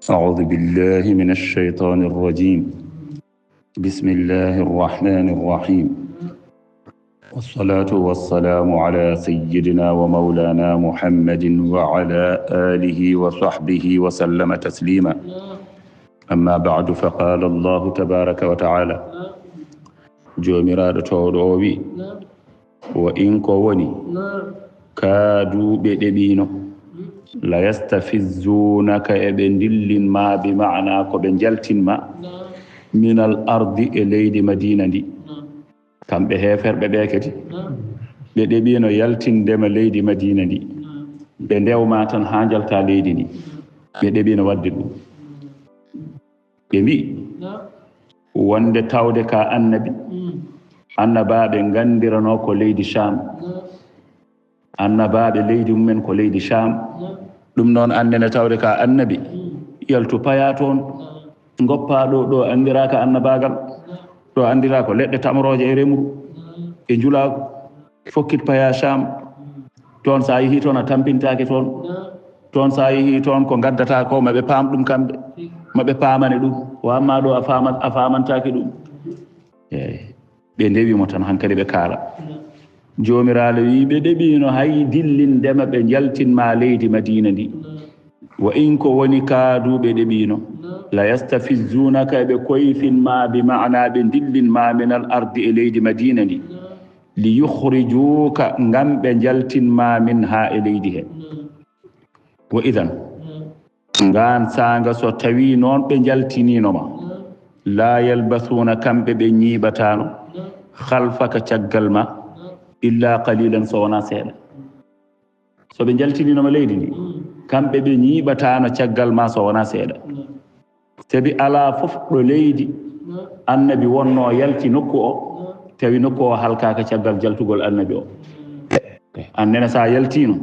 أعوذ بالله من الشيطان الرجيم. بسم الله الرحمن الرحيم، والصلاة والسلام على سيدنا ومولانا محمد وعلى آله وصحبه وسلم تسليما. أما بعد، فقال الله تبارك وتعالى جوميراد تودوبي وإن كوني كادوا بدبينو لا يستفزونك ابندل ما بمعنى كبنجلت ما من الأرض إليد مدينة دي كم بهفر ببيكتي بدبينو يلتن دم ليد مدينة دي بندو ما تنهاجل تاليد دي بدبينو وددو بمي وند تاودك النبي annabaaɓe nganndirano ko leydi Cham, annabaaɓe leydi mumen ko leydi Cham. ɗum noon annene tawde ka annabi yaltu paya toon goppaaɗo ɗo anndiraaka annabaagal, ɗo anndira ko leɗɗe tamrooje e remru e njulaagu, fokkit paya Cham. toon so a yehii toon a tampintaake toon so a yehii toon ko ngaddata ko maɓe paam ɗum kamɓe, maɓe paamane ɗum. o amma ɗo a faamantaake ɗum. eeyi, ɓe ndewimo tan hankadi ɓe kaala. joomiraaɗo wi ɓe ɗeɓino hay dillindema ɓe jaltinma leydi madina ndi. wa in ko woni kaaduɓe ɗeɓino la yastafizunaka ɓe koyfinma bi mana ɓe dillinma min al ardi e leydi madina ndi li yukhrijuka ngam ɓe jaltinma min ha e leydi he. wa idan ngan sanga so tawi noon ɓe jaltininoma la yalbasuna kamɓe ɓe ñiiɓatano khalfaka caggal ma illa qalilan so wona seeɗa. so ɓe jaltininoma leydi ndi kamɓe ɓe ñiiɓatano caggal ma so wona seeɗa. sabi ala fof ɗo leydi annabi wonno yalti nokku o tawi nokku o halkaka caggal jaltugol annabi o. annene sa yaltino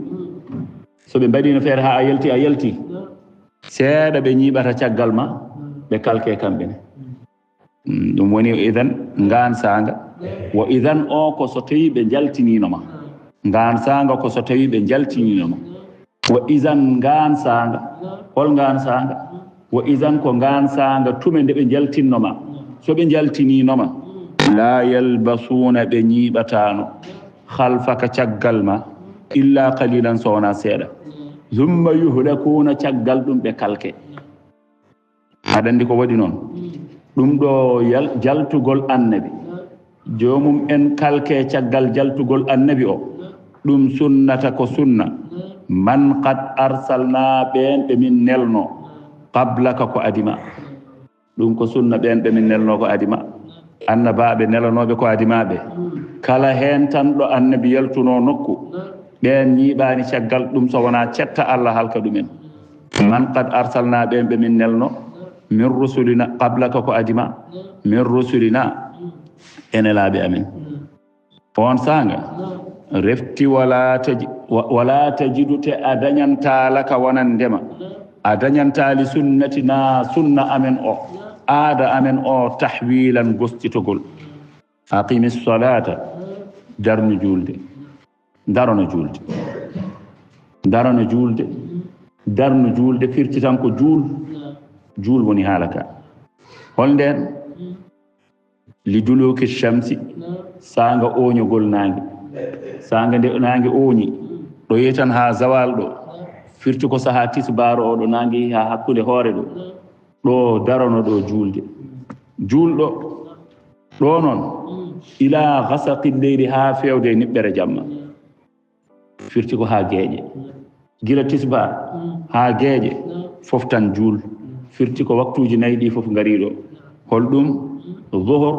so ɓe mbaɗino feere ha a yalti seeɗa ɓe ñiiɓata caggal ma ɓe kalke kamɓene. ɗum woni idan ngan sanga. wa idan o ko so tawi ɓe jaltininoma, ngan sanga ko so tawi ɓe jaltininoma. wa idan ngan sanga, hol ngan sanga? wa idan ko ngan sanga tume nde ɓe jaltinnoma, so ɓe jaltininoma la yalbasuna ɓe ñiiɓatano khalfaka caggal ma illa qalilan so wona seeɗa. zumma yuhlakuna caggal ɗum ɓe kalke. aɗa andi ko waɗi noon ɗum ɗo jaltugol annabi, jomum en kalke caggal jaltugol annabi o, ɗum sunnata ko sunna man qad arsalna ɓen ɓe min nelno qablaka ko adima. ɗum ko sunna ɓen ɓe min nelno ko adima, annabaɓe nelanoɓe ko adimaɓe. kala hen tan ɗo annabi yaltuno nokku ɓen ñiiɓani caggal ɗum so wona cetta Allah halka ɗumen. man qad arsalna ɓen ɓe min nelno min rusulina qablaka ko adima, min rusulina enelaɓe amen. on sanga refti wala tajidu te a dañantalaka wonandema a dañantali sunnatina sunna amen o, aada amen o tahwilan gostitogol. aqimi salata, darno julde, darono julde, darono julde, darno julde firti tan ko juul woni haalaka. holnden li duluki shamsi, sanga oñogol nange, sanga nde nange oñi ɗo yehi tan ha zawal ɗo firti ko saha tisbaro o ɗo nange yehi ha hakkude hoore ɗo darono ɗo julde. julɗo ɗo noon ila gasaqi leyli ha fewde niɓɓere jamma firti ko ha geeƴe. gila tisbar ha geeƴe fof tan juul firti ko waktuji nayi ɗi fof ngariɗo. holɗum zuhur,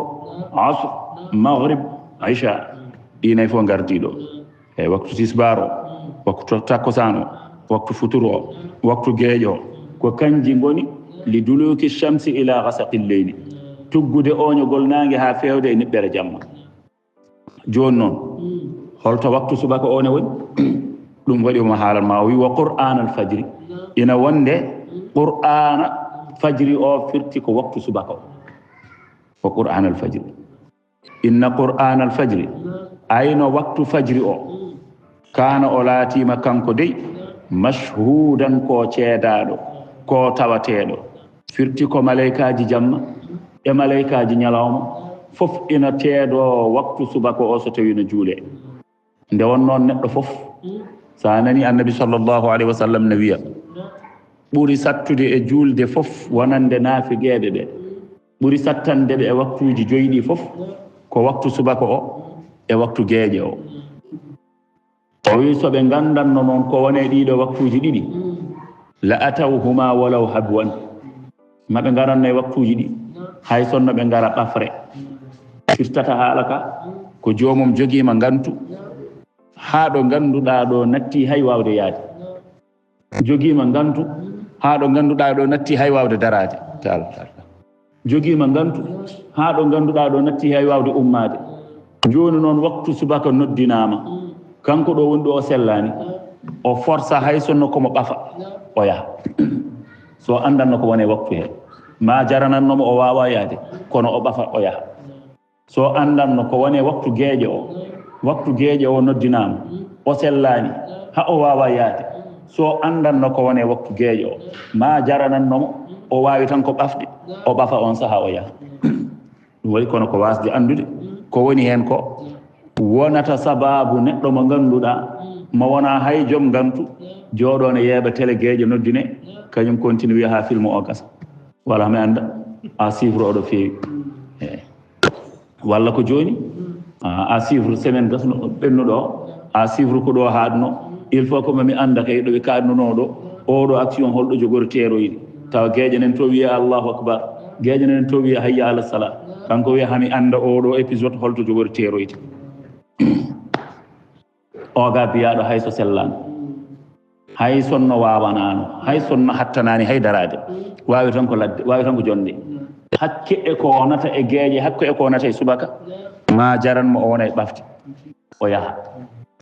asr, maghrib, isha, ɗi nayi fof gardiɗo. e waktu tisbar o, waktu takkosan o, waktu futur o, waktu geeƴo o, ko kanji ngoni li duluki shamsi ila ghasaqi lleyli tuggude oñogol nangue ha fewde e niɓɓere jamma joni noon holto waktu subaka o ne woni ɗum waɗi omo haalanma o wi wa qur'an al fajri ina wonde qur'ana fajri o firti ko waktu subaka o wa qur'an al fajri inna qur'an al fajri ayno waktu fajri o kana o laatima kanko dey mashhudan ko ceedaɗo ko tawateɗo firti ko malaikaji jamma e malaikaji ñalawma fof ina teedo waktu subaka o so tawi no juule nde won noon neɗɗo fof sa nani annabi sallllahu alayhi wa sallam ne wiya ɓuri sattude e julde fof wonande naafigeeɗe ɗe ɓuri sattande ɓe e waktuji joyɗi fof ko waktu subaka o e waktu geeƴe o o wi so ɓe ngandanno noon ko wone ɗiɗo waktuji ɗiɗi la atawhuma walaw habwan maɓe ngaranno e waktuji ɗi hay sonno ɓe ngara ɓafre firtata haala ka ko joomum jogiima ngantu haa ɗo ngannduɗaa ɗo natti hay waawde yaade jogiima ngantu haa ɗo ngannduɗaa ɗo natti hay waawde daraade jogiima ngantu haa ɗo ngannduɗaa ɗo natti hay waawde ummaade jooni noon waktu subaka noddinaama kanko ɗo woni ɗo o sellaani o forsa hay sonno komo ɓafa o yaha so anndanno ko woni waktu hee ma jaranannomo o waawa yaade kono o ɓafa o yaha so anndanno ko woni waktu geeƴe o noddinaama o sellaani ha o waawa yaade so anndanno ko woni waktu geeƴe o ma jaranannomo o waawi tan ko ɓafde o ɓafa on sahaa o yaha ɗum waɗi kono ko waasde anndude ko woni heen ko wonata sababu neɗɗo mo ngannduɗaa mo wonaa hay jom ngantu jooɗoone yeeɓa télé geeƴe noddine kañum continue wiya haa film o gasa wala mi annda a chiffre oɗo feewi eyi walla ko jooni a chiffre semaine gasno ɓennuɗo o a chiffre ko ɗo haadno il faut que mami annda kay ɗo ɓe kaadnuno ɗo oɗo action holɗo jogori teeroyde tawa geeƴe nen to wiya allahu akbar geeƴe nen to wiya hayya ala sala kanko wiya hami annda oɗo épisode holto jogori teeroyde oga biyaɗo hay so sellano hay sonno wawanano hay sonno hattanani hay darade wawi tan ko ladde wawi tan ko jonde hakke e ko wonata e geeƴe hakke e ko wonata e subaka ma jaranmo o wona e ɓafde o yaha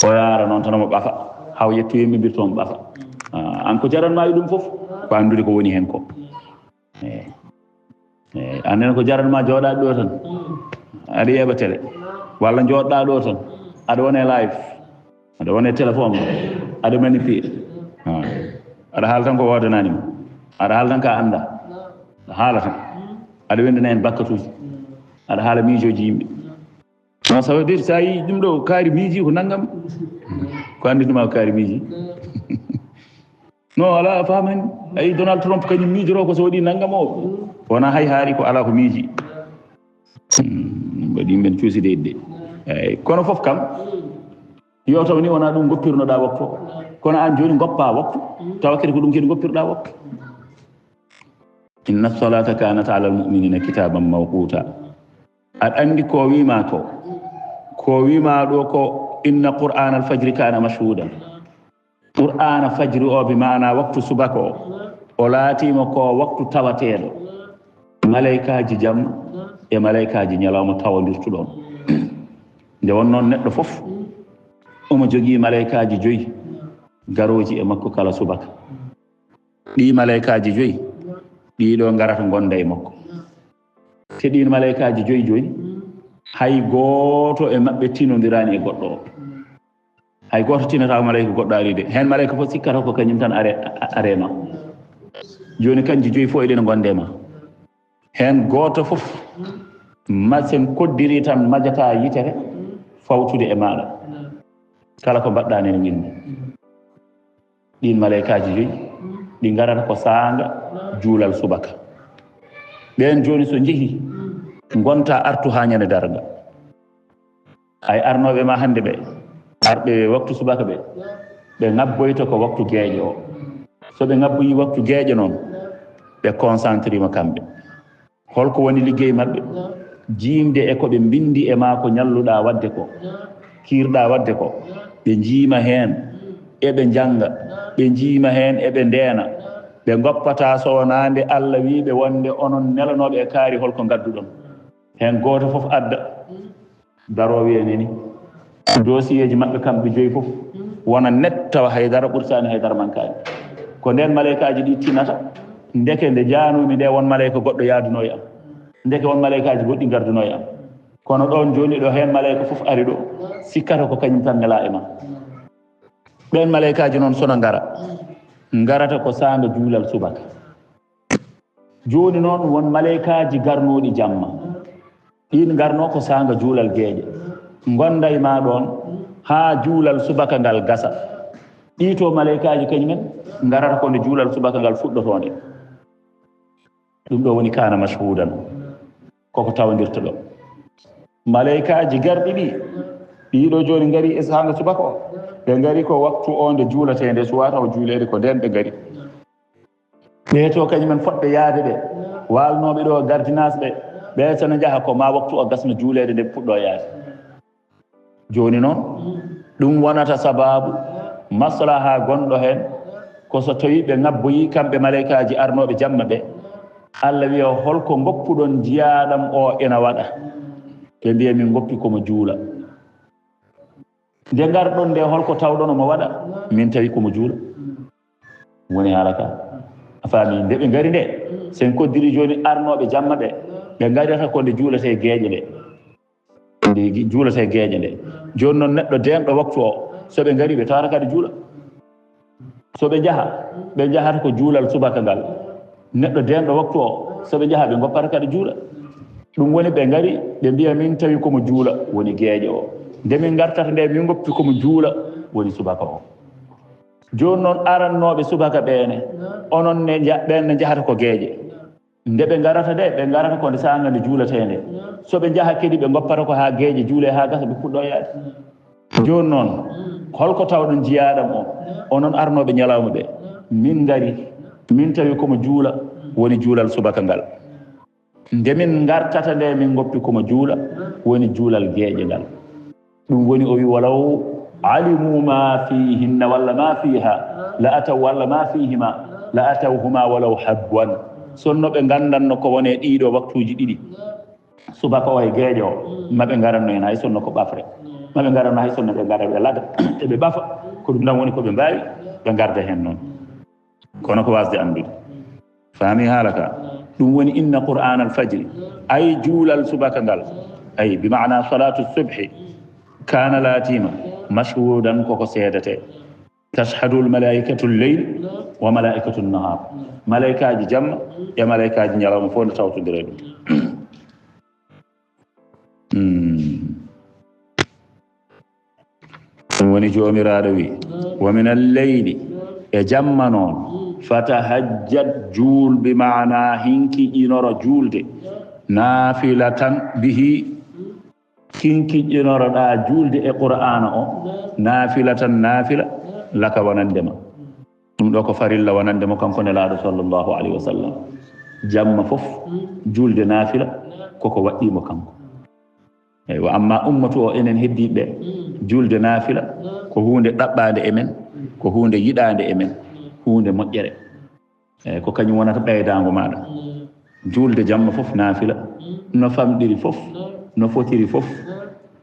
o yaara noon tan omo ɓafa haw yetto yimɓe tomo ɓafa an ko jaranma e ɗum foof ko andude ko woni hen ko annen ko jaranma jooɗaɗo ɗo tan aɗa yeeɓa télé walla jooɗɗa ɗo tan aɗa wone live aɗa wone téléphone aɗa manipule aɗa haala tan ko wodananima aɗa haala tan ka anda aɗa haala tan aɗa windana hen bakkatuji aɗa haala miijoji yimɓe non ça veut dire sa yi ɗum ɗo kaari miiji ko naggam ko andiduma ko kaari miiji non ala famani ayi Donald Trump kañum miijoro ko so waɗi naggam o wona hay haari ko ala ko miiji waɗi yimɓen cuuside yidde eyyi kono foof kam yo taw ni wona ɗum goppirnoɗa waktu kono an joni goppa waktu tawa kadi ko ɗum kadi goppirɗa waktu inna salata kanat ala almuminina kitaban mawquta aɗa andi ko wima ɗo ko inna qur'ana alfajri kana mashhudan qur'ana fajri o bi mana waktu subaka o laatima ko waktu tawateɗo malaikaji jamma e malaikaji ñalawma tawadirtuɗon nde won noon neɗɗo fof omo jogii malaikaji 5 garoji e makko kala subaka ɗi malaikaji 5 ɗiɗo garata gonda e makko te ɗin malaikaji 5 joni hay gooto e maɓɓe tinodirani e goɗɗo o hay gooto tinata malaika goɗɗo ari de hen malaika fof sikkata ko kañum tan arema joni kanji 5 fof eɗen gonde ma hen gooto fof masen koddiri tan majata yitere fawtude e maɗa kala ko mbaɗɗa nen windi ɗin malaikaji 5 ɗi garata ko saanga juulal subaka ɓen joni so jeehi gonta artu ha ñande darga ay arnoɓe ma hande ɓe arɓe waktu subaka ɓe ngabboyta ko waktu geeƴe o so ɓe ngabboyi waktu geeƴe noon ɓe concentré ma kamɓe holko woni liggey maɓɓe jiimde e ko ɓe bindi e ma ko ñalluɗa wadde ko kiirɗa wadde ko ɓe jiima heen eɓe janga ɓe jiima heen eɓe ndeena ɓe goppata so wonande Allah wiɓe wonde onon nelanoɓe e kaari holko gadduɗon hen goto fof adda daro wiyeneni dossier ji maɓɓe kamɓe joyi fof wona net tawa haydara ɓursani haydara mankani ko nden malaikaji ɗi tinata ndeke nde janumi nde won malayika goɗɗo yaaduno e am ndeke won malaikaji goɗɗi garduno e am kono ɗon joni ɗo hen malayika fof ari ɗo sikkata ko kañum tan nela e ma ɓen malaikaji noon sono garata ko sanga juulal subaka joni noon won malaikaji garnoɗi jamma ɗin garno ko sanga juulal gueeƴe gonda e ma ɗon ha juulal subaka ngal gasa ɗito malaikaji kañumen garata ko nde juulal subaka ngal fuɗɗotode ɗum ɗo woni kana mashhudan koko tawadirta ɗo malaikaji garɗi ɗi ɗiɗo joni gari e sanga subaka o ɓe gari ko waktu o nde juulatede suwata o juulede ko nden ɓe gari ɓeeto kañumen foɗɓe yaade ɓe walnoɓe ɗo gardinage ɓe sono jaaha ko ma waktu o gasno juulede nde puɗɗo yaade joni noon ɗum wonata sababu maslaha gonɗo hen ko so tawi ɓe ngabboyi kamɓe malaikaji arnoɓe jamma ɓe Allah wiya holko goppuɗon jiyaɗam o ena waɗa ɓe mbiya min goppi komo juula nde garɗon nde holko tawɗon omo waɗa min tawi komo juula woni haala ka a faami nde ɓe gari nde sen koddiri joni arnoɓe jamma ɓe ɓe garata ko nde juulate gueeƴe nde nde juulate gueeƴe nde joni noon neɗɗo denɗo waktu o soɓe gari ɓe tawata kadi juula soɓe jaaha ɓe jahata ko juulal subaka ngal neɗɗo denɗo waktu o soɓe jaaha ɓe goppata kadi juula ɗum woni ɓe gari ɓe mbiya min tawi komo juula woni gueeƴe o nde min gartata nde min goppi komo juula woni subaka o joni noon arannoɓe subaka ɓene onon ne ɓenne jahata ko gueeƴe nde ɓe garata nde ɓe garata ko nde sanga nde juulatende soɓe jaaha kadi ɓe goppata ko ha gueeƴe juule ha gasa ɓe puɗɗo yaade joni noon holko tawɗon jiyaɗam o onon arnoɓe ñalawma ɓe min gari min tawi komo juula woni juulal subaka ngal nde min gartata nde min goppi komo juula woni juulal gueeƴe ngal ɗum woni o wi walaw alimu ma fihinna walla ma fiha la ataw walla ma fihima la atawhuma walaw habwan sonno ɓe gandanno ko wone ɗiɗo waktuji ɗiɗi subaka o e gueeƴe o maɓe garanno hen hay sonno ko ɓafre maɓe garanno hay sonno ɓe gara ɓe laga eɓe ɓafa ko ɗum ɗan woni koɓe mbawi ɓe garda hen noon kono ko wasde andude faami haala ka ɗum woni inna qur'an al fajri ay juulal subaka ngal ay bimana salatu subhi kana latima mashhudan koko seedate tashhadu l malaikatu lleyl wa malaikatu nahar malaikaji jamma e malaikaji ñalawma fof nde tawtodire ɗum woni jomiraɗo wi wa min alleyli e jamma noon fatahajjat juul bimana hinkiƴinoro juulde naafilatan bihi kinkiƴinoroɗa juulde e qur'ana o naafilatan naafila laka wonandema ɗum ɗo ko farilla wonandemo kanko nelaɗo sallllahu alayhi wa sallam jamma fof juulde naafila koko waɗɗimo kanko eyi wa amma ummatu o enen heddiɓe juulde naafila ko hunde ɗaɓɓade e men ko hunde yiɗade e men hunde moƴƴere eyi ko kañum wonata ɓeydago maɗa juulde jamma fof naafila no famɗiri fof no fotiri fof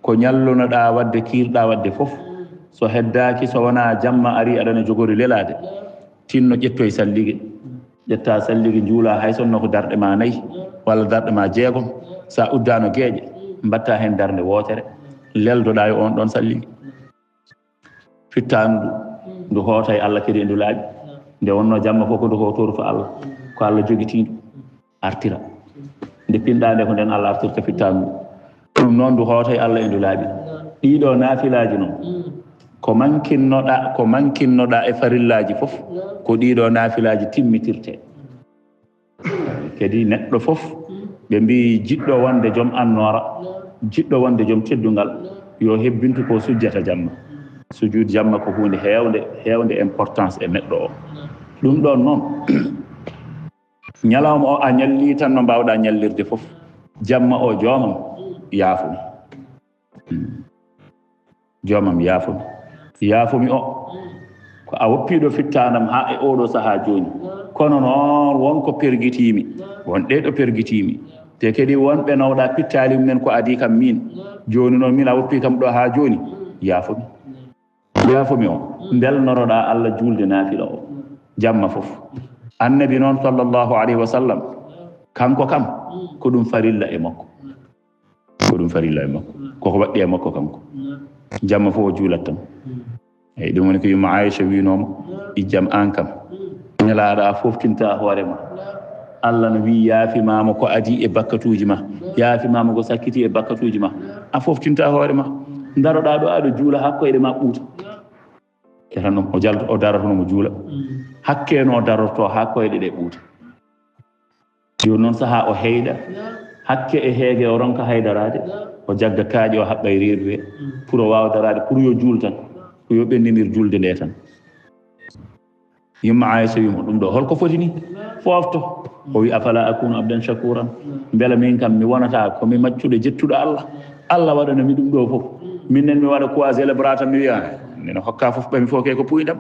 ko ñallunoɗa wadde kiirɗa wadde fof so heddaki so wona jamma ari aɗana jogori lelade tinno ƴettoye salligue ƴetta salligue juula hay sonno ko darɗe ma 4 walla darɗe ma 6 sa uddano gueeƴe mbatta hen darde wootere leldoɗa e on ɗon salligue fittandu ndu hoota e Allah kadi e ndu laaɓi nde wonno jamma fof ko ndu hotoru fa Allah ko Allah jogitiɗu artira nde pinɗa nde ko nden Allah artirta fittandu ɗum noon ndu hoota e Allah e ndu laaɓi ɗiɗo naafilaji noon ko mankinnoɗa e farillaji fof ko ɗiɗo naafilaji timmitirte kadi neɗɗo fof ɓe mbi jiɗɗo wonde joom annora jiɗɗo wonde joom teddungal yo hebbintu ko sujjata jamma sujud jamma ko hunde heewde importance e neɗɗo o ɗum ɗon noon ñalawma o a ñalli tan no mbawɗa ñallirde fof jamma o joomam yaafumi joomam yaafumi o ko a woppiɗo fittanam ha e oɗo saaha joni kono noon wonko pergitimi wonɗe ɗo pergitimi te kadi wonɓe nawɗa pittali mumen ko adi kam min joni noon min a woppi kam ɗo ha joni yaafomi o belnoroɗa Allah julde naafila o jamma fof annabi noon sallllahu alayhi wa sallam kanko kam ko ɗum farilla e makko koko waɗɗi e makko kanko jamma fof o juulat tan eyyi ɗum woni ko yumma Aisha winoma ijjam an kam nelaɗa foftinta hoorema Allah no wi yaafimama ko adi e bakkatuji ma yaafimama ko sakkiti e bakkatuji ma a foftinta hoorema daroɗa ɗo aɗa juula hakkoyɗe ma ɓuuta ketanno o darotonomo juula hakkeno darorto hakkoyɗe ɗe ɓuuta joni noon saaha o heyɗa hakke e heege o ronka haydarade o jagga kaaƴe o haɓɓa e reedu he pour o wawa darade pour yo juul tan ko yo ɓendinir julde nde tan yumma Aisha wimo ɗum ɗo holko foti ni fofto o wi afala akunu abdan shakuran beela min kam mi wonata komi maccuɗo jettuɗo Allah waɗana mi ɗum ɗo fof minnen mi waɗa croisé le bras tan mi wiya nene hokka fof ɓami fof ke ko puyɗam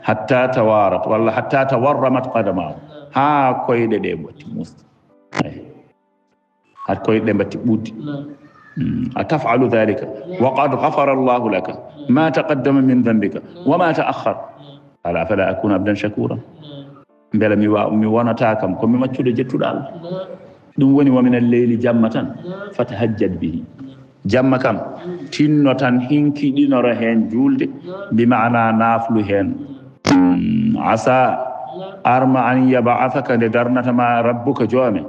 hatta tawarat walla hatta tawarramat qadamahu ha koyɗe ɗe batti musta ha koyɗe ɗe batti ɓuddi أتفعل ذلك وقد غفر الله لك ما تقدم من ذنبك وما تأخر ألا فلا أكون عبدا شكورا بلا مي ونتاكم كم ماتشود جتود الله دum woni ومن الليل جمة فتهجد به jamma kam tinno tan hinkiɗinoro hen julde bima'ana naflu hen asa arma an yab'athaka nde darnatama rabbuka joome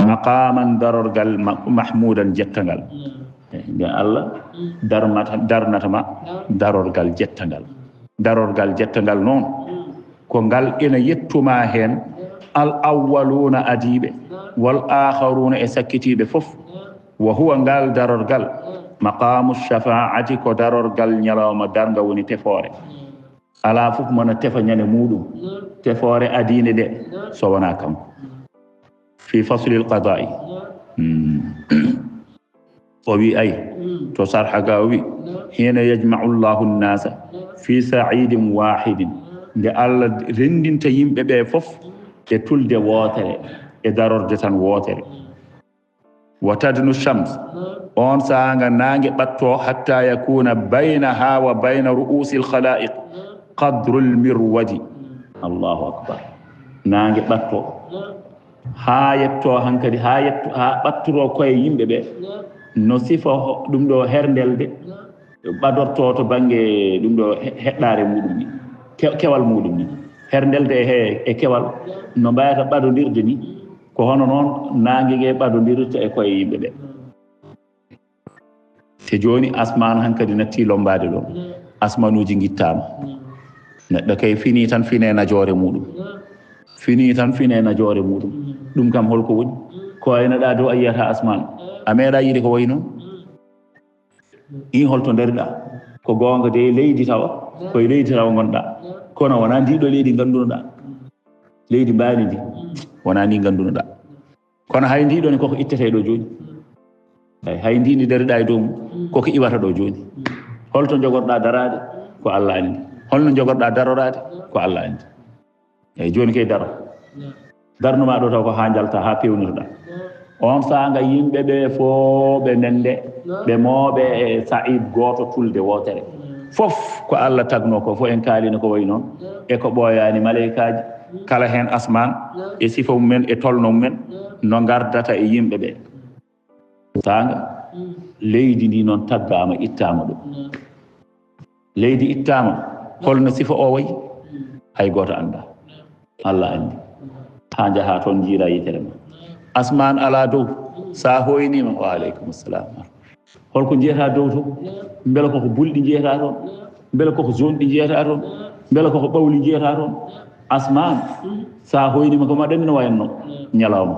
maqaman darorgal mahmudan jettangal nde Allah darnatama darorgal jettangal noon ko ngal ina yettuma hen al awwaluna adiɓe wal akharuna e sakkitiɓe fof wa huwa ngal darorgal maqamu shafaati ko darorgal ñalawma darga woni tefoore ala fof mona tefa ñande muɗum tefoore adine de so wona kanko fi fasli alqada'i o wi ay to sarha ga wi hina yajma'u Allahu an-nasa fi sa'idin wahidin nde Allah rendinta yimɓe ɓe fof e tulde wootere e darorde tan wootere wa tadnu shams on saanga naange ɓatto hatta yakuna baynaha wa bayna ru'usi al-khala'iq qadru al-mirwadi Allahu akbar naange ɓatto ha yetto hankadi ha ɓattoro koye yimɓe ɓe no sifa ɗum ɗo herndelde ɓadorto to banggue ɗum ɗo heɗɗare muɗum ni kewal muɗum ni herndelde e kewal no mbayata ɓadodirde ni ko hono noon nanguegue ɓadodirta e koye yimɓe ɓe te joni asman hankadi natti lombade ɗo asmanuji guittama neɗɗo kay fini tan fine najore muɗum ɗum kam holko woni ko waynoɗa dow a yiyata asman a meeɗa yiide ko wayi noon in holto ndariɗa ko gonga de leydi tawa koye leydi tawa gonɗa kono wona ndiɗo leydi gandunoɗa leydi mbani ndi wona ni gandunoɗa kono hay ndiɗo ni koko ittete ɗo joni hay ndi ndi ndariɗa e dow mum koko iwata ɗo joni holto jogorɗa darade ko Allah andi holno jogorɗa darorade ko Allah andi eyyi joni kay darnuma ɗo taw ko ha jalta ha pewnirɗa on sanga yimɓe ɓe fo ɓe nende ɓe mooɓe e sa'id goto tulde wotere fof ko Allah tagno ko fo en kaalino ko wayi noon e ko ɓooyani malaikaji kala hen asman e sifa mumen e tolno mumen no gardata e yimɓe ɓe sanga leydi ndi noon taggama ittama ɗo leydi ittama holno sifa o wayi hay goto anda Allah andi ha jaha toon jiira yitere ma asman ala dow sa hoynima wa aleykum salam holko jeyata dow to beela koko bulɗi jeyata toon beela koko zone ɗi jeyata toon beela koko ɓawli jeyata toon asman sa hoynima ko maɗa andino wayanno ñalawma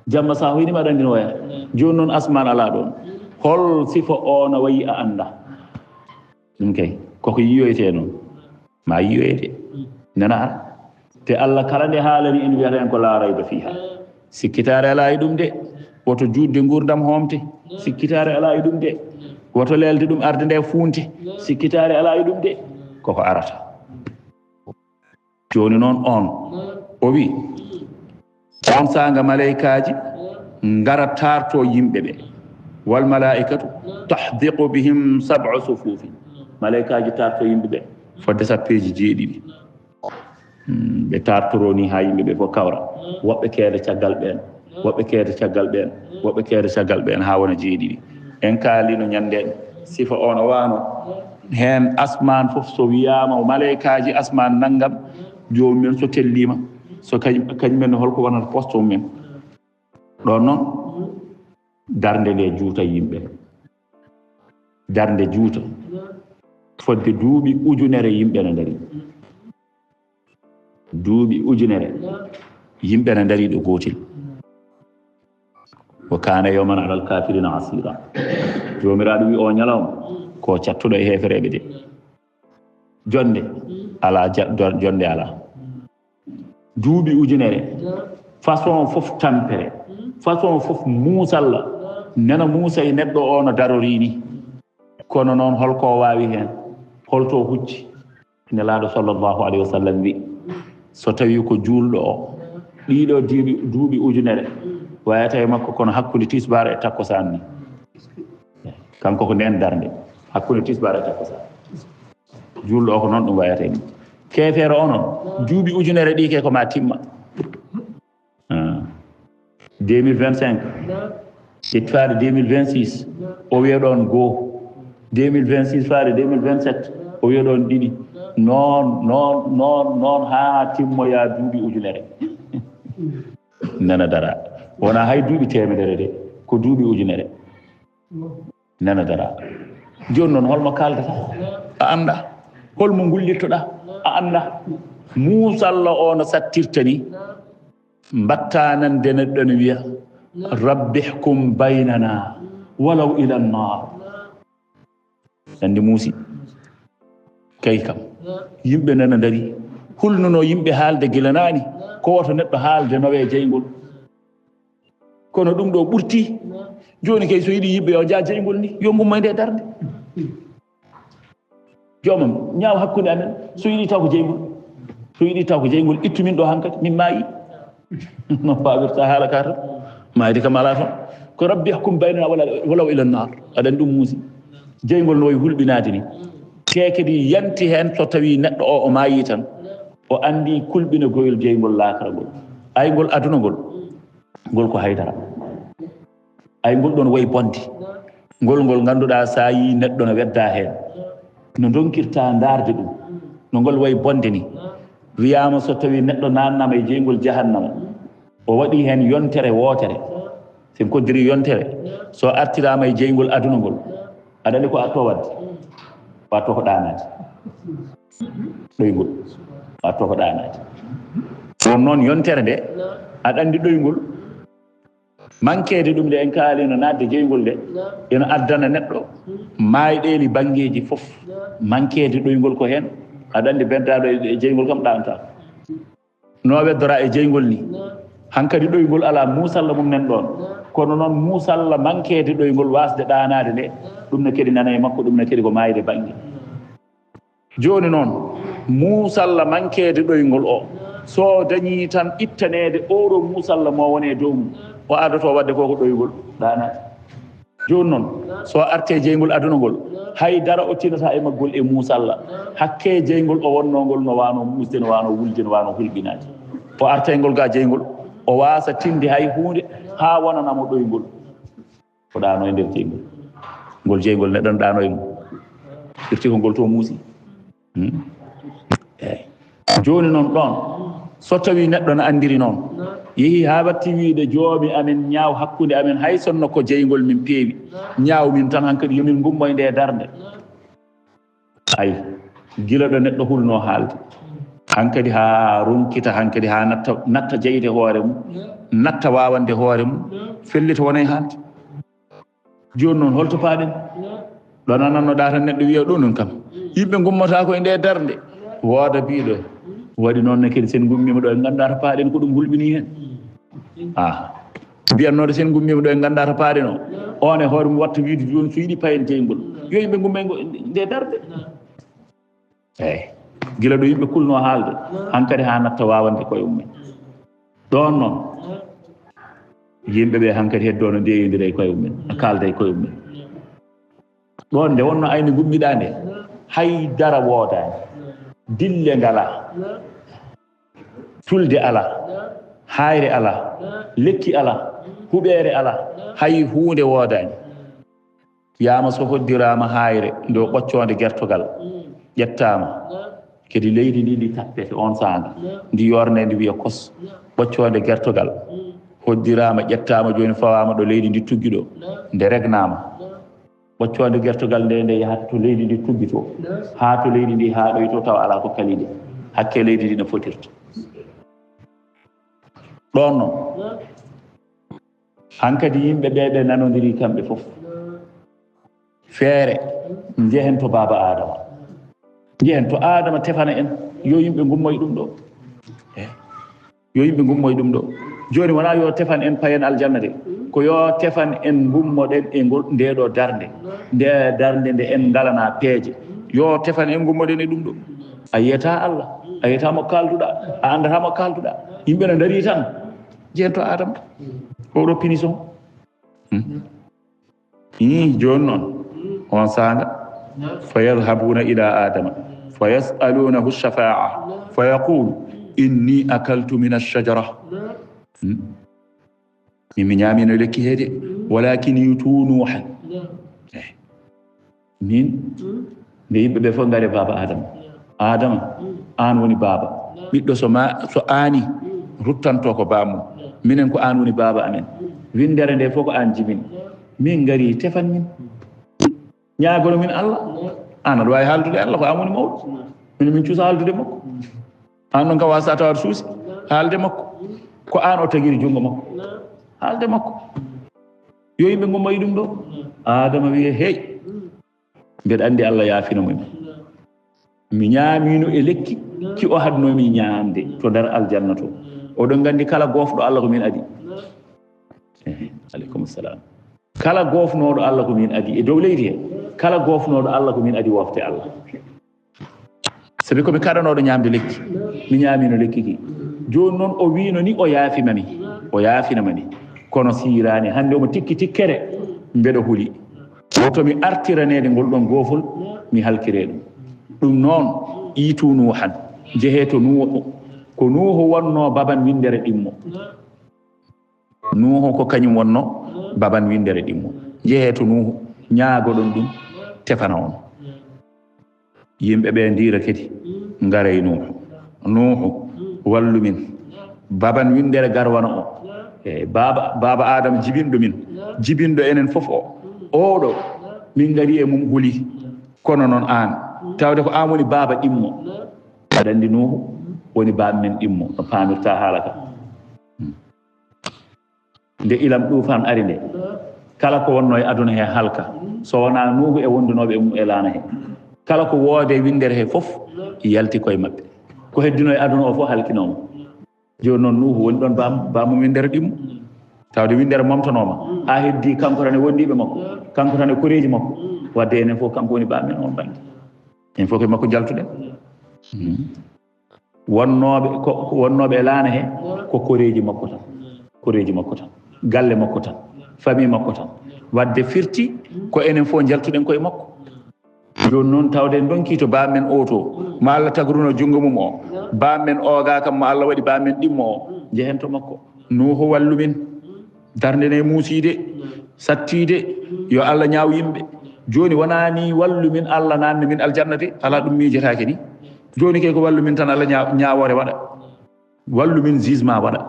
jamma sa hoynima aɗa andino waya joni noon asman ala ɗon hol sifa o no wayi a anda ɗum kay koko yiyoyte noon ma yiyoyte nana ara te Allah kala nde haalani en wiyata en ko la rayba fiha sikkitare ala e ɗum de woto juutde gurdam homte sikkitare ala e ɗum de woto lelde ɗum arde nde funte sikkitare ala e ɗum de koko arata joni noon on o wi on sanga malaikaji ngara tarto yimɓe ɓe wal malaikatu tahdiqu bihim sab'u sufufin malaikaji tarto yimɓe ɓe fodde sappeji jeeɗiɗi ɓe tartoroni ha yimɓe ɓe fof kawra woɓɓe keeda caggal ɓen woɓɓe keeda caggal ɓen woɓɓe keeda caggal ɓen ha wona jeeɗiɗi en kaalino ñanden sifa on o wano hen asman fof so wiyama malaikaji asman naggam jomumen so tellima so kañumen holko wonata poste mumen ɗon noon darde nde juuta yimɓe darde juuta fodde duuɓi ujunere yimɓe ne dari duuɓi ujunere yimɓe ne dari ɗo gotel wa kana yawman alal kafirina asira jomiraɗo wi o ñalawma ko cattuɗo e hefereɓe de jonde ala jonde ala duuɓi ujunere façon fof tampere façon fof muusalla nena muusa e neɗɗo o no darorini kono noon holko wawi hen holto hucci nelaɗo sallllahu alayhi wa sallam wi so tawi ko julɗo o ɗiɗo duuɓi ujunere wayata e makko kono hakkude tisbar e takkosan ni kanko ko nden darde hakkude tisbar e takkosan julɗo o ko noon ɗum wayata e mum kefere onon duuɓi ujunere ɗi ke ko ma timma 2025 et faade 2026 o wiya ɗon goo 2026 faade 2027 o wiya ɗon ɗiɗi noon ha timmoya duuɓi ujunere nana dara wona hay duuɓi temedere de ko duuɓi ujunere nana dara joni noon holmo kaldata a anda holmo gullittoɗa a anda muusalla o no sattirta ni mbatta nande neɗɗo ne wiya rabbi hkum baynana walaw ila nnar andi muusi kay kam yimɓe nana dari hulnuno yimɓe haalde gilanani ko woto neɗɗo haalde nowe jeygol kono ɗum ɗo ɓurti joni kay so yiɗi yimɓe yo jaa jeygol ni yo gumma nde darde jomam ñaaw hakkude amen so yiɗi taw ko jeygol so yiɗi taw ko jeygol ittu min ɗo hankkadi min maayi no mbawirta haala ka tan mayde kam ala toon ko rabbi hkum baynana walaw ila nnar aɗani ɗum muusi jeygol no wayi hulɓinade ni te kadi yanti hen so tawi neɗɗo o maayi tan o andi kulɓina goyol jeygol laakaragol aygol aduna ngol ko haydara ay ngol ɗon wayi bonde ngol ganduɗa sa yi neɗɗo no wedda hen no donkirta darde ɗum no ngol wayi bonde ni wiyama so tawi neɗɗo nannama e jeygol jahannama o waɗi hen yontere wootere sen koddiri yontere so artirama e jeygol aduna ngol aɗani ko atto wadde watto ko ɗanade ɗoygol watto ko ɗanade on noon yontere nde aɗa andi ɗoygol manquede ɗum nde en kaalino nadde jeygol nde ene addana neɗɗo mayɗeli banggueji foof manquede ɗoygol ko hen aɗa andi beddaɗo e jeygol kam ɗanta no weddora e jeygol ni hankkadi ɗoygol ala muusalla mum nan ɗon kono noon muusalla manquede ɗoygol wasde ɗanade nde ɗum ne kadi nana e makko ɗum ne kadi ko mayde banggue joni noon muusalla manquede ɗoygol o so dañi tan ittanede oɗo muusalla mo wone dow mum o adoto wadde koko ɗoygol ɗanade joni noon so arte jeygol adunagol haydara o tinata e maggol e muusalla hakke jeygol o wonnogol no wano musde no wano wulde no wano hulɓinade o artengol ga jeygol o wasa tinde hay hunde ha wonanamo ɗoygol o ɗano e nder jeygol ngol jeygol neɗɗo no ɗano e mum firti ko ngol to muusi eyyi joni noon ɗon so tawi neɗɗo no andiri noon yeehi ha watti wiide joomi amen ñaaw hakkude amen hay sonno ko jeygol min peewi ñaaw min tan hankkadi yomin gummoy nde darde ay gila ɗo neɗɗo hulno haalde hankkadi ha runkita hankkadi ha natta jeyde hoore mum natta wawande hoore mum fellita wona e haalde joni noon holto paaɗen ɗo nanannoɗa tan neɗɗo wiya ɗo noon kam yimɓe gummata ko e nde darde wooda biɗo waɗi noon ne kadi sen gummima ɗo e gandata paaɗen ko ɗum hulɓini hen mbiyatnode sen gummima ɗo e gandata paaɗen o on e hoore mum watta wiide joni so yiɗi payen jeygol yo yimɓe gumme nde darde gila ɗo yimɓe kulno haalde hankadi ha natta wawande koye ummen ɗon noon yimɓe ɓe hankadi heddo no ndeyodira e koye ummen no kalda e koye ummen ɗon nde wonno ayni gummiɗa nde haydara woodani dille ngala tulde ala hayre ala lekki ala huɓere ala hay hunde woodani yama so hoddirama hayre nde ɓoccode gertogal ƴettama kadi leydi ndi ndi tappete on sanga ndi yorne ndi wiya kos ɓoccode gertogal hoddirama ƴettama joni fawama ɗo leydi ndi tuggi ɗo nde regnama ɓoccode gertogal nde yahata to leydi ndi tuggi to ha to leydi ndi haaɗoy to taw ala ko kalide hakke leydi ndi no fotirta ɗon noon hankadi yimɓe ɓe nanodiri kamɓe fof feere jehen to baba adama jehen to adama tefana en yo yimɓe gummoye ɗum ɗo yo yimɓe gummoye ɗum ɗo joni wona yo tefan en payen aljanna de ko yo tefan en gummoɗen e ndeɗo darde nde darde nde en ngalana peeje yo tefan en gummoɗen e ɗum ɗo a yiyata Allah a yiyata mo kalduɗa a andata mo kalduɗa yimɓe no dari tan jehen to adama oɗo punition joni noon on sanga fa yadhabuna ila adama fa yasalunahu shafaa fa yaqulu inni akaltu min alshajara min ñamino lekki heede walakin yutu nuhan min nde yimɓe ɓe fof ngari baba adama an woni baba ɓiɗɗo so aani ruttanto ko bamum minen ko an woni baba amen windere nde fof ko an jibini min ngari tefan min ñaagono min Allah an aɗa wawi haaldude Allah ko an woni mawɗo min cuusa haaldude makko an noon kam wasa tawade suusi haalde makko ko an o tagiri junngo makko haalde makko yo yimɓe gummoyi ɗum ɗo adama wiye hey mbeɗa andi Allah yaafino min mi ñaamino e lekki ki o hadnomi ñaamde to nder aljanna to oɗon gandi kala gofɗo Allah ko min adi aleykum salam kala gofnoɗo Allah ko min adi e dow leydi he kala gofnoɗo Allah ko min adi wofte Allah sabi komi kaɗanoɗo ñamde lekki mi ñamino lekki ki joni noon o wino ni o yaafinamani kono sirani hande omo tikki tikkere mbeɗa huuli woto mi artiranede ngol ɗon gofol mi halkire ɗum noon iitu nuhan jehe to nuhu ko nuhu wonno baban windere ɗimmo nuhu ko kañum wonno baban windere ɗimmo jehe to nuhu ñaagoɗon ɗum tefana on yimɓe ɓe ndira kadi ngaray nuhu wallu min baban windere garwana o baba adama jibinɗo min jibinɗo enen fof oɗo min ngari e mum huuli kono noon an tawde ko an woni baba ɗimmo aɗa andi nuhu woni baba men ɗimmo no pamirta haala ka nde ilam ɗufan ari nde kala ko wonno e aduna he halka so wona nuhu e wondunoɓe e mum e laana he kala ko woode windere he fof yalti koye maɓɓe ko heddino e aduna o fof halkinoma joni noon nuhu woni ɗon bamum windere ɗimmo tawde windere momtanoma ha heddi kanko tan e wondiɓe makko kanko tan e koreji makko wadde enen fof kanko woni bamen on banggue en fof koye makko jaltuɗen wonnoɓe e laana he ko koreji makko tan galle makko tan famille makko tan wadde firti ko enen fof jaltuɗen koye makko joni noon tawde en donki to bamen o to ma Allah tagruno jungo mum o bamen oga kam ma Allah waɗi bamen ɗimmo o jehen to makko nuhu wallu min darde nde muuside sattide yo Allah ñaaw yimɓe joni wona ni wallu min Allah nanne min aljanna de ala ɗum miijotake ni joni kay ko wallu min tan Allah ñaawore waɗa wallu min jugement waɗa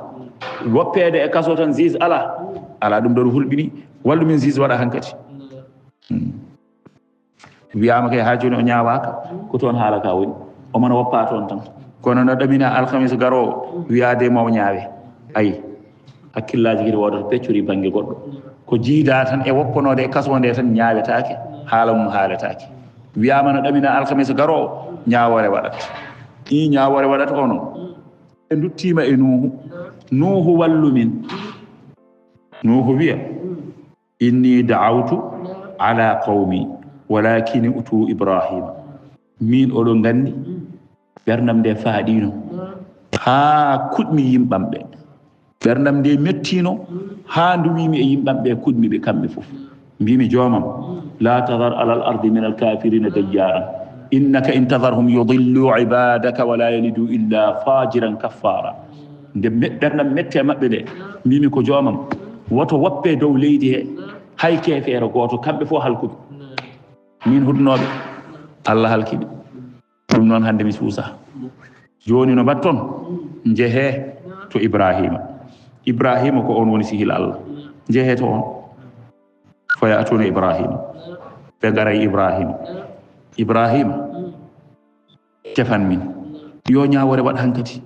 woppede e kaso tan juge ala ɗum ɗon hulɓini wallu min juge waɗa hankadi wiyama kay ha joni o ñaawaka ko toon haalaka woni omona woppa toon tan kono no ɗamina alkamisa garowo wiyade maw ñaawe ayi hakkillaji kadi wodata peccori banggue goɗɗo ko jiida tan e woppanode e kaso nde tan ñaawetake haala mum haaletake wiyama no ɗamina alkamisa garowo ñaawore waɗat ɗi ñaawore waɗat o noon e duttima e nuhu wallu min nuhu wiya inni da'awtu ala qawmi walakin utu ibrahima min oɗon gandi ɓerdam nde faaɗino haa kuɗmi yimɓamɓe ɓerdam nde mettino haa ndu wimi e yimɓamɓe kuɗmiɓe kamɓe fof mbimi joomam la tadar ala al ardi min alkafirina dayyaran innaka in tadarhum yudillu ibadaka wala yalidu illa fajiran kaffara nde ɓerdam mette maɓɓe ɗe mbimi ko joomam woto woppe dow leydi he hay kefeere gooto kamɓe fof halkuɓe min huɗnoɓe Allah halkiɓe ɗum noon hannde mi suusa joni no mbatton jeehe to Ibrahima ko on woni sihil Allah jeehe to on foya atuna Ibrahima ɓe garay Ibrahima tefan min yo ñawore waɗ hankadi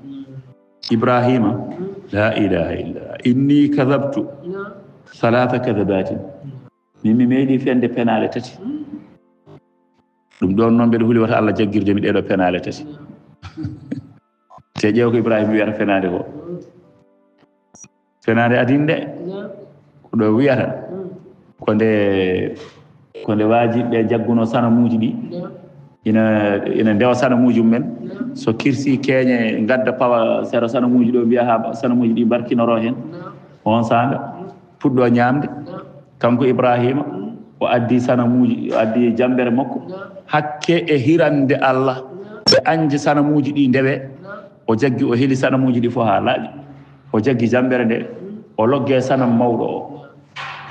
Ibrahima la ilaha illa inni kadabtu salata kadabatin min mi meeɗi fende penale tati ɗum ɗon noon mbeɗa huuli wata Allah jaggirde mi ɗeɗo penale tati te ƴeew ko Ibrahima wiyata fenade ko fenade adinde ko ɗo wiyata ko nde wajiɓe jagguno sanamuji ɗi ina ndewa sanamuji mumen so kirsi keeñe gadda pawa sero sanamuji ɗo mbiya ha sanamuji ɗi barkinoro hen on sanga puɗɗo ñamde kanko Ibrahima o addi sanamuji o addi jambere makko hakke e hirande Allah ɓe anje sanamuji ɗi ndewe o jaggi o heeli sanamuji ɗi fof ha laaɓi o jaggi jambere nde o logge sanam mawɗo o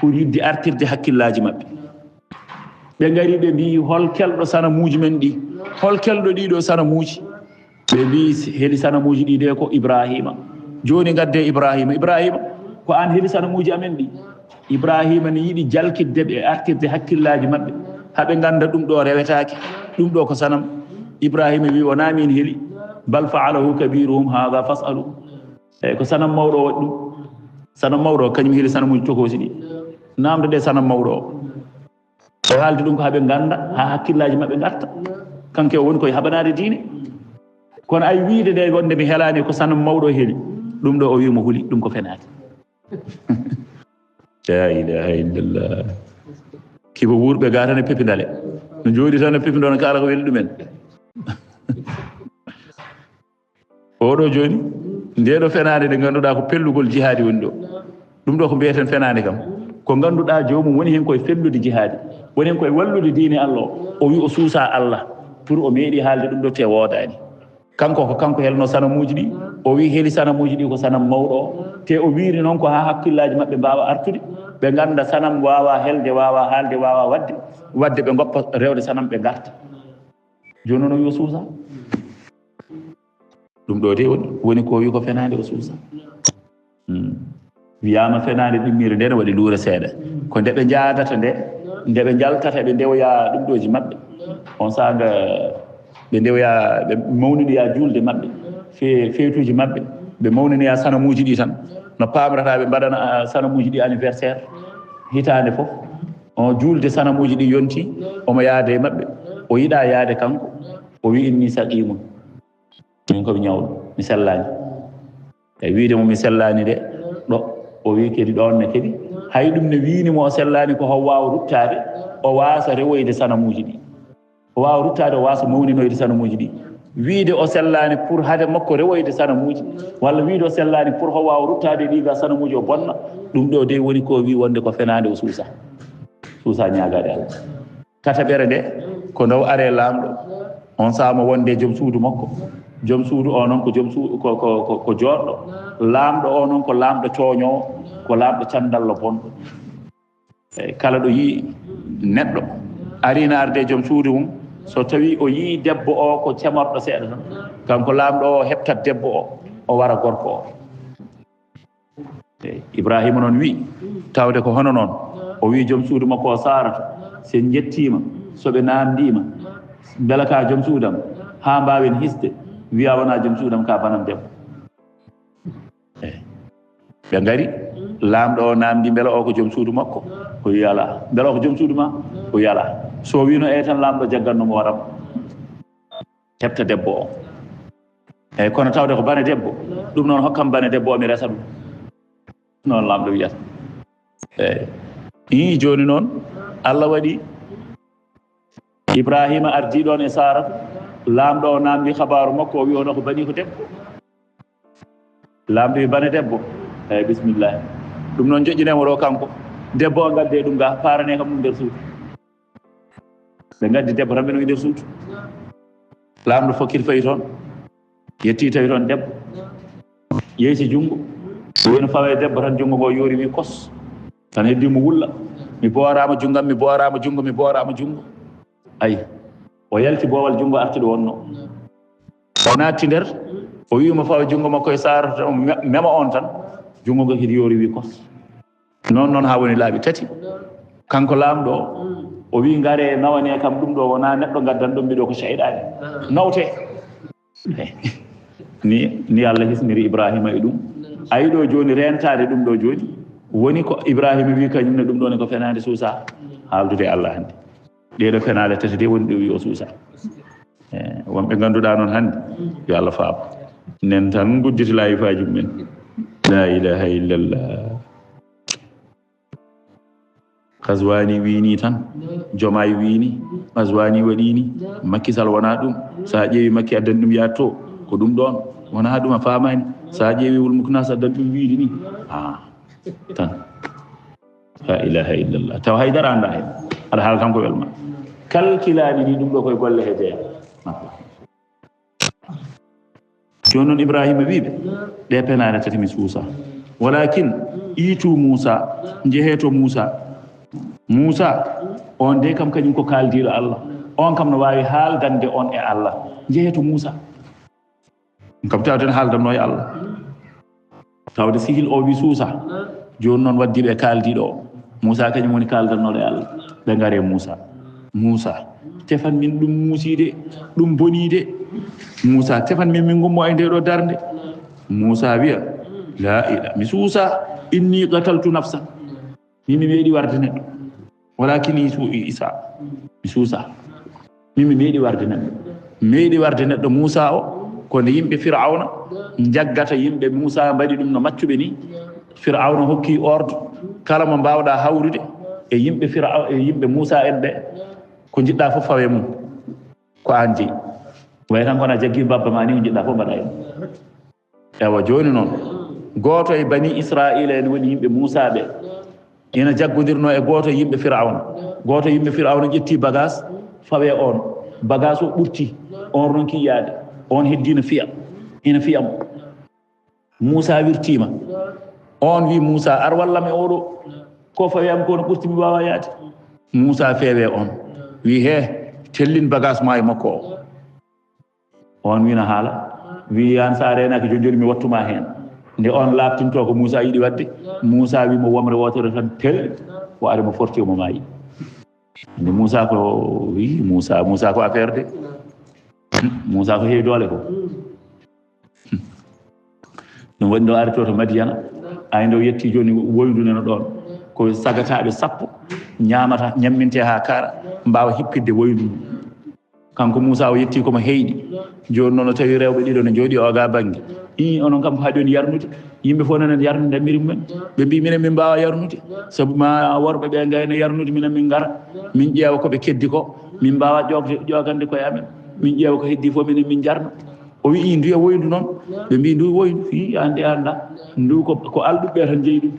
pour yidde artirde hakkillaji maɓɓe ɓe ngari ɓe mbi hol kelɗo sanamuji men ɗi hol kelɗo ɗiɗo sanamuji ɓe mbi heeli sanamuji ɗi de ko Ibrahima joni gadde Ibrahima ko an heeli sanamuji amen ɗi Ibrahima ne yiɗi jalkidde ɓe artirde hakkillaji maɓɓe haɓe ganda ɗum ɗo rewetake ɗum ɗo ko sanam Ibrahima wi wona min heeli bal faalahu kabiruhum hada fasalu eyyi ko sanam mawɗo o waɗi ɗum sanam mawɗo o kañum heeli sanamuji tokosi ɗi namde ɗe sanam mawɗo o haaldi ɗum ko haɓe ganda ha hakkillaji maɓɓe garta kanke o woni koye haɓanade diine kono ay wiide nde wonde mi helani ko sanam mawɗo heeli ɗum ɗo o wimo huuli ɗum ko fenade la ilaha illallah kibo wuurɓe ga tan e pepidale no jooɗi tan e pepido no kala ko weli ɗumen oɗo joni ndeɗo fenade nde ganduɗa ko pellugol jihadi woni ɗo ɗum ɗo ko mbiyeten fenade kam ko ganduɗa jomum woni hen koye fellude jihadi woni hen koye wallude diine Allah o wi o suusa Allah pour o meeɗi haalde ɗum ɗo te woodani kanko helno sanamuji ɗi o wi heeli sanamuji ɗi ko sanam mawɗo o te o wiiri noon ko ha hakkillaji maɓɓe mbawa artude ɓe ganda sanam wawa helde wawa haalde wawa wadde ɓe goppa rewde sanam ɓe garta joni noon o wi o suusa ɗum ɗo de woni ko wi ko fenade o suusa wiyama fenade ɗimmire nde ne waɗi luure seeɗa ko nde ɓe jadata nde ɓe jaltata ɓe ndewoya ɗum ɗoji maɓɓe on saaga ɓe ndewoya ɓe mawninoya julde maɓɓe feetuji maɓɓe ɓe mawninoya sanamuji ɗi tan no pamrata ɓe mbaɗana sanamuji ɗi anniversaire hitande fof on julde sanamuji ɗi yonti omo yaade e maɓɓe o yiɗa yaade kanko o wi inni saqimun min komi ñawɗo mi sellani e wiide mo mi sellani de ɗo o wi kadi ɗon ne kadi hay ɗum ne winimo o sellani ko ho wawa ruttade o wasa rewoyde sanamuji ɗi o wawa ruttade o wasa mawninoyde sanamuji ɗi wiide o sellani pour hade makko rewoyde sanamuji walla wiide o sellani pour ho wawa ruttade ɗiga sanamuji o bonna ɗum ɗo de woni ko wi wonde ko fenade o suusa ñagade Allah tataɓere nde ko ndaw are lamɗo on saama wonde joom suudu makko joom suudu o noon ko joom suudu ko joɗɗo lamɗo o noon ko lamɗo cooñowo ko lamɗo candallo bonɗo eyyi kala ɗo yii neɗɗo arina arde joom suudu mum so tawi o yii debbo o ko cemorɗo seeɗa tan kanko lamɗo o heptat debbo o wara gorko o eyyi Ibrahima noon wi tawde ko hono noon o wi joom suudu makko o sarata sen jettima soɓe namdima beela ka joom suudam ha mbawen hisde wiya wona joom suudam ka banam debbo eyyi ɓe ngari lamɗo o namdi beela o ko joom suudu makko o wi ala beela o ko joom suudu ma o wi ala so wino e tan lamɗo jaggannomo waram heɓta debbo o eyyi kono tawde ko bane debbo ɗum noon hokkam bane debbo o mi resa ɗum noon lamɗo wiyata eyyi joni noon Allah waɗi ibrahima ardiɗon e saratu lamɗo o namdi habaru makko o wi ono ko bani ko debbo lamɗo wi bane debbo eyyi bisimillah ɗum noon joƴƴinemo ɗo kanko debbo o gadde ɗum ga parane kam ɗum nder suudu ɓe gaddi debbo tan ɓe no nder suudu lamɗo fokkiti fayi toon yetti tawi toon debbo yeyti junngo woni fawe debbo tan junngo ngo yoori wi kos tan heddimo wulla mi boorama junggam mi boorama junngo mi boorama junngo ayi o yalti boowal junngo artiɗo wonno o naatti nder o wiima fawa junngo makko e sarata o mema on tan junngo ngo kedi yoori wi kos noon ha woni laaɓi tati kanko laamɗo o wi ngare nawane kam ɗum ɗo wona neɗɗo gaddan ɗum mbiɗo ko cheyɗani nawte ni Allah hisniri ibrahima e ɗum ayi ɗo joni rentade ɗum ɗo joni woni ko ibrahima wi kañumne ɗum ɗo ne ko fenade suusa haaldude Allah hannde ɗeɗo fenade tati de woni ɗo wi o suusa wonɓe ganduɗa noon hannde yo Allah faabo nen tan gudditi layifaji mumen la ilaha illallah Kaswani wini tan Jomaay wini Kaswani waɗini makkisal wona ɗum sa ƴeewi makki addan ɗum yatto ko ɗum ɗon wona ɗum a famani sa ƴeewi wulmuknas addan ɗum wiide ni tan la ilaha illallah taw haydara anda hen aɗa haala tan ko welma kalkilani ni ɗum ɗo koye golle he jeeya joni noon ibrahima wiɓe ɗe penade tati mi suusa walakin iitu Moussa jeeheto Moussa on de kam kañum ko kaldiɗo Allah on kam no wawi haaldande on e Allah jeeheto Moussa kam tawden haaldanno e Allah tawde sihil o wi suusa joni noon waddiɓe kaldiɗo o Moussa kañum woni kaldannoɗo e Allah ɓe gaare Moussa tefan min ɗum muuside ɗum bonide Moussa tefan min gummo e nde ɗo darde Moussa wiya la ila mi suusa inni qataltu nafsan min mi meeɗi warde neɗɗo walakin Isa mi suusa min mi meeɗi warde neɗɗo Moussa o kono yimɓe Fir'auna jaggata yimɓe Moussa mbaɗi ɗum no maccuɓe ni Fir'auna hokki ordre kala mo mbawɗa hawrude e yimɓe Moussa en ɓe ko jiɗɗa fof fawe mum ko an jeeyi way tan kono a jaggi babba ma ni ko jiɗɗa fof mbaɗa en ewa joni noon goto e bani Israila en woni yimɓe Moussa ɓe ina jaggodirno e goto yimɓe Fir'auna ƴetti bagage fawe on bagage o ɓurti on ronki yaade on heddino ina fiyamo Moussa wirtima on wi Moussa ar wallam e oɗo ko fawiyam ko no ɓurti mi wawa yaade Moussa feewe on wi he tellin bagage ma e makko o on wina haala wi an sa renaki joni mi wattuma hen nde on labtinto ko Moussa yiɗi wadde Moussa wi mo womre wotere tan tel o ari mo forti omo maayi nde Moussa ko wi Moussa ko affaire de Moussa ko heewi doole ko ɗum waɗi ɗo ari to Madiana ay ndo yetti joni woyduneno ɗon ko sagataɓe 10 ñamata ñamminte ha kara mbawa hippidde woydu kanko Moussa o yetti komo heyɗi joni noon o tawi rewɓe ɗiɗo ne jooɗi o ga banggue onon kam haɗi on yarnude yimɓe fof nenen yarnude ndemiri mumen ɓe mbi minen min mbawa yarnude saabu ma worɓe ɓe gayno yarnude minen min gara min ƴeewa koɓe keddi ko min mbawa ƴogande koye amen min ƴeewa ko heddi fof minen min jarno o wi ndu e woyndu noon ɓe mbi ndu woyndu ande anda ndu ko alɗuɓɓe tan jeeyi ɗum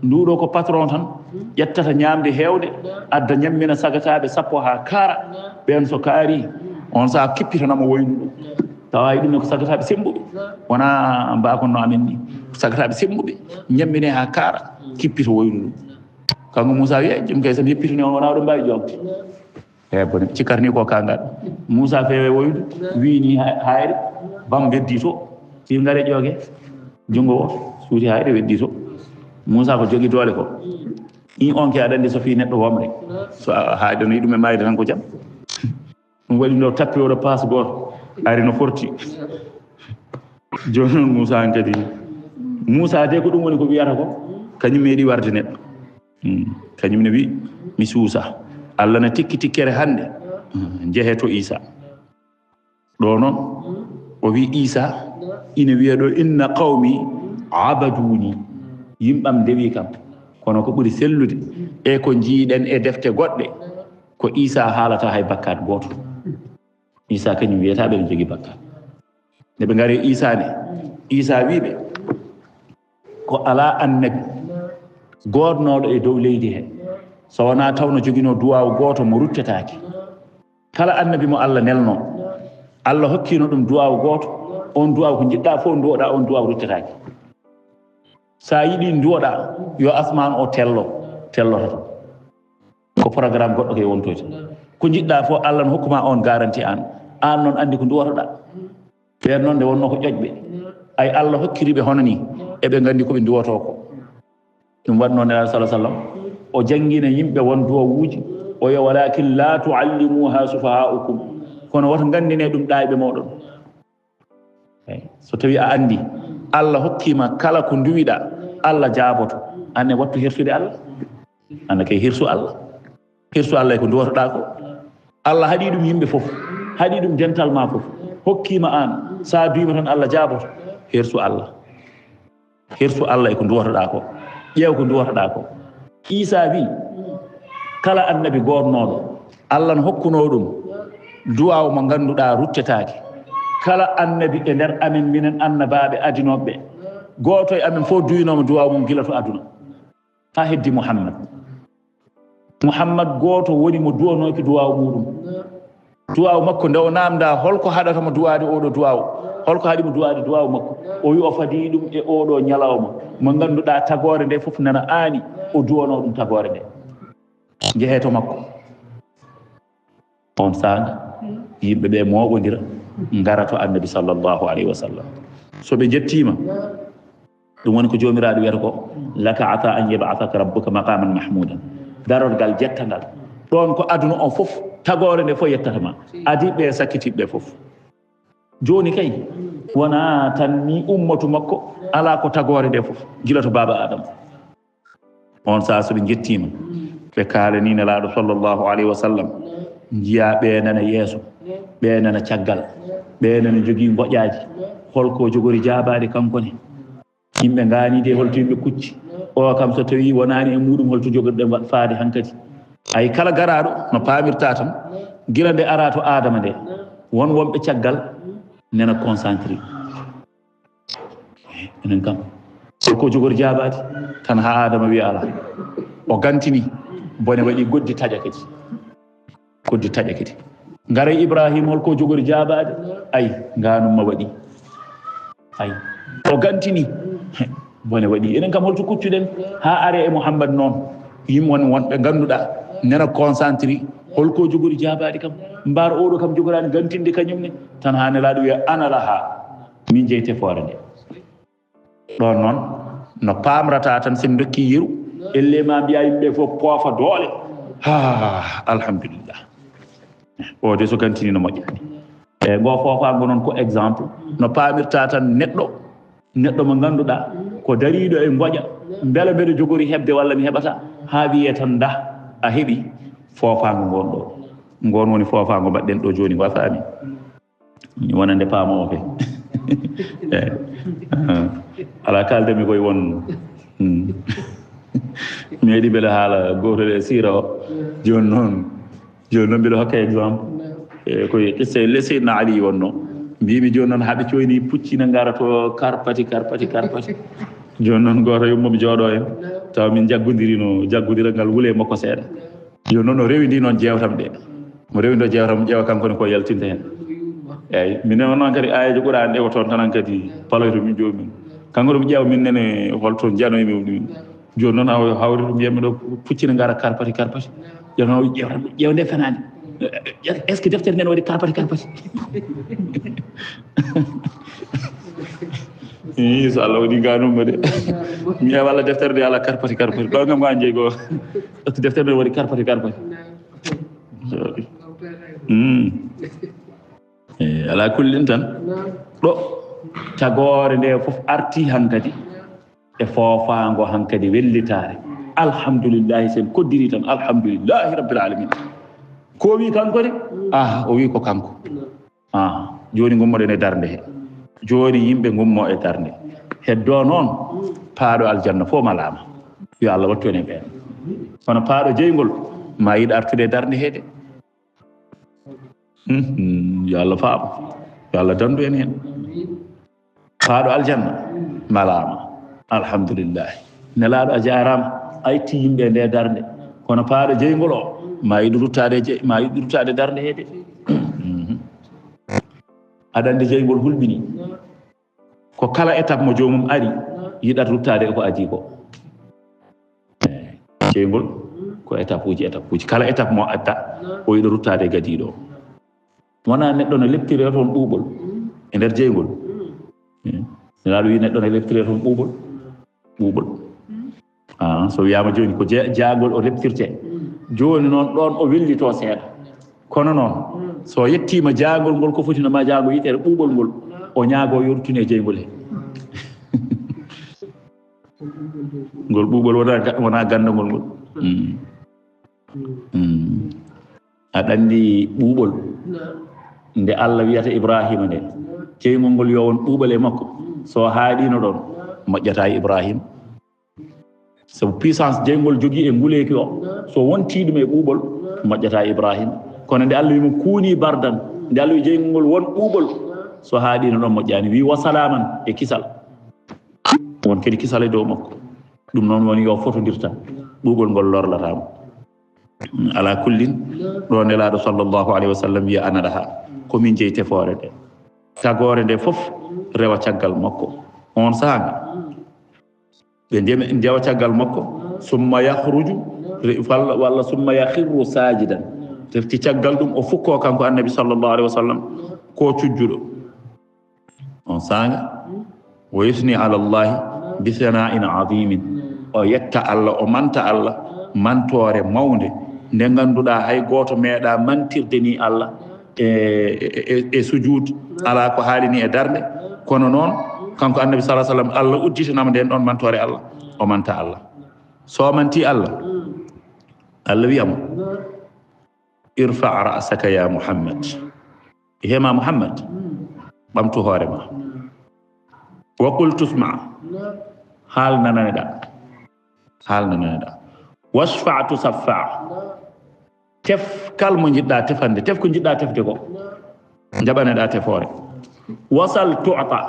nduɗo ko patron tan ƴettata ñamde hewde adda ñammina sagataɓe 10 ha kaara ɓen so kaari on sa kippitanamo woyndu ɗum tawa ɗum ne ko sagataɓe sembuɓe wona mbakonno amen ni sagataɓe sembuɓe ñammine ha kaara kippita woyndu ɗum kanko Moussa wiye jom kay somi yeppitini on wona oɗon mbawi jogde bone cikkarni ko kangal Moussa feewe woydu wini hayre bam weddi to si ngare ƴooge jungo o suuti hayre weddi to Moussa ko jogi doole ko on ke aɗa andi so fi neɗɗo womre so haade no yiɗum e mayde tan ko jam ɗum waɗi no tappi oɗo passe goto ari no forti joni noon Moussa an kadi Moussa de ko ɗum woni ko wiyata ko kañum meeɗi warde neɗɗo kañum ne wi mi suusa Allah ne tikki tikkere hannde jeeheto Isa ɗo noon o wi Isa ina wiya ɗo inna qawmi abaduni yimɓam dewi kam kono ko ɓuri sellude e ko jiiɗen e defte goɗɗe ko Isa haalata hay bakkat goto Isa kañum wiyata ɓe jogi bakkat nde ɓe ngari Isa wiɓe ko ala annabi godnoɗo e dow leydi he so wona tawno jogino duwawu goto mo ruttetaki kala annabi mo Allah nelno Allah hokkino ɗum duwawu goto on duwawu ko jiɗɗa fof duwoɗa on duwawu ruttetaki sa yiɗi duwoɗa yo asman o telloto ko programme goɗɗo ke wontoyta ko jiɗɗa fof Allah no hokkuma on garanti an noon andi ko duwotoɗa ɓen noon nde wonno ko ƴoƴɓe ay Allah hokkiriɓe hono ni eɓe gandi koɓe duwoto ko ɗum waɗno nelaɗo sallah sallam o jangguina yimɓe won duwawuji o yo walakin la tuallimuha sufahaukum kono woto gandine ɗum ɗayɓe moɗon so tawi a andi Allah hokkima kala ko duwiɗa Allah jaaboto anne wattu hirsude Allah anne kay hirsu Allah e ko duwotoɗa ko Allah haɗi ɗum yimɓe fof haɗi ɗum dental ma fof hokkima an sa duwima tan Allah jaaboto hirsu Allah e ko duwotoɗa ko ƴeew ko duwotoɗa ko Isa wi kala annabi gornoɗo Allah no hokkuno ɗum duwaw mo ganduɗa ruttetaki kala annabi e nder amen minen annabaɓe adinoɓe goto e amen fof duwinomo duwaw mum gila to aduna ha heddi Muhammad goto woni mo duwanoki duwaw muɗum duwaw makko nde o namda holko haɗatamo duwade oɗo duwaw holko haɗimo duwade duwaw makko o wi o fadi ɗum e oɗo ñalawma mo ganduɗa tagore nde fof nana ani o duwano ɗum tagore nde jeeheto makko on sanga yimɓeɓe moɓodira ngara to annabi sallllahu alayhi wa sallam so ɓe jettima ɗum woni ko jomiraɗo wiyata ko laka ata an yab'athaka rabbuka maqaman mahmudan darorgal jettangal ɗon ko aduna on fof tagore nde fof yettatama adiɓe sakkitiɓɓe fof joni kay wona tan ni ummatu makko ala ko tagore nde fof gila to baba adama on sa soɓe jettima ɓe kalani nelaɗo sallllahu alayhi wa sallam jiya ɓe nana yeeso ɓe nana caggal ɓe nana jogui goƴaji holko jogori jabade kankone yimɓe ganide holto yimɓe kucci o kam so tawi wonani e muɗum holto jogorɗen faade hankkadi ay kala garaɗo no pamirta tan gila nde ara to adama nde won wonɓe caggal nena concentré enen kam holko jogori jabade tan ha adama wiya ala o gantini bone waɗi goddi taƴa kadi ngara Ibrahima holko jogori jabade ay ganumma waɗi ay o gantini bone waɗi enen kam holto kuccuɗen ha are e Muhammad noon yimɓe wonɓe ganduɗa nena concentré holko jogori jabade kam mbar oɗo kam jogorani gantinde kañumne tan ha nelaɗo wiya ana laha min jeyte foore nde ɗon noon no pamrata tan sen dokki yeru elle ma mbiya yimɓe fof poofa doole alhamdulillah o de so gantini no moƴƴani e ngo foofago noon ko exemple no pamirta tan neɗɗo mo ganduɗa ko dariɗo e goƴa beele mbeɗa jogori hebde walla mi heɓata ha wiye tan da a heeɓi foofago ngon ɗo ngon woni foofago mbaɗɗen ɗo joni wa faami wonande paamo fe ala kaldemi koye won meeɗi beele haala gotol e sira o joni noon mbiɗa hokka exemple koye qissa le seydna ali wonno mbimi joni noon haaɓe coyni puccina ngara to karpati joni noon goto yummomi jooɗo en taw min jaggodiral ngal wuule makko seeɗa joni noon o rewidi noon jewtam ɗe mo rewido jewtam ƴeewa kankone ko yaltinta hen eyyi minen noon kadi ayejo ɓuurani ɗe ko toon tanan kadi paloyto min jomumen kankone mo ƴeewa min nene holto janoymi ɗumen joni noon hawri ɗum mbiyatmi ɗo puccina ngara karpati jono ƴeew nde fenani est ce que deftere nden waɗi karpati so Allah waɗi ganumma de mi ƴeewa Allah deftere nde ala karpati ɗo gam ga jeeyi goo est ce que deftere nde waɗi karpati ala kullin tan ɗo tagore nde fof arti hankadi e foofago hankadi wellitare alhamdulillahi sen koddiri tan alhamdulillahi rabbil alamin ko wi kanko de o wi ko kanko joni gummoɗen e darde he joni yimɓe gummo e darde heddo noon paaɗo aljanna fof malama yo Allah wattu en e ɓen kono paaɗo jeygol ma yiɗ artude darde heede yo Allah faamo yo Allah dandu en hen faaɗo aljanna malama alhamdulillahi nelaɗo a jarama a itti yimɓe nde darde kono paaɗo jeygol o ma yiɗ ruttade darde heede aɗa andi jeygol hulɓini ko kala étape mo jomum ari yiɗat ruttade ko aji ko jeygol ko étape uji kala étape mo adda o yiɗa ruttade gadiɗo wona neɗɗo no leptire toon ɓuuɓol e nder jeygol nelaɗo wi neɗɗo no leptire toon ɓuuɓol so wiyama joni ko jaagol o leptirte joni noon ɗon o wellito seeɗa kono noon so yettima jaagol ngol ko fotinoma jaago yitere ɓuuɓol ngol o ñaago yortune jeygol he ngol ɓuuɓol wona gandagol ngol aɗa andi ɓuuɓol nde Allah wiyata Ibrahima nde jeygol ngol yo won ɓuuɓol e makko so haaɗino ɗon moƴƴata Ibrahima sabu puissance jeygol jogui e nguleki o so wonti ɗum e ɓuuɓol moƴƴata Ibrahima kono nde Allah wimo kuuni bardan nde Allah wi jeygol ngol won ɓuuɓol so haaɗino ɗon moƴƴani wi wasalaman e kisal won kadi kisal e dow makko ɗum noon woni yo fotodirta ɓuuɓol ngol lorlatama ala kullin ɗo nelaɗo sallllahu alayhi wa sallam wiya ana ɗaha komin jeeyi tefoore nde tagore nde fof rewa caggal makko on saaga ɓe ndewa caggal makko summa yahruju walla summa yahirru sajidan tefti caggal ɗum o fukko kanko annabi sallllahu alayhi wa sallam ko cujjuɗo on saaga wo yusni ala llahi bi sana'in adimin o yetta Allah o manta Allah mantore mawde nde ganduɗa hay goto meeɗa mantirde ni Allah e sujud ala ko haalini e darde kono noon kanko annabi sallallahu alaihi wasallam Allah udditanama nden ɗon mantore Allah o manta Allah so manti Allah Allah wiyamo irfa ra'saka ya Muhammad hema Muhammad ɓamtu hoorema wa qul tusma haal nananeɗa wasfa tusaffa tef kalmo jiɗɗa tefande tef ko jiɗɗa tefde ko jaɓaneɗa tefore wasal tu'ta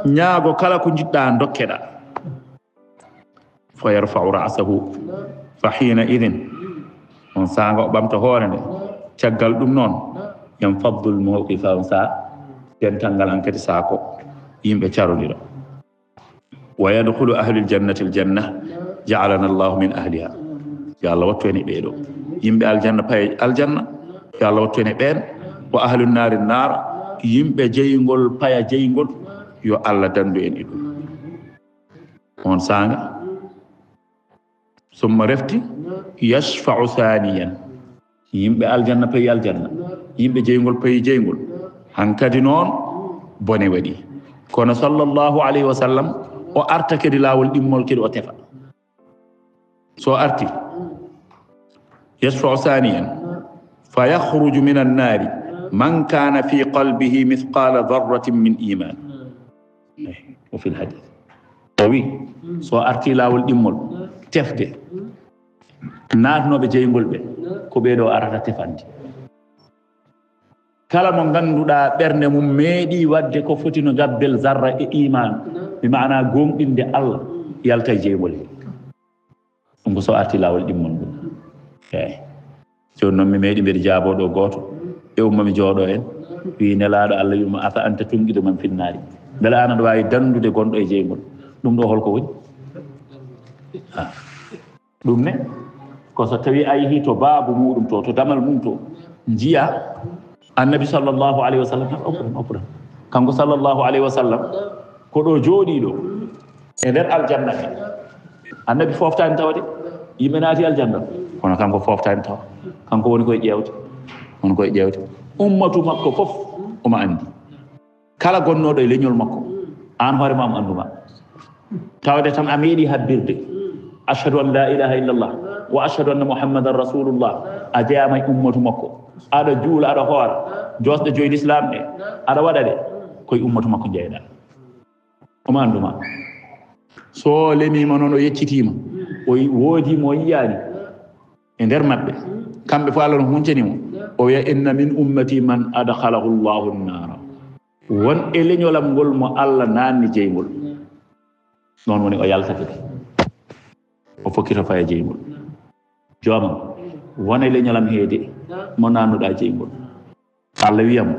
ñaago kala ko jiɗɗa dokkeɗa fa yarfa'u ra'sahu fa hina idin on sanga o ɓamta hoore nde caggal ɗum noon yanfaddu l-mawqifa on sa dental an kadi saako yimɓe carolira wa yadkhulu ahlul jannati aljanna ja'alana Allahu min ahliha ya Allah wattu en ɓeeɗo yimɓe aljanna paye aljanna ya Allah wattu en ɓeen wa ahlun naari nar yimɓe jeygol paya jeygol yo Allah dandu en ɗum on sanga summa refti yashfa'u thaniyan yimɓe aljanna payi aljanna yimɓe jeygol payi jeygol hankadi noon bone waɗi kono sallllahu alayhi wa sallam o arta kadi laawol ɗimmol kadi o tefa so arti yashfa'u thaniyan fa yakhruju min annari man kana fi qalbihi mithqala dharratin min iman o fi lhadith o wi so arti laawol ɗimmol tefde naatnoɓe jeygol ɓe ko ɓeeɗo arata tefande kala mo ganduɗa ɓernde mum meeɗi wadde ko foti no gabbel zarra e iman mi maana gonɗinde Allah yalta e jeygol he ɗum ko so arti laawol ɗimmol ɗum eyi joni noon mi meeɗi mbeɗe jaaboɗo goto e ummami jooɗo en wi nelaɗo Allah wima ata anta tunguiɗo man finnaari beele an aɗa wawi dandude gonɗo e jeygol ɗum ɗo holko woni ɗum ne ko so tawi a yeehi to baabu muɗum to damal mum to jiya annabi sallllahu alayhi wa sallam opran kanko sallllahu alayhi wa sallam ko ɗo jooɗiɗo e nder aljanna he annabi foftani tawde yimɓe naati aljanna kono kanko foftani tawa kanko woni koye ƴewde ummatu makko fof omo andi kala gonnoɗo e leñol makko an hoorema omo anduma tawde tan a meeɗi habbirde ashhadu an la ilaha illallah wa ashhadu anna muhammadan rasulullah a jeyama e ummatu makko aɗa juula aɗa hoora josɗe joyi l'islam ɗe aɗa waɗa ɗe koye ummatu makko jeyɗa omo anduma so lemima noon o yeccitima o woodimo o yiyani e nder maɓɓe kamɓe fo Allah no huncani mo o wiya inna min ummati man adkhalahu llahu nnara won e leñolam ngol mo Allah nanni jeygol noon woni o yaltake o fokkita faya jeygol joomam won e leñolam heede mo nannuɗa jeygol Allah wiyam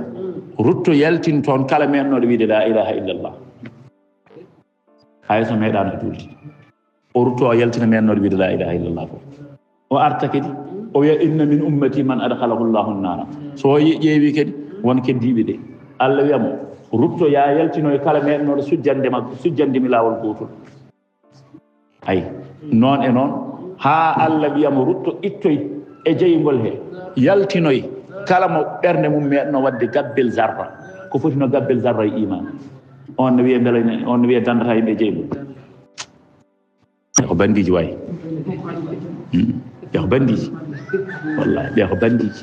rutto yaltin toon kala mennoɗo wiide la ilaha illallah hay so meeɗano julde o rutto o yaltina mennoɗo wiide la ilaha illallah fof o arta kadi o wiya inna min ummati man adkhalahu llahu nnara so ƴeewi kadi won keddiɓe ɗe Allah wiyamo rutto ya yaltino e kala mennoɗo sujjandemi lawol gotol ayi noon e noon ha Allah wiyamo rutto ittoy e jeygol he yaltinoy kala mo ɓernde mum meɗno wadde gabbel zarra ko fotino gabbel zarra e iman on ne wiya beele on ne wiya dandata yimɓe jeygol ko bandiji wayi ɓe ko bandiji wallahi ɓe ko bandiji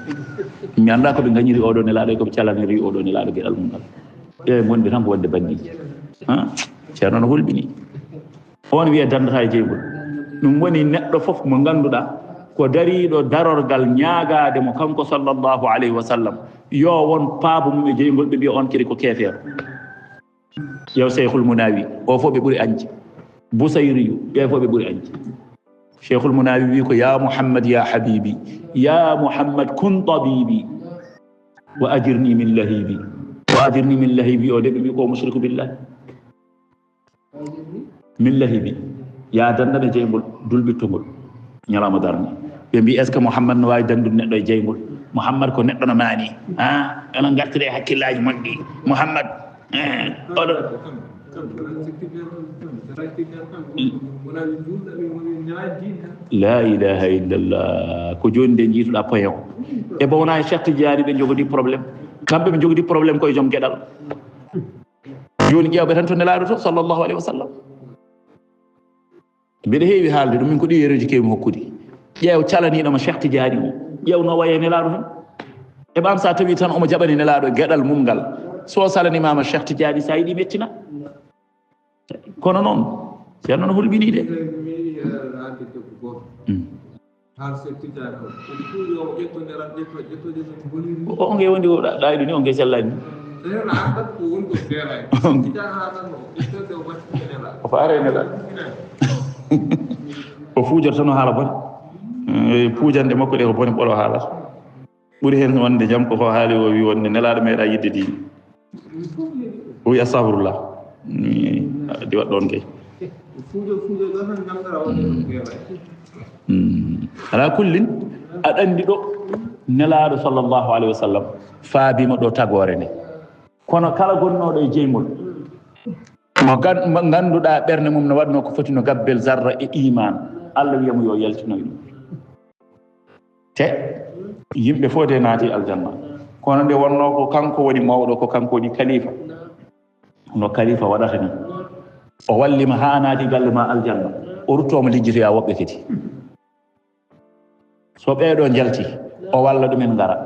mi anda koɓe gañiri oɗo nelaɗo e koɓe calaniri oɗo nelaɗo gueɗal mum ngal ƴeewe gonɗi tan ko wadde bandiji ceerno no hulɓini on wiya dandata e jeygol ɗum woni neɗɗo fof mo ganduɗa ko dariɗo darorgal ñaagade mo kanko sallllahu alayhi wa sallam yo won paabo mum e jeygol ɓe mbiya on kadi ko keefeero yew cheikhul munawi o fof ɓe ɓuuri añde bousayriyu ɓe fof ɓe ɓuuri añde cheikhul munawi wi ko ya mouhammad ya habibi ya mouhammad kun tabibi wa ajirni min lahibi o de ɓe mbi ko mushriku billahi min lahibi ya dandane jeygol dulɓittogol ñalama darni ɓe mbi est ce que mouhammad no wawi dandude neɗɗo e jeygol mouhammad ko neɗɗo no maani onon gartire hakkillaji moƴƴi mouhammad oɗo la ilaha illallah ko joni nde jiituɗa poyon e bo wona e Cheikh Tidiane ɓe jogodi probléme kamɓe ɓe jogodi probléme koye joom gueɗal joni ƴewɓe tan to nelaɗo to sallllahu alayhi wa sallam mbiɗa heewi haalde ɗum min ko ɗi yeruji kewmi hokkude ƴeew calaniɗoma Cheikh Tidiane o ƴeew no waye nelaɗo tan e ɓam sa tawi tan omo jaɓani nelaɗo gueɗal mum ngal so salanimama Cheikh Tidiane sa yiɗi mettina kono noon ceerno no hulɓini de o nge wondi ɗawiɗo ni o nge sellani o fa are nelaɗo o fuujata tan o haala bone puujande makko ɗe ko bone ɓolo haalata ɓuuri hen wonde jam ko haali o wi wonde nelaɗo meeɗa yidde dini o wi astahfirullah di waɗ ɗon kay ala kullin aɗa andi ɗo nelaɗo sallllahu alayhi wa sallam faabima ɗo tagore nde kono kala gonnoɗo e jeygol mo ganduɗa ɓernde mum no waɗno ko foti no gabbel zarra e iman Allah wiyamo yo yaltinoy ɗum te yimɓe fof de naati aljanna kono nde wonno ko kanko woni mawɗo ko kanko woni kalifa no kalifa waɗata ni o wallima ha naati galle ma aljanna o ruttomo lijjitoya woɓɓe kadi so ɓeeɗo jalti o walla ɗumen ngara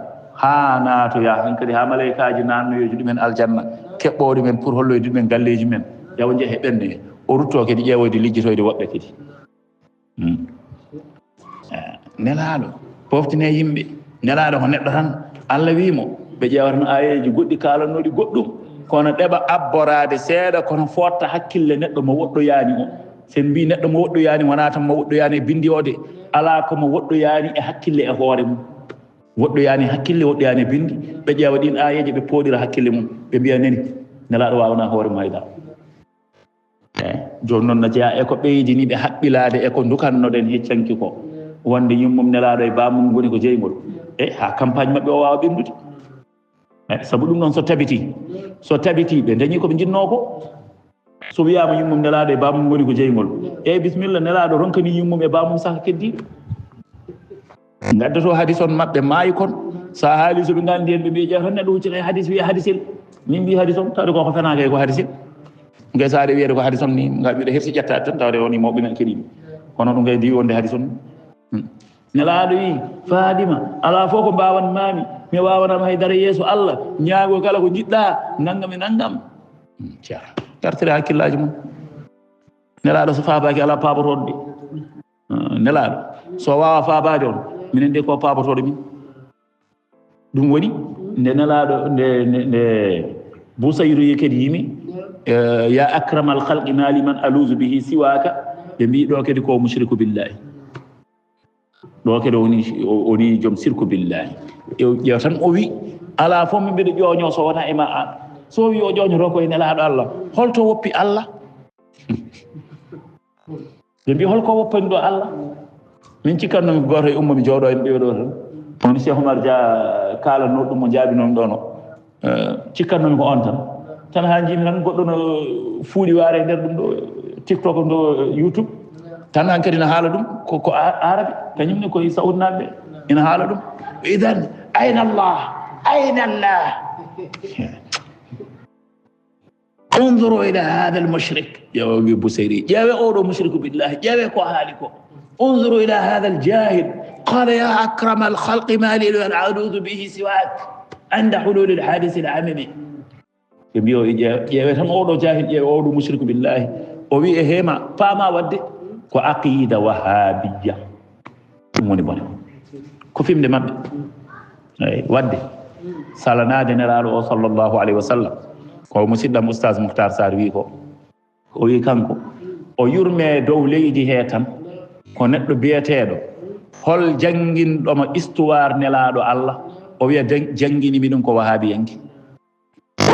ha naatoya hankadi ha malaikaji nannoyoji ɗumen aljanna keɓɓo ɗumen pour holloyde ɗumen galleji men yaw jeehe ɓenne o rutto kadi ƴeewoyde lijjitoyde woɓɓe kadi nelaɗo foftine yimɓe nelaɗo ko neɗɗo tan Allah wimo ɓe ƴewatano ayeji goɗɗi kalannoɗi goɗɗum kono ɗeɓa abborade seeɗa kono fotta hakkille neɗɗo mo woɗɗoyani o sen mbi neɗɗo mo woɗɗoyani wona tan mo woɗɗoyani e bindi ode ala komo woɗɗoyani e hakkille e hoore mum woɗɗoyani hakkille woɗɗoyani e bindi ɓe ƴeewa ɗin ayeji ɓe poɗira hakkille mum ɓe mbiya nani nelaɗo wawna hoore mayda joni noon no jeeya eko ɓeydini ɓe haɓɓilade eko dukannoɗen heccanki ko wonde yummum nelaɗo e bamum goni ko jeygol ha campagne mabɓe o wawa ɓendude saabu ɗum noon so tabiti ɓe dañi koɓe jinno ko so wiyama yummum nelaɗo e bamum goni ko jeygol bisimilla nelaɗo ronkani yummum e bamum saka keddiɗo gaddato hadis on mabɓe maayi kon sa haali soɓe gandi hen ɓe mbi ƴeew tan neɗɗo huccita e hadis wiya hadisel min mbi hadis on tawde koko fenaka ko hadisel ngay saade wiyede ko hadis on ni nga mbiɗa hersi ƴettade tan tawde woni mawɓe men keɗiɓe kono ɗum ngay diwi wonde hadis on nelaɗo wi Fadima ala fof ko mbawan mami mi wawanama haydara yeeso Allah ñaago kala ko jiɗɗa naggam e naggam ceerno gartire hakkillaji mum nelaɗo so faabaki ala paabotoɗo de nelaɗo so wawa faabade on minen de ko paabotoɗo min ɗum woni nde nelaɗo nde Busayru kedi yimi ya akramal khalqi mali man aluzu bihi siwaka ɓe mbi ɗo kedi ko mushriku billahi ɗo kedi woni joom sirku billahi ƴeew tan o wi ala fof min mbiɗa ƴooño so wona e ma an so wi o ƴooñoto koye nelaɗo Allah holto woppi Allah ɓe mbi holko woppani ɗo Allah min cikkannomi goto e umma mi jooɗo en ɓeeɗo tan on Cheikh Oumar Dia kalanno ɗum mo jaabinon ɗono cikkannomi ko on tan ha jimi tan goɗɗo no fuuɗi waare nder ɗum ɗo TikTok ɗo YouTube tan han kadi no haala ɗum ko arabe kañumne koye saoud naɓe ina haala ɗum idan ayna Allah انظروا إلى هذا المشرك جواب بوسيري جاوي أورو مشرك بالله جاوي كو هالكو انظروا إلى هذا الجاهل قال يا أكرم الخلق ما لي العدود به سواك عند حلول الحادث العممي يبيو جاوي تم أورو جاهل جاوي أورو مشرك بالله وبي هما فما ودي كو عقيدة وهابية موني بوني كو فيم دي مابي ودي سالنادي نرالو صلى الله عليه وسلم ko musidɗam oustaz Mouhtar Sarr wi ko o wi kanko o yurme dow leydi he tan ko neɗɗo biyeteɗo hol jangguinɗomo histoire nelaɗo Allah o wiya jangguinimi ɗum ko wahabiyanki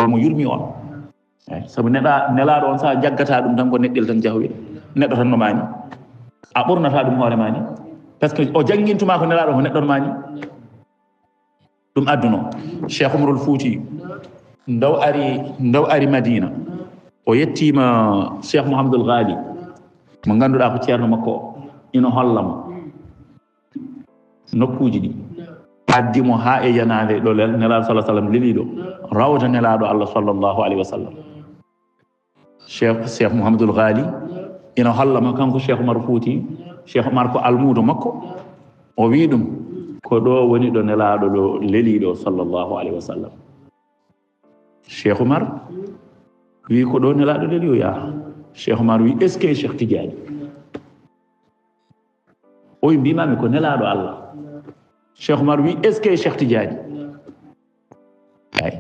mo yurmi on saabu nelaɗo on sa jaggata ɗum tan ko neɗɗel tan jahwi neɗɗo tan no mani a ɓurnata ɗum hoore mani par ce que o jangguintuma ko nelaɗo ko neɗɗo no mani ɗum adduno Cheikh Oumarul Fouti ndaw ari Madina o yettima Cheikh Mouhamadoul Ghali mo ganduɗa ko ceerno makko o ina hollamo nokkuji ɗi addimo ha e yanade ɗo nelaɗo sallah sallam leliɗo rawda nelaɗo Allah sallllahu alayhi wa sallam Cheikh Mouhamadoul Ghali ina hollamo kanko Cheikh Oumar Fouti Cheikh Oumar ko almudo makko o wi ɗum ko ɗo woni ɗo nelaɗo ɗo leliɗo sallllahu alayhi wa sallam Cheikh Oumar wi ko ɗo nelaɗo leli o yaha Cheikh Oumar wi est ce que Cheikh Tidiane o wi mbimami ko nelaɗo Allah Cheikh Oumar wi est ce que Cheikh Tidiane ay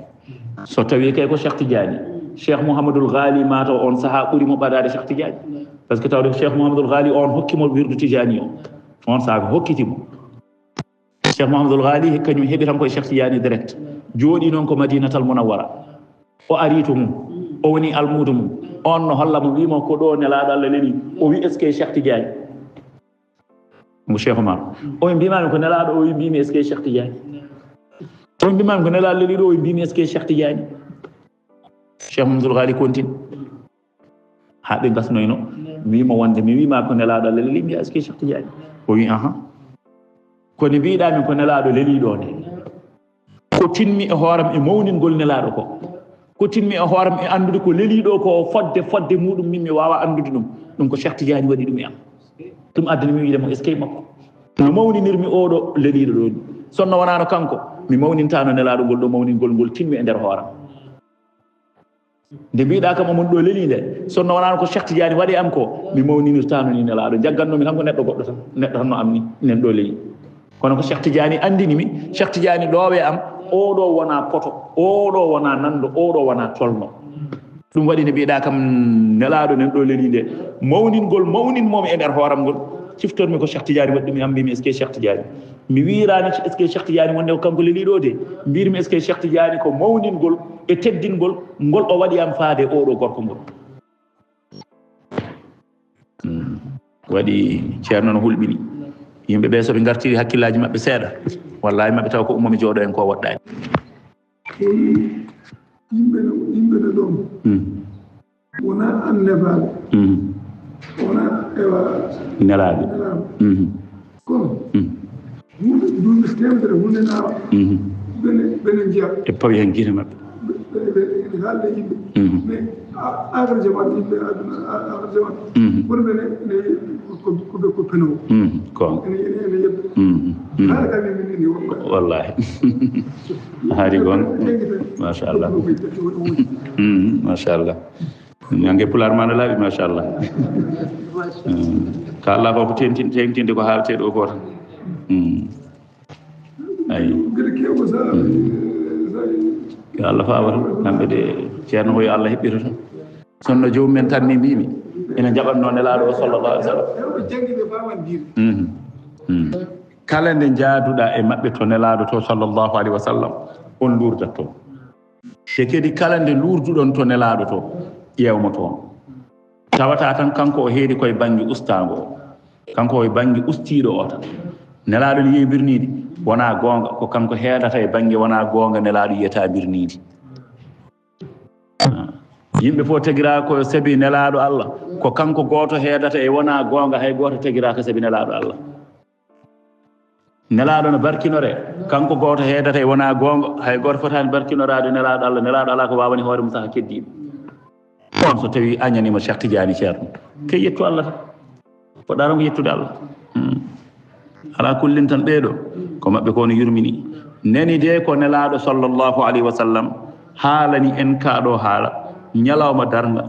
so tawi kay ko Cheikh Tidiane Cheikh Mouhamadoul Ghali mataw on saaha ɓuurimo ɓadade Cheikh Tidiane par ce que tawde Cheikh Mouhamadoul Ghali on hokkimo wirdu Tidiane o on saaha hokkitimo Cheikh Mouhamadoul Ghali kañum heeɓi tan koye Cheikh Tidiane direct jooɗi noon ko Madinatal Munawwara o ari to mum o woni almudo mum on no holla mo wimo ko ɗo nelaɗo Allah leli o wi est ce que Cheikh Tidiane mo Cheikh Oumar o mbimami ko nelaɗo o wi mbimi est ce que Cheikh Tidiane o mbimami ko nelaɗo leliɗo o wi mbimi est ce que Cheikh Tidiane Cheikh Mouhamadoul Ghali continue ha ɓe gasnoyno wimo wonde mi wima ko nelaɗo Allah leli mbiya est ce que Cheikh Tidiane o wi ahan kono mbiɗami ko nelaɗo leliɗo nde ko tinmi e hooram e mawningol nelaɗo ko tinmi e hooram e andude ko leliɗo ko fodde muɗum min mi wawa andude ɗum ko Cheikh Tidiane waɗi ɗum e am ɗum addani mi wiidemo est ce que makko no mawninirmi oɗo leliɗo ɗo ni sonno wonano kanko mi mawnintano nelaɗo ngol ɗo mawningol ngol tinmi e nder hooram nde mbiɗa kam omon ɗo leli nde sonno wonano ko Cheikh Tidiane waɗi am ko mi mawninirtano ni nelaɗo jaggannomi tan ko neɗɗo goɗɗo tan neɗɗo tan no am ni nen ɗo leli kono ko Cheikh Tidiane andinimi Cheikh Tidiane ɗowe am oɗo wona poto oɗo wona nando oɗo wona tolno ɗum waɗi ne mbiɗa kam nelaɗo nen ɗo leli nde mawninmomi e nder hooram ngol ciftormi ko Cheikh Tidiane waɗi ɗum e am mbimi est ce que Cheikh Tidiane mi wirani est ce que Cheikh Tidiane wonde ko kanko leliɗo de mbirmi est ce que Cheikh Tidiane ko mawningol e teddingol ngol o waɗi am faade oɗo gorko ngol waɗi ceerno no hulɓini yimɓe ɓe soɓe gartiri hakkillaji maɓɓe seeɗa wallahi maɓe taw ko ummomi jooɗo en ko woɗɗani yimɓe no ɗon wona annebaɓe wona ewa nelaɓe kono duuɓi temedere hunde nawa ɓene jiya e pawi hen guine maɓɓe ene haalde yimɓe mais akara jamat yimɓe aduna akara jamat ɓuri ɓene koɓe ko penowo ko ene yebbe haala kam mini wallahi haari gon machallah machallah ñangue pular ma no laaɓi machallah ka Allah ko tentinde ko haalte ɗo ko tan ay gede kewgo sa yo Allah faawata kamɓe de ceerno hoyo Allah heɓɓita tan sonno jomum men tan ni mbimi ina jaɓatno nelaaɗo o sallallahu alih w sallam jangiɓe fawandir kala nde jaaduɗa e maɓɓe to nelaaɗo to sallallahu alaihi wa sallam on luurdat toon te kadi kala nde luurduɗon to nelaaɗo to ƴeewmo toon tawata tan kanko o heedi koye baŋnge ustaango o kanko e baŋnge ustiiɗo o tan nelaaɗo no yiye birniidi wonaa goonga ko kanko heedata e baŋnge wonaa goonga nelaaɗo yiyataa birniidi yimɓe fof tegiraa ko sabi nelaaɗo Allah ko kanko gooto heedata e wonaa goonga hay gooto tegiraaka sabi nelaaɗo Allah nelaaɗo no barkinore kanko gooto heedata e wonaa goonga hay gooto fotaani barkinoraade nelaaɗo Allah ko waawani hoore mum saha keddiiɗo on so tawii añaniima Cheikh Tidiane ceerno kay yettu Allah tan poɗɗaa tan ko yettude Allah alaa kullin tan ɓeeɗo ko maɓɓe ko no yurminii nani de ko nelaaɗo sallllahu alayhi wa sallam haalani en kaaɗo haala ñalawma darnga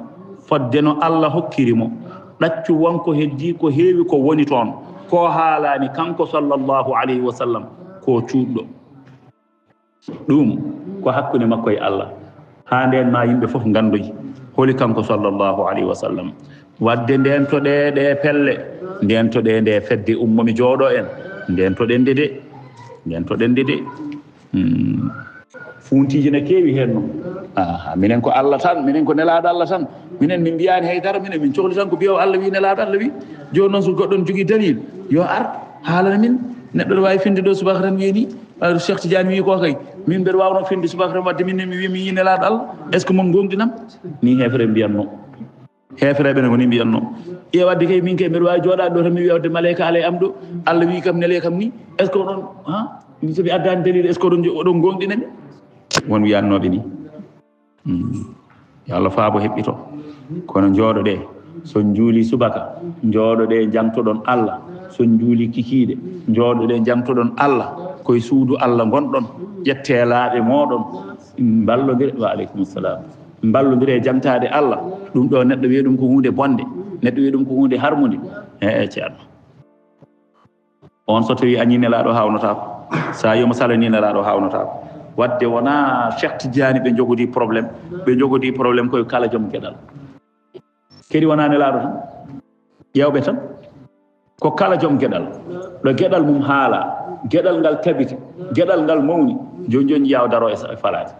fodde no Allah hokkiri mo ɗaccu wonko heddii ko heewi ko woni toon ko haalaani kanko sallllahu alayhi wa sallam ko cuuɗɗo ɗum ko hakkunde makko e Allah haa ndeen ma yimɓe fof nganndoyi holi kanko sallllahu alayhi wa sallam wadde ndeen to ɗe pelle ndeen to ɗe nde fedde ummomi jooɗo en ndeen to ɗen de fuuntiji ne keewi heen noon minen ko Allah tan minen ko nelaaɗo Allah tan minen min mbiyaani haydara minen min cohli tan ko biyowo Allah wi nelaaɗo Allah wi jooni noon so goɗɗon jogii dalil yo ar haalana min neɗɗo ɗo waawi finde ɗo subaka tan wiye ni Cheikh Tidiane wi ko kay min mbeɗa waawno finde subaka tan wadde min mi wiya mi yi nelaaɗo Allah est ce que mon gonɗinam ni heefere mbiyatno heefereɓe ne ko ni mbiyatno e wadde kay min kay mbeɗa waawi jooɗaade ɗo tan mi wiya wadde malayka ala e am ɗo Allah wi kam nele kam ni est ce que oɗon somi addaani dalil est ce que oɗon gonɗina ɓe won wiyatnoɓe ni yo Allah faabo heɓɓito kono jooɗo ɗe so juuli subaka jooɗo ɗe jangtoɗon Allah so juuli kikiiɗe jooɗo ɗe jangtoɗon Allah koye suudu Allah gonɗon ƴettee laaɓe mooɗon mballodire wa aleykum salam mballodire e jangtaade Allah ɗum ɗo neɗɗo wiye ɗum ko hunde bonde neɗɗo wiye ɗum ko hunde harmude ceerno on so tawi añi nelaaɗo hawnotako sa yomo salani nelaaɗo hawnotako wadde wonaa Cheikh Tidiane ɓe jogodii probléme koye kala joom geɗal kadi wonaa nelaaɗo tan ƴeewɓe tan ko kala joom geɗal ɗo geɗal mum haala geɗal ngal tabiti geɗal ngal mawni joni joni yaw daro e falaade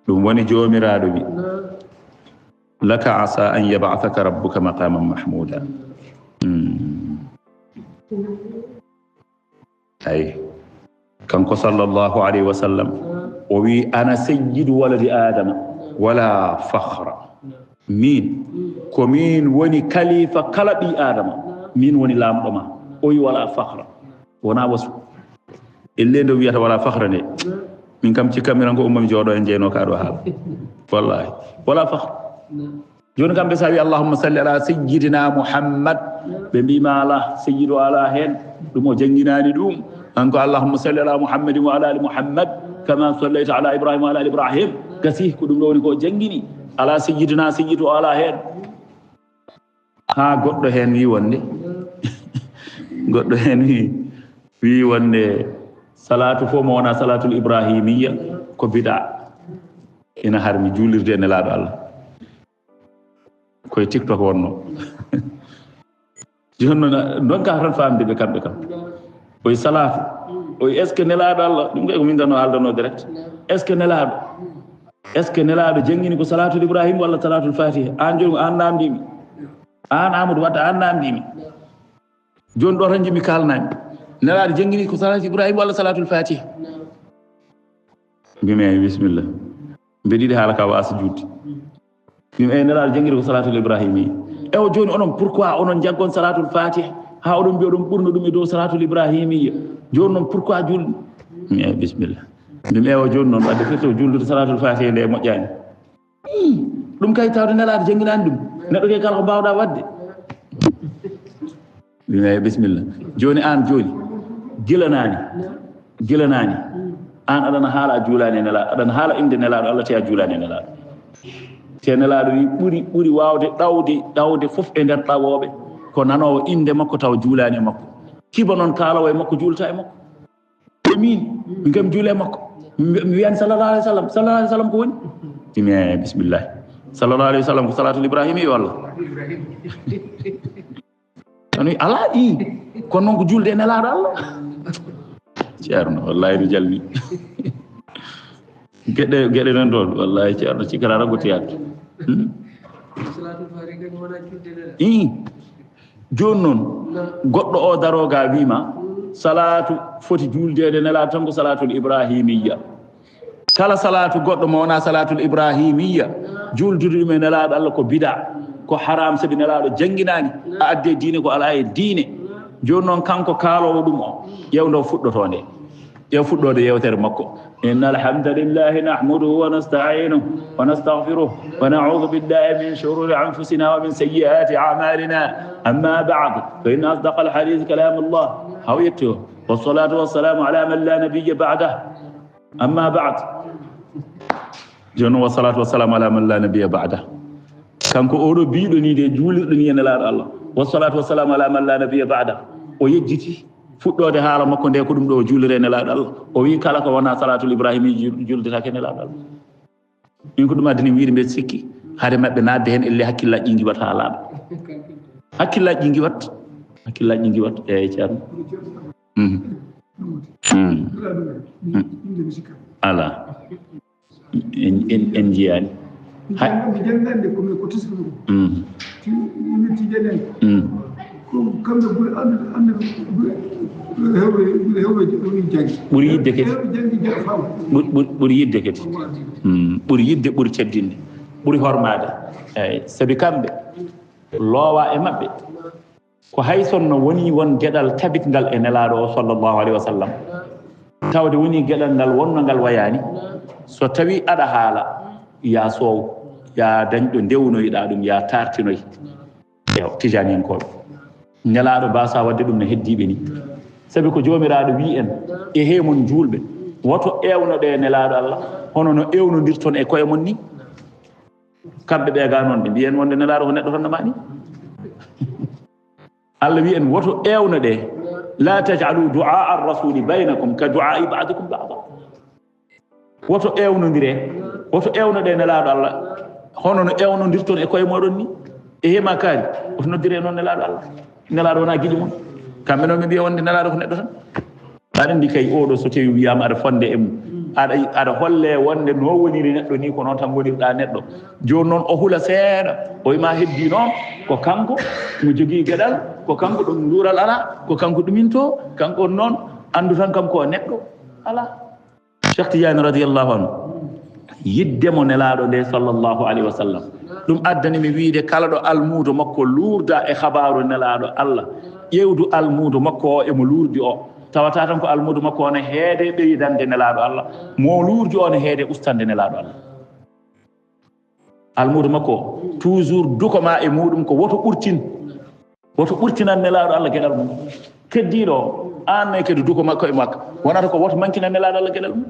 ɗum woni joomiraaɗo wi laka asa an yabathaka rabbuka maqaman mahmuda ay kanko sallllahu alayhi wa sallam o wi ana sayyidu waladi adama wala fakhra min ko min woni kalifa kala ɓi adama min woni laamɗo ma o wi wala fakhra wona wasu elle nde wiyata wala fakhra nde min kam cikkamiran ko ummami jooɗo en jeyno ka ɗo haala wallahi wala fakhra joni kamɓe sa wi allahumma salli ala sayyidina muhammad ɓe mbima ala sayyidu ala hen ɗum o jangguinani ɗum hanko allahumma salli ala muhammadin wa ala ali muhammad kama sallayta ala ibrahima wa ala ali ibrahim gasi ko ɗum ɗo woni ko jangguini ala sayyidina sayyidu o ala hen ha goɗɗo hen wi wonde goɗɗo hen wi wonde salatu fo mo wona salatul ibrahimiya ko bida ina harmi juulirde nelaɗo Allah koye TikTok wonno joni noon donka tan famde ɓe kamɓe kam oye salatu oye est ce que nelaɗo Allah ɗum kay ko min tan o aldano direct est ce que nelaɗo jangguini ko salatul ibrahima walla salatul fatiha an joni an namdimi an Amadou Wadda an namdimi joni ɗo tan jimi kalnami nelaɗo jangguini ko salatul ibrahima walla salatul fatiha mbimi bisimillah mbeɗiɗi haala ka wasa judde mbimi nelaɗo jangguini ko salatul ibrahima ewo joni onon pourquoi onon jaggon salatul fatiha ha oɗon mbiya oɗon ɓurno ɗum e dow salatul ibrahimiya joni noon pourquoi julde mbimi bisimillah mbimi ewo joni noon wadde firto juldude salatul fatiha nde moƴƴani ɗum kay tawde nelaɗo jangguinani ɗum neɗɗo ke kala ko mbawɗa wadde mbimi bisimillah joni an joni gilanani an aɗana haala a juulani e nelaɗo aɗana haala inde nelaɗo Allah te a juulani e nelaɗo te nelaɗo wi ɓuri wawde ɗawde fof e nder ɗawoɓe ko nanowo inde makko taw juulani e makko kiba noon kaalowo e makko juulta e makko min kam juule makko mi wiyani sallallahu alaihi wasallam ko woni imi bismillah sallallahu alaihi wasallam ko salatul ibrahimi walla ani ala kono noon ko julde en elaaɗo Allah ceerno wallahi mi jalni geɗe nan ɗon wallahi ceerno cikara ragotiyade joni noon goɗɗo o daroga wima salatu foti juldede nelaaɗo tan ko salatul ibrahimiyya kala salatu goɗɗo mo wona salatul ibrahimiyya juldude ɗum e nelaaɗo Allah ko bida ko haram sabi nelaaɗo jangginani a adde diine ko ala e diine joni noon kanko kaalowo ɗum o ƴewdo fuɗɗoto nde ƴew fuɗɗode yewtere makko inna alhamdulillahi nahmaduhu wa nasta'inuhu wa nastaghfiruh wa na'udhu billahi min shururi anfusina wa min sayyiati a'malina amma ba'd fa inna asdaqa alhadith kalamullah hawiyatu wassalatu wassalamu ala man la nabiyya ba'dahu amma ba'd joni wassalatu wassalamu ala man la nabiyya ba'dahu kanko oɗo biɗo ni de juulirɗo ni e nelaaɗo Allah wassalatu wassalamu ala man la nabiyya ba'dahu o yejjiti fuɗɗode haala makko nde ko ɗum ɗo o juulire nelaaɗo Allah o wi kala ko wona salatul ibrahimi juldetake nelaaɗo Allah min ko ɗum addani wiide mbe sikki haade maɓɓe nadde hen elle hakkillaji ɗi giwat ha laaɓa hakkillaji ɗi giwat eyyi ceerno ala en jiyani mi jangande komi ko tiskimo mi tijenen ko kamɓe ɓuri andude hewɓe ɗum jangi ɓuri yidde kadi jangi jaɗa fam ɓuri yidde kadi ɓuri yidde ɓuri teddinde ɓuri hormade eyyi saabi kamɓe loowa e maɓɓe ko hay sonno woni won gueɗal tabitgal e nelaɗo o sallllahu alayhi wa sallam tawde woni gueɗal ngal wonno ngal wayani so tawi aɗa haala ya soow ya dañɗo ndewnoyiɗa ɗum ya tartinoy ew tijani en koɓe nelaɗo basa wadde ɗum no heddiɓe ni saabi ko jomiraɗo wi en e hemon julɓe woto ewnoɗe nelaɗo Allah hono no ewnodirton e koye mon ni kamɓe ɓe ga noon ɓe mbiyen wonde nelaɗo ko neɗɗo tonnama ni Allah wi en woto ewnoɗe la tajalu du'a ar-rasuli baynakum ka du'a'i ba'dikum ba'da woto ewnodire woto ewnoɗe nelaɗo Allah hono no ewnodirton e koye moɗon ni e hema kaari woto noddire noon nelaɗo Allah nelaɗo wona guiɗi mum kamɓe noon ɓe mbiya wonde nelaɗo ko neɗɗo tan aɗa andi kay oɗo so tawi wiyama aɗa fonde e mum aɗa holle wonde no woniri neɗɗo ni ko noon tan gonirɗa neɗɗo joni noon o hula seeɗa o wima heddi noon ko kanko mo jogui gueɗal ko kanko ɗum luural ala ko kanko ɗuminto kanko on noon andu tan kam ko neɗɗo ala Cheikh Tidiane radiallahu anhu yiddemo nelaɗo nde sallllahu alayhi wa sallam ɗum addani mi wiide kala ɗo almudo makko luurda e habaru nelaɗo Allah ƴewdu almudo makko o emo luurdi o tawata tan ko almudo makko o ne heede ɓeydande nelaɗo Allah mo luurdi o ne heede ustade nelaɗo Allah almudo makko toujours dukoma e muɗum ko woto ɓurtinan nelaɗo Allah gueɗal mum keddiɗo anne kadi duko makko e makka wonata ko woto mankinan nelaɗo Allah gueɗal mum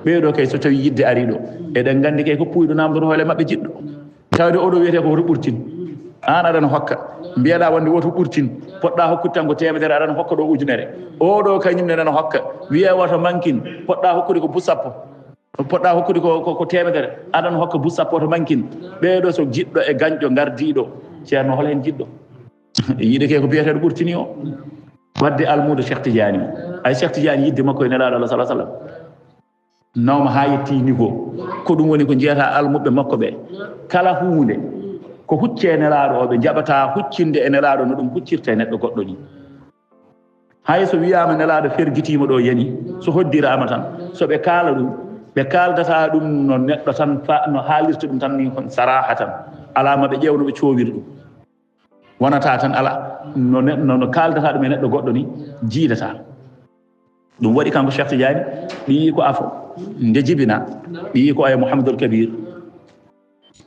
ɓeeɗo kay so tawi yidde ari ɗo eɗen gandi kay ko puyɗo namdoto hoole mabɓe jiɗɗo tawde oɗo wiyete ko woto ɓurtin an aɗana hokka mbiyeɗa wonde woto ɓurtin poɗɗa hokkude tan ko temedere aɗana hokka ɗo ujunere oɗo kañum ne nana hokka wiye woto mankin poɗɗa hokkude ko busappo poɗɗa hokkude ko temedere aɗana hokka busappo to mankin ɓeeɗo so jiɗɗo e gañƴo gardiɗo ceerno hol hen jiɗɗo yiide ke ko biyeteɗo ɓurtini o wadde almudo Cheikh Tidiane ay Cheikh Tidiane yidde makko e nelaɗo Allah sallallahu alaihi wasallam nawma ha yetti niveau ko ɗum woni ko jeyata almuɓe makko ɓe kala hunde ko hucce e nelaɗo o ɓe jaɓata huccinde e nelaɗo no ɗum huccirta e neɗɗo goɗɗo ni hay so wiyama nelaɗo ferguitima ɗo yani so hoddirama tan so ɓe kaala ɗum ɓe kaldata ɗum no neɗɗo tan no haalirta ɗum tan ni saraha tan alama ɓe ƴewno ɓe cowir ɗum wonata tan ala no kaldata ɗum e neɗɗo goɗɗo ni jiidata ɗum waɗi kanko Cheikh Tidiane ɗi ko afo nde jibina ɗi ko ay Mouhamadoul Kabir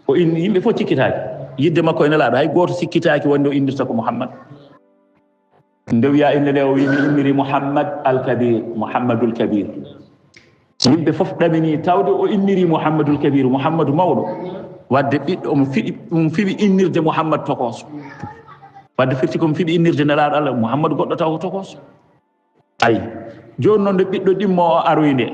o yimɓe fof cikkitaki yidde makko e nelaɗo hay goto sikkitaki wonde o indirta ko Mouhammad nde wiya inde nde o wi mi inniri Mouhammad al-Kabir Mouhamadoul Kabir yimɓe fof ɗamini tawde o inniri Mouhamadoul Kabir Mouhammadou mawɗo wadde ɓiɗɗo omo fiɓi innirde Muhammad tokoso wadde firti komo fiɓi innirde nelaaɗo Allah Muhammad goɗɗo taw ko tokoso ayi joni noon nde ɓiɗɗo ɗimmo o aroy nde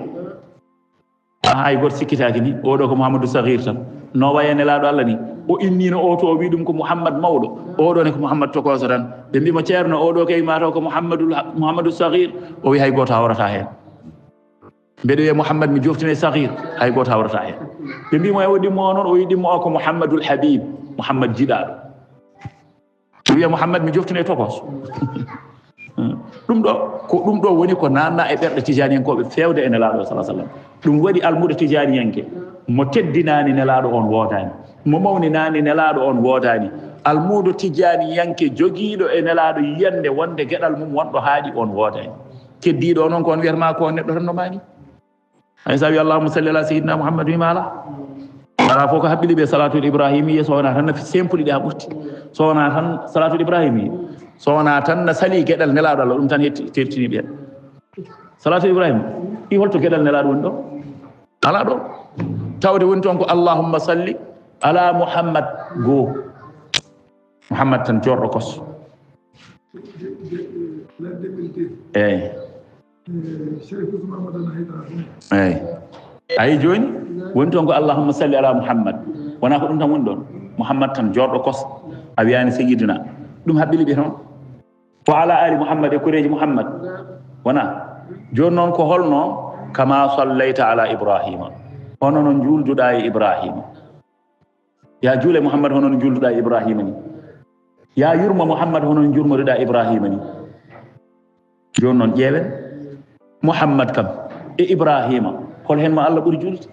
hay goto sikkitaki ni oɗo ko Mouhamadou Sahir tan no waye nelaaɗo Allah ni o innino o to o wi ɗum ko Mouhammad mawɗo oɗo ne ko Mouhammad tokoso tan ɓe mbimo ceerno oɗo kay mataw ko Mouhamadou Sahir o wi hay goto hawrata hen mbeɗo wiya Mouhammad mi joftine Sahir hay goto hawrata hen ɓe mbimo e o ɗimmo o noon o wi ɗimmo o ko Mouhammadoul Habib Mouhammad jiɗaɗo o wiya Mouhammad mi joftine tokoso ɗum ɗo woni ko nanna e ɓerɗe tijaniyankoɓe fewde e nelaɗo sa sallam ɗum waɗi almuɗo tijaniyanke mo teddinani nelaɗo on woodani mo mawninani nelaɗo on woodani almuɗo tijaniyanke joguiɗo e nelaɗo yiyande wonde gueɗal mum wonɗo haaɗi on woodani keddiɗo noon ko on wiyatma ko neɗɗo tan no mani hay sa wi allahumma salli ala sayyidina Muhammad wima ala fof ko haɓɓili ɓe salatul ibrahimiyya so wona tan no simple ɗi ha ɓurti so wona tan salatul ibrahimiyya so wona tan no sali gueɗal nelaɗo Allah ɗum tan tertiniɓe hen salatul ibrahima i holto gueɗal nelaɗo woni ɗo ala ɗo tawde woni toon ko allahumma salli ala Muhammad goo Muhammad tan jorɗo kos eyyi eyyi ayi joni woni toon ko allahumma salli ala Muhammad wona ko ɗum tan woni ɗon Muhammad tan jorɗo kos a wiyani sayyidina ɗum haɓɓili ɓe toon wa ala ali Muhammad e koreji Muhammad wona joni noon ko holno kama sallayta ala Ibrahima hono no julduɗa e Ibrahima ya juule Muhammad hono no julduɗa e Ibrahima ni ya yurma Muhammad hono no jurmoriɗa Ibrahima ni joni noon ƴeewen Muhammad kam e Ibrahima hol hen mo Allah ɓuri julde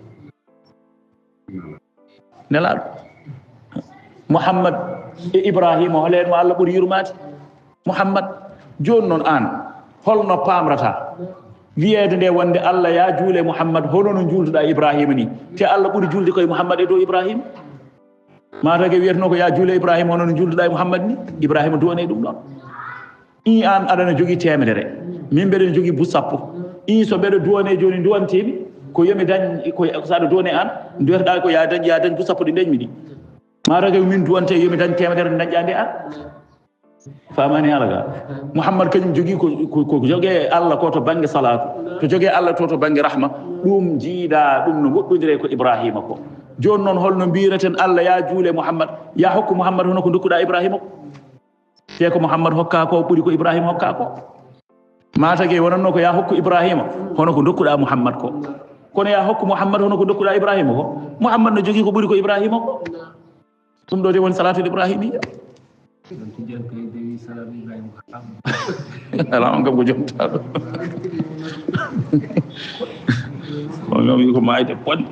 nelaɗo Muhammad e Ibrahima hol hen mo Allah ɓuri yurmade Muhammad joni noon an holno pamrata wiyeede nde wonde Allah ya juule Muhammad hono no julduɗa Ibrahima ni te Allah ɓuri julde koye Muhammad e dow Ibrahima matake wiyatno ko ya juule Ibrahima hono no julduɗa e Muhammad ni Ibrahima duwane ɗum ɗon i an aɗana jogui temedere min mbeɗen jogui bu sappo i so mbeɗo duwane joni duwantemi ko yomi dañ ko saɗa duwane an duwataɗa ko ya dañ bu sappo ɗi dañmi ɗi matake min duwante yomi dañ temedere nde dañƴa nde an famani alaga Muhammad kañum jogui ko jogue Allah ko to banggue salatu to jogue Allah to banggue rahma ɗum jiiɗa ɗum no woɗɗodire ko Ibrahima ko joni noon holno mbiraten Allah ya juule Muhammad ya hokku Muhammad hono ko dokkuɗa Ibrahima ko te ko Muhammad hokka ko ɓuuri ko Ibrahima hokka ko matake wonanno ko ya hokku Ibrahima hono ko dokkuɗa Muhammad ko kono ya hokku Muhammad hono ko dokkuɗa Ibrahima ko Muhammad no jogui ko ɓuuri ko Ibrahima ko ɗum ɗo de woni salatul ibrahimiyya ala on kam ko jomtaɗo on kam wi ko mayde bonde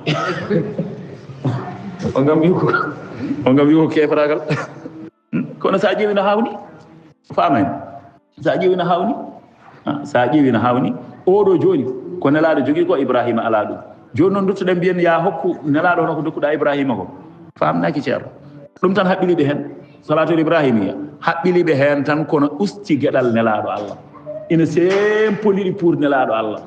on kam wi ko kefragal kono sa ƴeewi no hawni famen sa ƴeewi no hawni oɗo joni ko nelaɗo jogui ko Ibrahima ala ɗum joni noon duttoɗen mbiyen ya hokku nelaɗo hono ko dokkuɗa Ibrahima ko famnaki ceerno ɗum tan haɓɓiliɓe hen salatul ibrahimiyya haɓɓiliɓe hen tan kono usti gueɗal nelaɗo Allah ina sempoliɗi pour nelaɗo Allah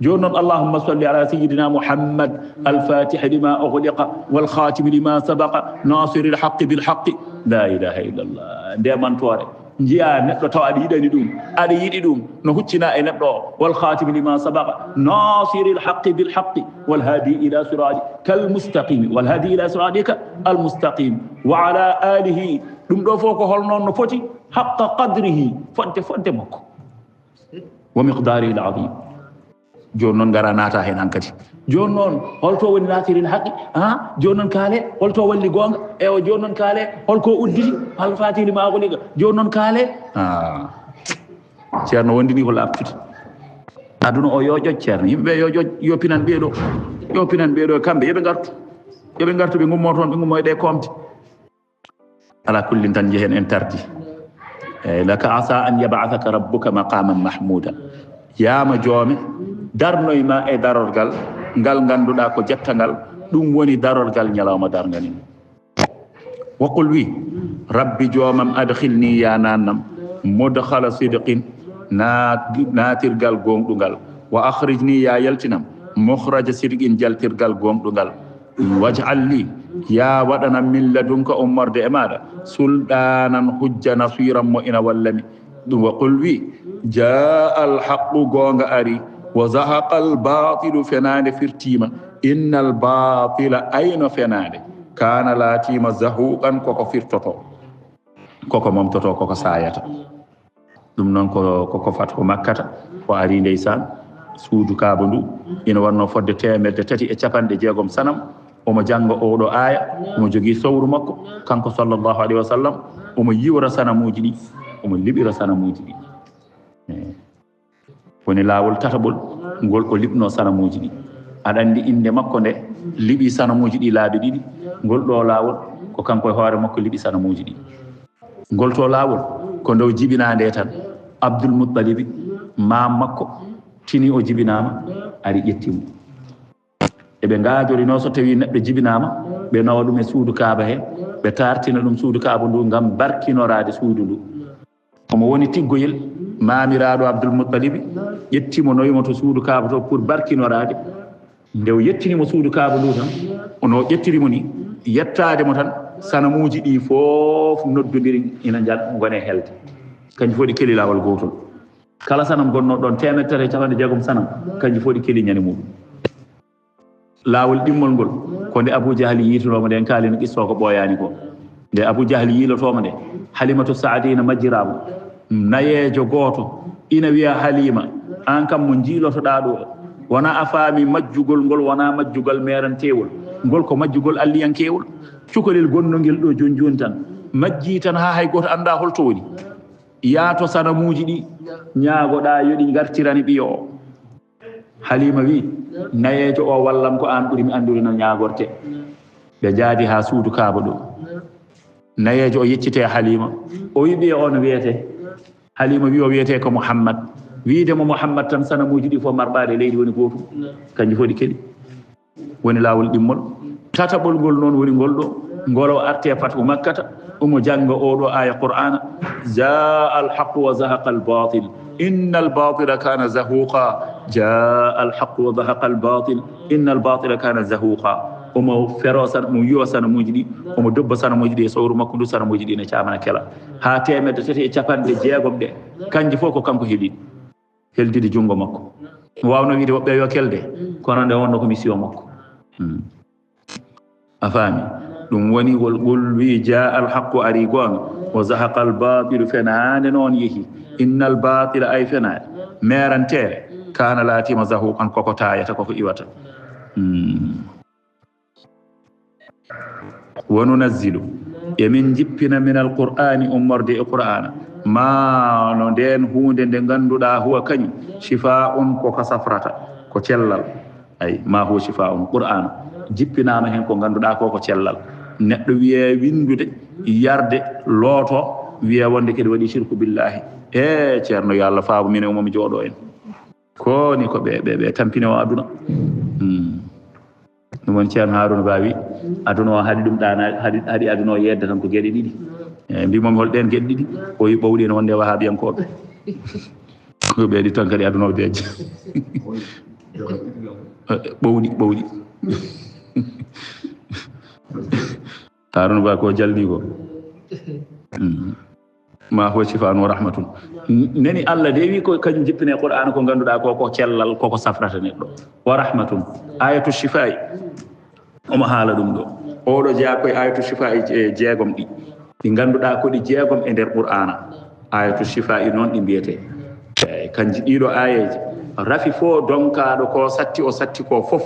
joni noon allahumma salli ala sayyidina Muhammad al-fatihi lima ughliqa wal khatimi lima sabaqa nasiril haqqi bil haqqi la ilaha illallah ndemantore jiya neɗɗo taw aɗa yiɗani ɗum aɗa yiɗi ɗum no huccina e neɗɗo o wal khatimi lima sabaqa nasiril haqqi bil haqqi wal hadi ila sirati kal mustaqim wal hadi ila siratika al mustaqim wa ala alihi ɗum ɗo fof ko holnoon no foti haqqa qadrihi fonte makko wa miqdarihi al azim joni noon gara naata hen hankkadi joni noon holto woni nasiril haqqi joni noon kaale holto walli gonga ewa joni noon kaale holko udditi hal fatili ma goliga joni noon kaale ceerno wondini ko laftude aduna o yo ƴoƴ ceerno yimɓeɓe yo ƴoƴ yo pinan ɓeɗo kamɓe yoɓe gartu ɓe gummo toon ɓe gummoyɗe komde ala kullin tan jehen en tardi eyyi laka asa an yabathaka rabbuka maqaman mahmuda yama joome darnoy ma e darorgal ngal ganduɗa ko jettangal ɗum woni darorgal ñalawma dargani wa qul wi rabbi joomam adkhilni ya nannam mudkhala sidqin naatirgal gonɗugal wa akhrijni ya yaltinam mukhraja sidqin jaltirgal gonɗugal waj'al li ya waɗana min ladunka ummorde e maɗa sulɗanan hujja nasiran mo ina wallami ɗum wa qul wi jaa alhaqu gonga ari wa zahaqa albatilu fenade firtima inna albatila ayno fenade kana laatima zahuqan koko firtoto koko momtoto koko sayata ɗum noon koko fatko makkata o ari ndeysan suudu kaaba ndu ina wanno fodde 360 sanam omo janga oɗo aya omo jogui sowru makko kanko sallllahu alayhi wa sallam omo yiwra sanamuji ɗi omo liɓira sanamuji ɗi woni laawol tataɓol ngol o liɓno sanamuji ɗi aɗa andi inde makko nde liɓi sanamuji ɗi laabi ɗiɗi ngol ɗo laawol ko kanko e hoore makko liɓi sanamuji ɗi ngol to laawol ko ndow jibinande tan Abdul Muttalibi mam makko tini o jibinama ari ƴettimo eɓe gaajorino so tawi neɗɗo jibinama ɓe nawa ɗum e suudu kaaba he ɓe tartina ɗum suudu kaaba ndu ngam barkinorade suudu ndu omo woni tiggoyel mamiraɗo Abdul Muttalibi ƴettimo noyimo to suudu kaaba to pour barkinorade nde o yettinimo suudu kaaba ndu tan ono ƴettirimo ni yettademo tan sanamuji ɗi fof noddodiri ina gone helde kanji fof ɗi keeli lawol gotol kala sanam gonno ɗon 360 sanam kanji fof ɗi keeli ñande muɗum laawol ɗimmol ngol ko nde Abou Jahli yiitonoma nde en kaalino qissa ko ɓooyani ko nde Abou Jahli yiilotoma nde Halimatu Saadina majjirama nayejo gooto ina wiya Halima an kam mo jiilotoɗa ɗo wona a faami majjugol ngol wona majjugal merantewol ngol ko majjugol alliyankewol cukalel gonnogel ɗo joni joni tan majji tan ha hay goto anda holto woni yaato sanamuji ɗi ñaagoɗa yoɗi gartirani ɓiyo o Halima wi nayejo o wallam ko an ɓuuri mi anduri no ñaagorte ɓe jaadi ha suudu kaaba ɗo nayejo o yeccite Halima o wi ɓiyo o no wiyete Halima wi o wiyete ko Mouhammad wiidemo Mouhammad tan sanamuji ɗi fof marɓaɗe leydi woni gotum kanji fof ɗi keɗi woni laawol ɗimmol tataɓol ngol noon woni ngol ɗo ngol o arte fathu makkata omo janga oɗo aya qur'ana jaa alhaqu wa zahaqa albatil inna albatila kana zahuqa jaa alhaqu wa zahaqa albatil inna albatila kana zahuqa omo fero mo yiwa sanamuji ɗi omo dobba sanamuji ɗi e sowru makko ndu sanamuji ɗi ne camana kela ha 360 ɗe kanji fof ko kanko heldide jungo makko mo wawno wiide woɓɓe yo kelde kono nde wonno ko mission makko a faami ɗum woni gol wi jaa alhaqu ari gonga wa zahaqa albatilu fenade noon yeehi inna albatila ay fenade merantere kana laatima zahuqan koko tayata koko iwata wa nunazzilu emin jippina min alqur'ani ummorde e qur'ana ma no nden hunde nde ganduɗa huwa kañum shifa'un koko safrata ko cellal ay ma huwa shifa'un qur'ana jippinama hen ko ganduɗa ko cellal neɗɗo wiye windude yarde looto wiye wonde kadi waɗi shirku billahi e ceerno yo Allah faabu min e momi jooɗo en ko ni ko ɓe tampine o aduna ɗum woni ceerno Harouna Bawi aduna o haɗi ɗum ɗana haɗi aduna o yedda tan ko gueɗe ɗiɗi e mbimomi holɗen gueɗe ɗiɗi o wi ɓowɗi ene wonde wahabiyankoɓe ko ɓeɗi tan kadi aduna o deeja ɓowɗi Harouna Ba ko jalni ko ma ho shifanu rahmatun neni Allah de wi ko kañum jippine Qur'an ko ganduɗa ko cellal koko safrata neɗɗo wa rahmatun ayatu shifai omo haala ɗum ɗo oɗo jeeya koye ayatu shifai jeegom ɗi ganduɗa ko ɗi jeegom e nder Qur'ana ayatu shifai noon ɗi mbiyete kanji ɗiɗo ayeji rafi fo donkaɗo ko satti o satti ko fof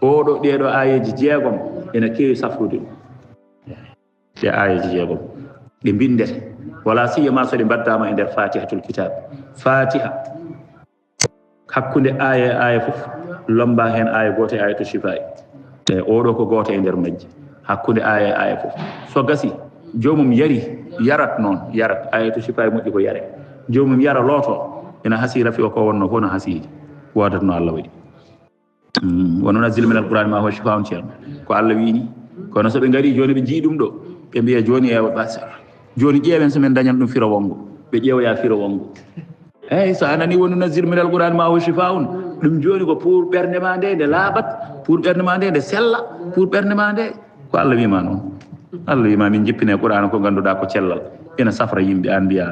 oɗo ɗeɗo ayeji jeegom ene kewi safrude ɗum ɗe ayeji jeegom ɗe bindete wala siyama so ɗe mbaddama e nder fatihatul kitab fatiha hakkude aya fof lomba hen aya goto e ayatu shifai e oɗo ko goto e nder majji hakkude aya fof so gasi jomum yarat noon yarat ayatu shifai moƴƴi ko yare jomum yara looto ina hasi rafi o ko wonno fof no hasiji wodatno Allah waɗi wa nunazzilu min alqur'ani ma huwa shifaa'un ceerno ko Allah wini kono so ɓe ngari joni ɓe jii ɗum ɗo ɓe mbiya joni joni ƴeewen somin dañan ɗum firo wongo ɓe ƴeewoya firo wongo eyyi so anani wa nunazzilu min alqur'ani ma huwa shifaa'un ɗum joni ko pour ɓernde ma nde laaɓat pour ɓernde ma nde sella pour ɓernde ma nde ko Allah wima noon Allah wima min jippine qur'ana ko ganduɗa ko cellal ina safra yimɓe an mbiya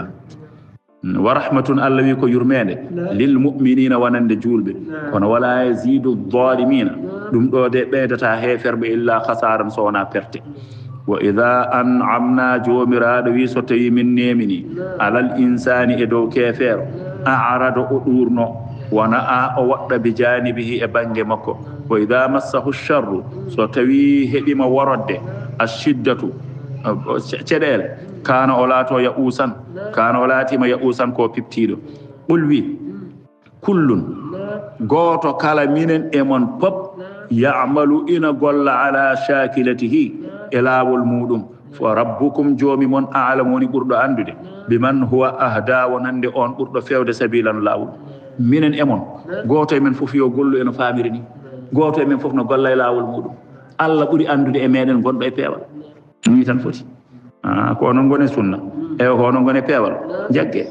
wa rahmatun Allah wi ko yurmede lil mu'minina wonande julɓe kono wala yazidu dhalimina ɗum ɗo de ɓeydata heferɓe illa khasaran so wona perte wa idha an'amna jomiraɗo wi so tawi min nemini alal insani e dow kefeero a'rada o ɗurno wona a o waɗɗa bi janibihi e bangue makko wa idha massahu sharru so tawi heɓima worodde ashiddatu ceɗele kana o laato ya usan kana o laatima ya usan ko piptiɗo ɓul wi kullun goto kala minen e mon pop ya'malu ina golla ala shakilatihi e laawol muɗum fo rabbukum joomi mon a'lamu woni ɓurɗo andude biman huwa ahda wonande on ɓurɗo fewde sabilan laawol minen e mon goto e men fof yo gollu eno famiri ni goto e men fof no golla e laawol muɗum Allah ɓuri andude e meɗen gonɗo e peewal ni tan foti ko onon gone sunna e ko onon gone peewal jagge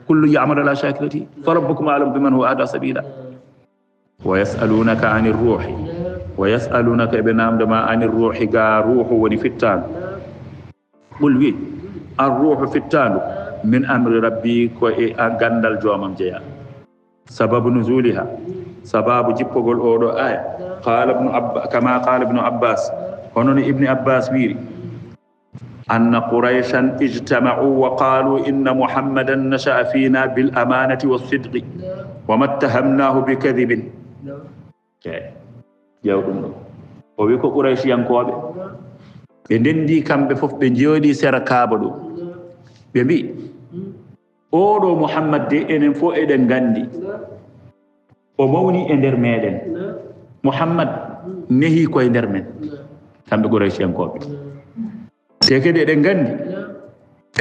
kullu ya'malu ala shakilati fa rabbukum a'lamu biman huwa ahda sabila wa yas'alunaka 'anir ruhi wa yas'alunaka ɓe namdema 'anir ruhi ga ruhu woni fittandu ɓul wi ar ruhu fittandu min amri rabbi ko e gandal joomam jeeya sababu nuzuliha sababu jippogol oɗo aya kama qala ibnu abbas hono ni ibni abbas wiiri أن قريشا اجتمعوا وقالوا إن محمدا نشأ فينا بالأمانة والصدق وما اتهمناه بكذب جاودم وبيكو قريش ينكوبه بندي كم بفوف بنجودي سيرا كابدو بيبي أولو محمد دي إنن فو إدن غاندي وموني إندر ميدن محمد نهي كو إندر من كم بقريش ينكوبه tekede eɗen gandi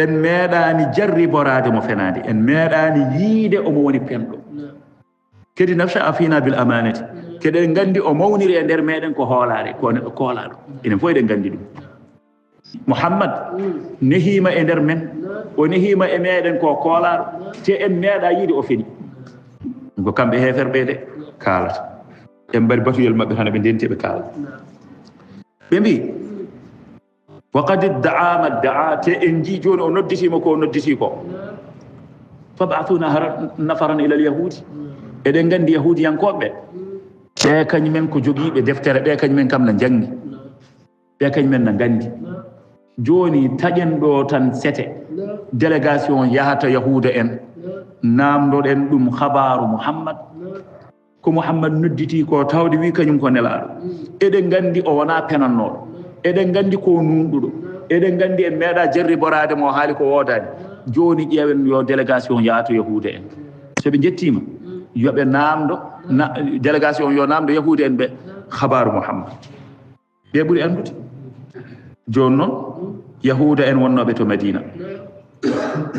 en meeɗani jarriborade mo fenade en meeɗani yiide omo woni penɗo kedi nafsa afina bil amanati keɗen gandi o mawniri e nder meɗen ko hoolare ko neɗɗo koolaɗo enen fof eɗen gandi ɗum Muhammad nehima e nder men o nehima e meɗen ko koolaɗo te en meeɗa yiide o feni ko kamɓe heferɓe de kaalata en mbaɗi batuyel mabɓe hana ɓe ndenti ɓe kaalata ɓe mbi وقد ادعى ما ادعى تنجي جون ونودتي مكو ونودتي كو فبعثونا نفرا الى اليهود eden gandi yahudi yankoɓe ɓe kañumen ko jogiiɓe deftere ɓe kañumen kam na jangi ɓe kañumen na gandi joni taƴen ɗo tan sete délégation yahata yahuda en namdoɗen ɗum habaru muhammad ko muhammad nodditi ko tawde wi kañum ko nelaɗo eɗen gandi o wona penannoɗo eɗen gandi ko nunɗuɗo eɗen gandi en meeɗa jarriborade mo haali ko woodani joni ƴeewen yo délégation yaato yahude en soɓe jettima yoɓe namdo délégation yo namdo yahude en ɓe habaru muhammad ɓe ɓuuri andude joni noon yahuda en wonnoɓe to madina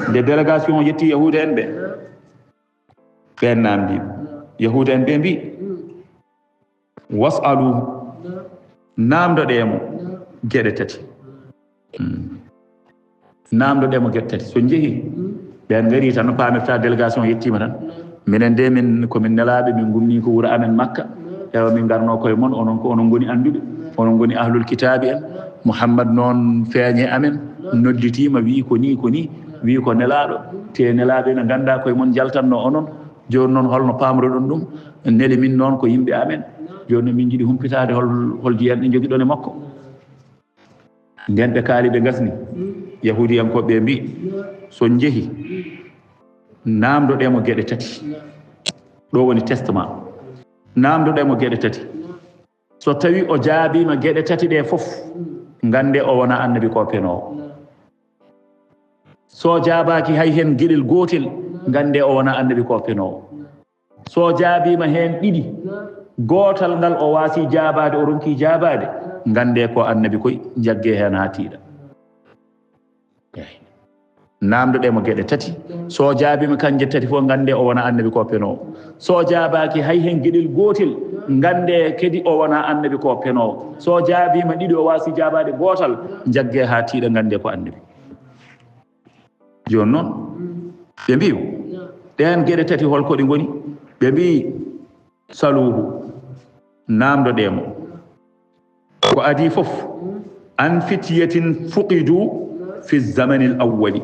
nde délégation yetti yahuda en ɓe ɓen namdiɓe yahuda en ɓe mbi wasalu namdoɗemo geɗe tati namdoɗemo geɗe tati so jeehi ɓen gari tan no pamirta délégation yettima tan minen de min komin nelaɓe min gummi ko wuuro amen makka ewa min garno koye moon onon ko onon goni anduɓe onon goni ahlul kitabi en muhammad noon feeñe amen nodditima wi ko ni wi ko nelaɗo te nelaɓe no ganda koye moon jaltanno onon joni noon holno pamroɗon ɗum neli min noon ko yimɓe amen joni min jiiɗi humpitade hol jiyanɗe joguiɗon e makko nden ɓe kaali ɓe gasni yahudiyankoɓe mbi so jeehi namdoɗemo gueɗe tati ɗo woni testament namdoɗemo gueɗe tati so tawi o jaabima gueɗe tati ɗe fof gande o wona annabi ko penowo so jaabaki hay hen gueɗel gotel gande o wona annabi ko penowo so jaabima hen ɗiɗi gotal ngal o waasi jaabade o ronki jaabade gande ko annabi koy jagge hen ha tiiɗa namdoɗemo gueɗe tati so jaabima kanje tati fof gande o wona annabi ko penowo so jaabaki hay hen gueɗel gotel gande kadi o wona annabi ko penowo so jaabima ɗiɗi o waasi jaabade gotal jagge ha tiiɗa gande ko annabi joni noon ɓe mbi ɗen gueɗe tati holko ɗi goni ɓe mbi saluhu namdoɗemo ko adi fof an fityatin fuqidu fi zamani l awwali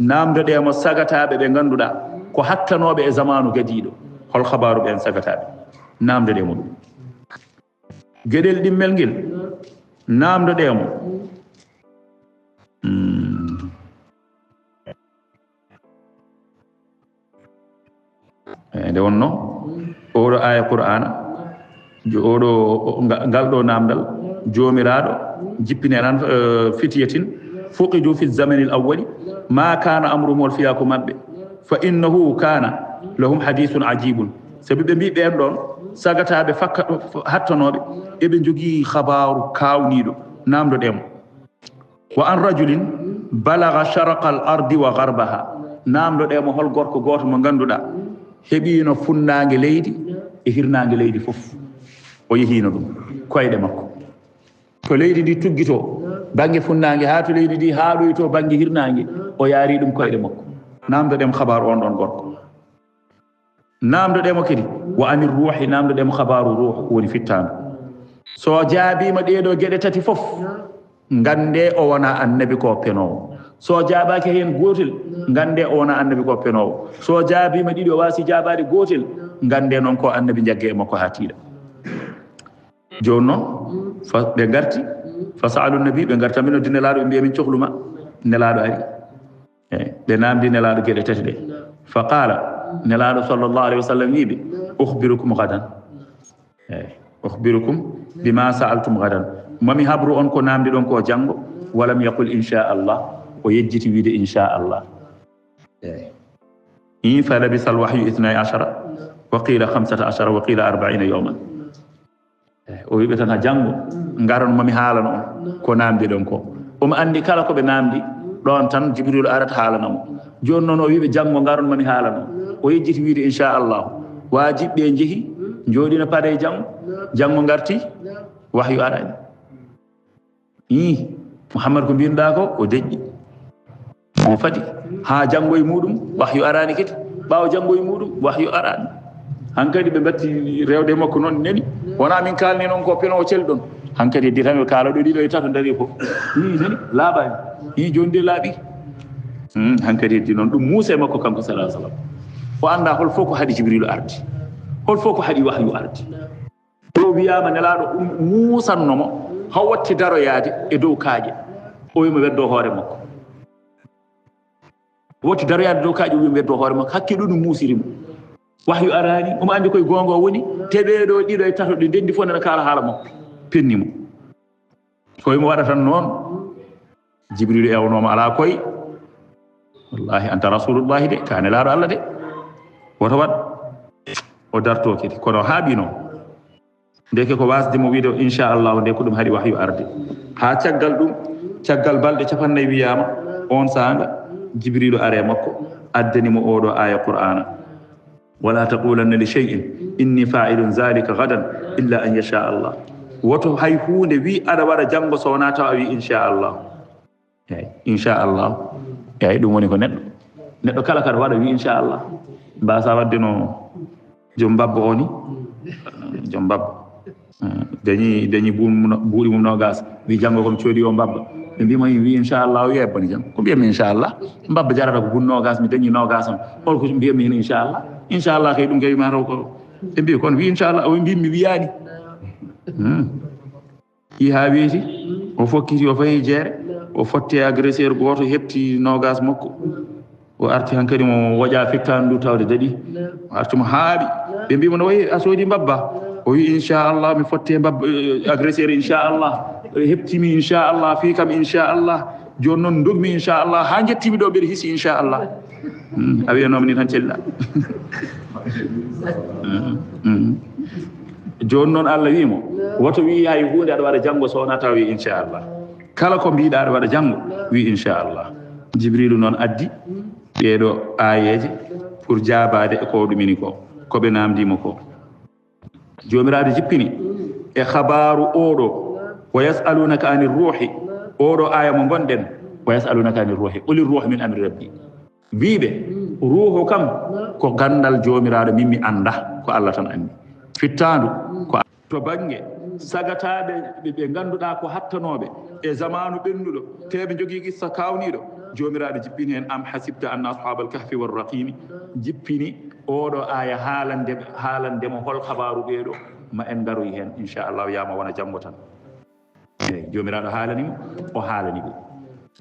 namdoɗemo sagataɓe ɓe ganduɗa ko hattanoɓe e zamanu gadiɗo hol habaru ɓen sagataɓe namdoɗemo ɗum gueɗel ɗimmel ngel namdoɗemo nde wonno oɗo aya qur'ana oɗo ngal ɗo namdal jomiraɗo jippine tan fityatin fuqidu fi zamani l awwali ma kana amruhum wol fiya ko mabɓe fa innahu kana lahum hadithun ajibun sabi ɓe mbi ɓen ɗon sagataɓe fakka hattanoɓe eɓe jogii habaru kawniɗo namdoɗemo wa an rajulin balaga sharqa al ardi wa garbaha namdoɗemo hol gorko goto mo ganduɗa heɓino funnage leydi e hirnage leydi fof o yehino ɗum koyɗe makko to leydi ndi tuggito banggue funnage ha to leydi ndi haaɗoyto banggue hirnage o yaari ɗum koyɗe makko namdoɗemo habaru on ɗon gorko namdoɗemo kadi wa anir ruuhi namdoɗemo habaru ruuh woni fittanu so jaabima ɗeɗo gueɗe tati fof gande o wona annabi ko penowo so jaabaki hen gotel gande o wona annabi ko penowo so jaabima ɗiɗi o wasi jaabade gotel gande noon ko annabi jagge e makko ha tiiɗa joni noon ɓe garti fa saalu nabi ɓe garta min noddi nelaɗo ɓe mbiya min cohluma nelaɗo ari eyi ɓe namdi nelaɗo gueɗe tati ɗe fa qala nelaɗo sallllahu alayhi wa sallam wiɓe ukhbirukum gadan eyi ukhbirukum bima saaltum gadan mami habru on ko namdi ɗon ko janggo walam yaqul inchallah o yejjiti wiide inchallah eyi fa labisa alwahyu 12 wa qila 15 wa qila 40 yawman o wiɓe tan ha janggo garan mami haalano on ko namdi ɗon ko omo andi kala koɓe namdi ɗon tan jibril arata haalanamo joni noon o wiɓe janggo garon mami haalano o yejjiti wiide inchallahu wajiɓɓe jeehi jooɗino paade e janggo garti wahyu arani Muhammad ko mbinoɗa ko o deƴƴi o fadi ha janggo e muɗum wahyu arani kadi ɓawo janggo e muɗum wahyu arani hankkadi ɓe batti rewde makko noon neni wona min kalni noon ko penowo cel ɗon hankkadi heddi tan ɓe kaala ɗo ɗiɗo e tato daari fof neni laaɓani joni de laaɓi hankkadi heddi noon ɗum muusa e makko kanko salah sallam o anda hol fof ko haɗi jibrilu ardi hol fof ko haɗi wahyu ardi o wiyama nelaɗo muusannomo ha watti daroyade e dow kaaƴe o wimo weddo hoore makko watti daroyade dow kaaƴe o wimo weddo hoore makko hakke ɗum muusirimo wahyu arani omo andi koye gonga o woni teɓeɗo ɗiɗo e tato ɗe ndendi fof nana kaala haala makko pennimo ko wimo waɗa tan noon jibrilu ewnoma ala koye wallahi anta rasulullahi de ka nelaɗo Allah de woto waɗ o darto kadi kono haaɓi noon ndeke ko wasdemo wiide inchallahu nde ko ɗum haɗi wahyu arde ha caggal ɗum caggal balɗe 40 wiyama on sanga jibrilu are makko addanimo oɗo aya qur'ana wala taqulanna li shay'in inni fa'ilun zalika gadan illa an yasha Allah woto hay hunde wi aɗa waɗa janggo so wona taw a wi inchallah eyi inchallah eyi ɗum woni ko neɗɗo kala kaɗa waɗa wi inchallah mbasa wadde no joom babba o ni joom babba dañi buuɗi mum nogas wi janggo komi coodi o mbabba ɓe mbima wi inchallah o yebbani jam ko mbiyami inchallah mbabba jarata ko buun nogas mi dañi nogas am holko mbiyami hen inchallah kay ɗum kay mataw ko ɓe mbi kono wi inchallah o mbimi wiyani yi ha weeti o fokkiti o fayi jeere o fotte agresseur goto hepti nogas makko o arti hankkadi mo woƴa fittani ndu tawde daɗi o artimo haaɓi ɓe mbimo no wayi a soodi mbabba o wi inchallah mi fotte mbabba agresseur inchallah heptimi inchallah fi kam inchallah joni noon dogmi inchallah ha jettimi ɗo mbeɗa hisi inchallah a wiyanoma ni tan celliɗa joni noon Allah wimo woto wi hay hunde aɗa waɗa janggo so wona taw wi inchallah kala ko mbiɗa aɗa waɗa janggo wi inchallah jibrilu noon addi ɓeɗo ayeje pour jabade e ko ɗumini ko koɓe namdimo ko jomiraɗo jippini e habaru oɗo wa yasalunaka ani ruuhi oɗo aya mo gonɗen wa yasalunaka ani ruuhi quli ruuhu min amri rabbi wiɓe ruuhu kam ko gandal jomiraɗo min mi anda ko Allah tan andi fittandu ko to bange sagataɓe ɓe ganduɗa ko hattanoɓe e zamanu ɓennuɗo teɓe jogui qissa kawniɗo jomiraɗo jippini hen am hasibta anna ashabal kahfi warraqimi jippini oɗo aya haalandemo hol habaru ɓeɗo ma en garoy hen inchallahu yama wona janggo tan eyyi jomiraɗo haalanimo o haalani ɓe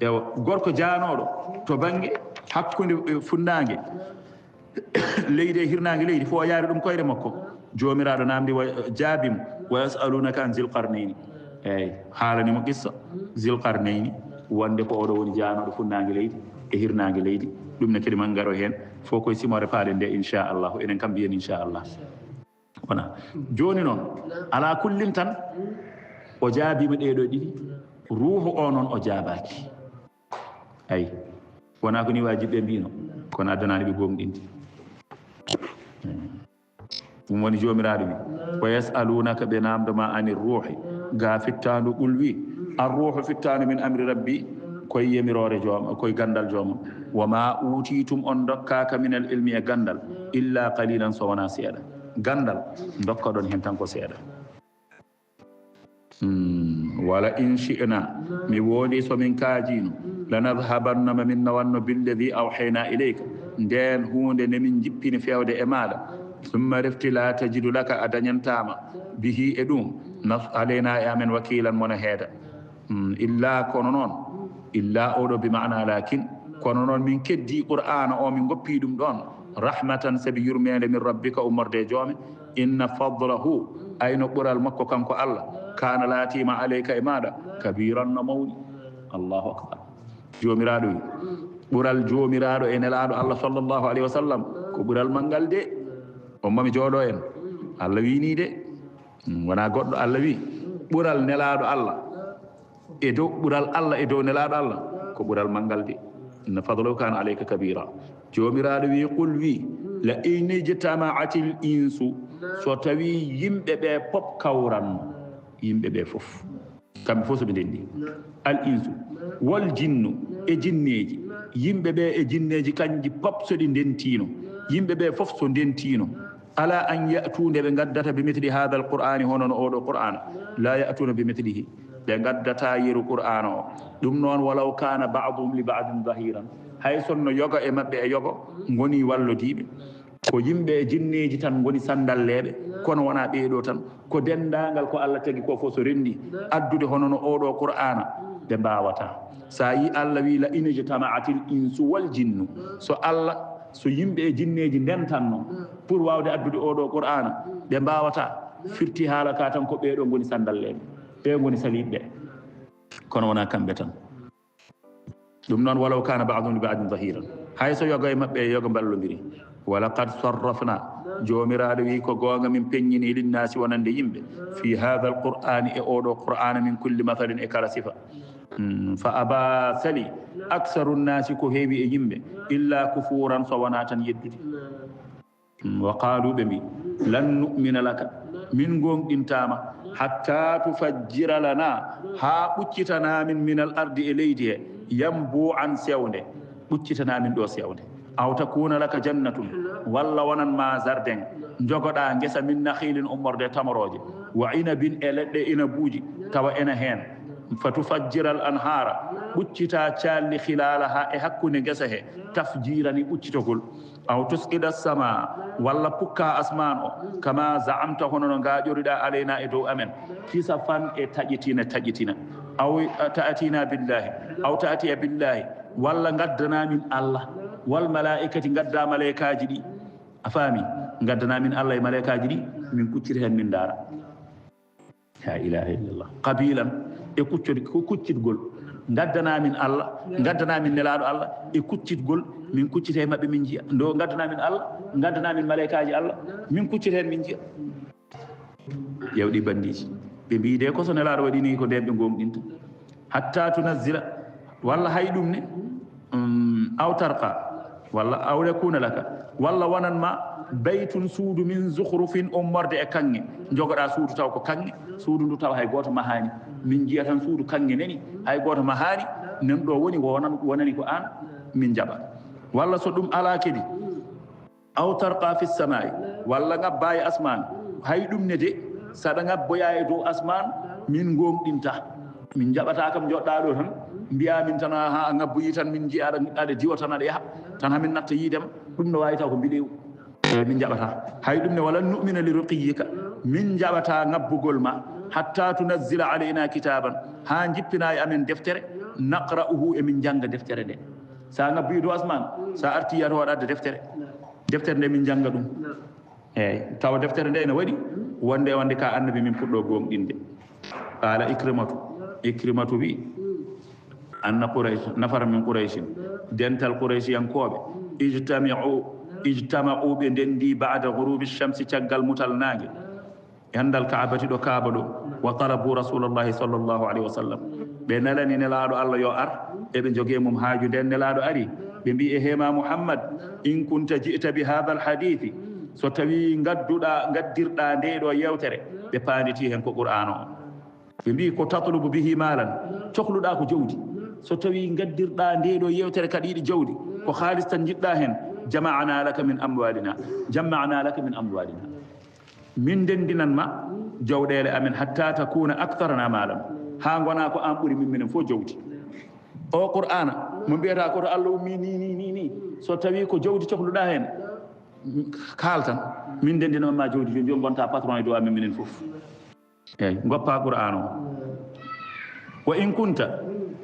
ewa gorko janoɗo to bange hakkude funnague leydi e hirnague leydi fo yaari ɗum koyre makko jomiraɗo namdi jaabimo wa yasalunaka an zilqarnayni eyyi haalanimo qissa zilqarnayni wonde ko oɗo woni janoɗo funnague leydi e hirnague leydi ɗum ne kadi man garo hen fof koye simore paade nde inchallahu enen kam mbiyen inchallah wona joni noon ala kullin tan o jaabima ɗeɗo ɗiɗi ruuhu o noon o jaabaki ayi wona ko ni wajiɓe mbino kono addanani ɓe gomɗinti ɗum woni jomiraɗo wi wa yasalunaka ɓe namdoma ani ruuhi ga fittandu ɓulwi arruhu fittanu min amri rabbi koye yamirore jooma koye gandal joomum wa ma utitum on dokkaka min al ilmi e gandal illa qalilan so wona seeɗa gandal dokka ɗon hen tan ko seeɗa wala in shi'na mi woodi somin kaajino lanadhabannama min nawanno billadi awhayna ilayka nden hunde nde min jippini fewde e maɗa summa refti la tajidu laka a dañantama bihi e ɗum alayna e amen wakilan mona heeda illa kono noon illa oɗo bi mana lakin kono noon min keddi qur'ana o min goppi ɗum ɗon rahmatan sabi yurmede min rabbika ummorde joome inna fadlahu ayno ɓural makko kanko allah kana laatima alayka e maɗa kabiran no mawni allahu akbar jomiraɗo wi ɓural jomiraɗo e nelaɗo allah sallllahu alayhi wa sallam ko ɓural mangal de on mami jooɗo en allah wini de wona goɗɗo allah wi ɓural nelaɗo allah e dow ɓural allah e dow nelaɗo allah ko ɓural mangal de inna fadlahu kana alayka kabira jomiraɗo wi qul wi la in ijtama'atil insu so tawi yimɓeɓe pop kawranno yimɓeɓe fof kamɓe fof soɓe ndendi al insu wal jinnu e jinneji yimɓeɓe e jinneji kanji pop soɗi ndentino yimɓeɓe fof so ndentino ala an ya'tude ɓe gaddata bi mithli hada al qur'ani hono no oɗo qur'ana la ya'tuna bi mithlihi ɓe gaddata yeru qur'ana o ɗum noon walaw kana ba'duhum li ba'din zahiran hay sonno yoga e mabɓe e yogo goni wallodiɓe ko yimɓe e jinneji tan goni sandalleɓe kono wona ɓeeɗo tan ko dendagal ko allah tagi ko fof so rendi addude hono no oɗo qur'ana ɓe mbawata sa yi allah wi la in ijtama'atil insu wal jinnu so allah so yimɓe e jinneji ndentanno pour wawde addude oɗo qur'ana ɓe mbawata firti haala ka tan ko ɓeeɗo goni sandalleɓe ɓe goni saliɓɓe kono wona kamɓe tan ɗum noon walaw kana ba'dhum li ba'din zahiran hay so yoga e mabɓe e yoga ballodiri wala qad sarrafna jomiraɗo wi ko gonga min peññini linnasi wonande yimɓe fi hadha al qur'ani e oɗo qur'ana min kulli mathalin e kala sifa fa aba sali aksaru nnasi ko heewi e yimɓe illa kufuran so wona tan yeddude wa qalu ɓe mbi lan nu'mina laka min gonɗintama hatta tufajjira lana ha ɓuccitanamin min al ardi e leydi he yambu an sewnde ɓuccitanamin ɗo sewnde aw takuna laka jannatun walla wonan ma jardin jogoɗa gesa min nakhilin ummorde tamoroje wa inabin e leɗɗe inabuji tawa ena hen fatufajjira al anhara ɓuccita calli khilalaha e hakkude gesa he tafjirani ɓuccitogol aw tusqida sama walla pukka asman o kama zaamta hono no gaƴoriɗa alayna e dow amen kisa fan e taƴitina aw ta'atina billahi aw ta'ati billahi walla gaddanamin allah wal malaikati gadda malaikaji ɗi a faami gaddanamin allah e malaikaji ɗi min kuccita hen min daara la ilaha illallah qabilan e kuccitgol gaddanamin allah gaddanamin nelaɗo allah e kuccitgol min kuccita e mabɓe min jiya ndo gaddanamin allah gaddanamin malaikaji allah min kuccita hen min jiya ƴewɗi bandiji ɓe mbi de ko so nelaɗo waɗi ni ko nden ɓe gomɗinta hatta tunazzila walla hay ɗum ne aw tarqa walla aw yakuna laka walla wonanma baytun suudu min zuhrufin ummorde e kanŋe jogoɗa suudu taw ko kanŋe suudu ndu taw hay goto mahani min jiya tan suudu kanŋe nani hay goto mahani nan ɗo woni wonani ko an min jaɓa walla so ɗum ala kedi aw tarqa fi samai walla ngabba e asman hay ɗum ne de saɗa ngabboya e dow asman min gonɗinta min jaɓata kam joɗɗa ɗo tan mbiya min tan ha ngabboyi tan min jiya aɗa diwa tan aɗa yaha tan hamin natta yiidema ɗum no wawi taw ko mbiɗew min jaɓata hay ɗum ne walan nu'mina li ruqiyika min jaɓata ngabbugol ma hatta tunazzila alayna kitaban ha jippina e amen deftere naqra'uhu e min janga deftere nde sa ngabboyi dow asman sa arti yata waɗadde deftere nde min janga ɗum eyyi tawa deftere nde ne waɗi wonde ka annabi min puɗɗo gonɗinde qala ikrimatu wi anna quraish nafara min quraishin dental quraishiyankoɓe ijtama'u ɓe ndendi ba'da ghurubi shamsi caggal mutal naage yandal kaabati ɗo kaaba ɗo wa talabu rasulullahi sallllahu alayhi wa sallam ɓe nelani nelaɗo allah yo ar eɓe jogue mum haaju nden nelaɗo ari ɓe mbi e hema muhammad in kunta ji'ta bi hadha al hadithi so tawi gaddirɗa nde ɗo yewtere ɓe panditi hen ko qur'an o ɓe mbi ko tatlubu bihi malan cohluɗa ko jawdi so tawi gaddirɗa nde ɗo yewtere kadi yiɗi jawdi ko halis tan jiɗɗa hen jama'na laka min amwalina min dendinanma jawɗele amen hatta takuna aktharana malam ha gona ko an ɓuuri min minen fof jawdi o qur'ana mo mbiyata koto allah ummi ni so tawi ko jawdi cohluɗa hen kaltan min dendinanma jawdi joni joni gonta patron e dow amen minen fof eyyi goppa qur'an o wa in kunta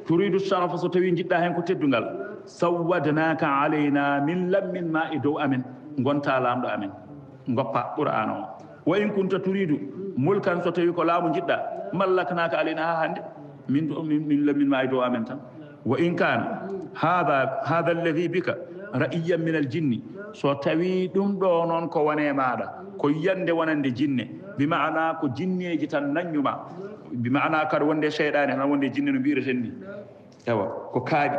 turidu sharafa so tawi jiɗɗa hen ko teddungal sawwadnaka alayna min lammin ma e dow amen gonta lamɗo amen goppa qur'an o wa in kunta turidu mulkan so tawi ko laamu jiɗɗa mallaknaka alayna ha hande min lammin ma e dow amen tan wa in kana hadha alladhi bika ra'iyan min aljinni so tawi ɗum ɗo noon ko wone maɗa ko yiyande wonande jinne bi ma'ana ko jinneji tan naññuma bi ma'ana kada wonde cheyɗani tan wonde jinne no mbireten ni ewa ko kaaɗi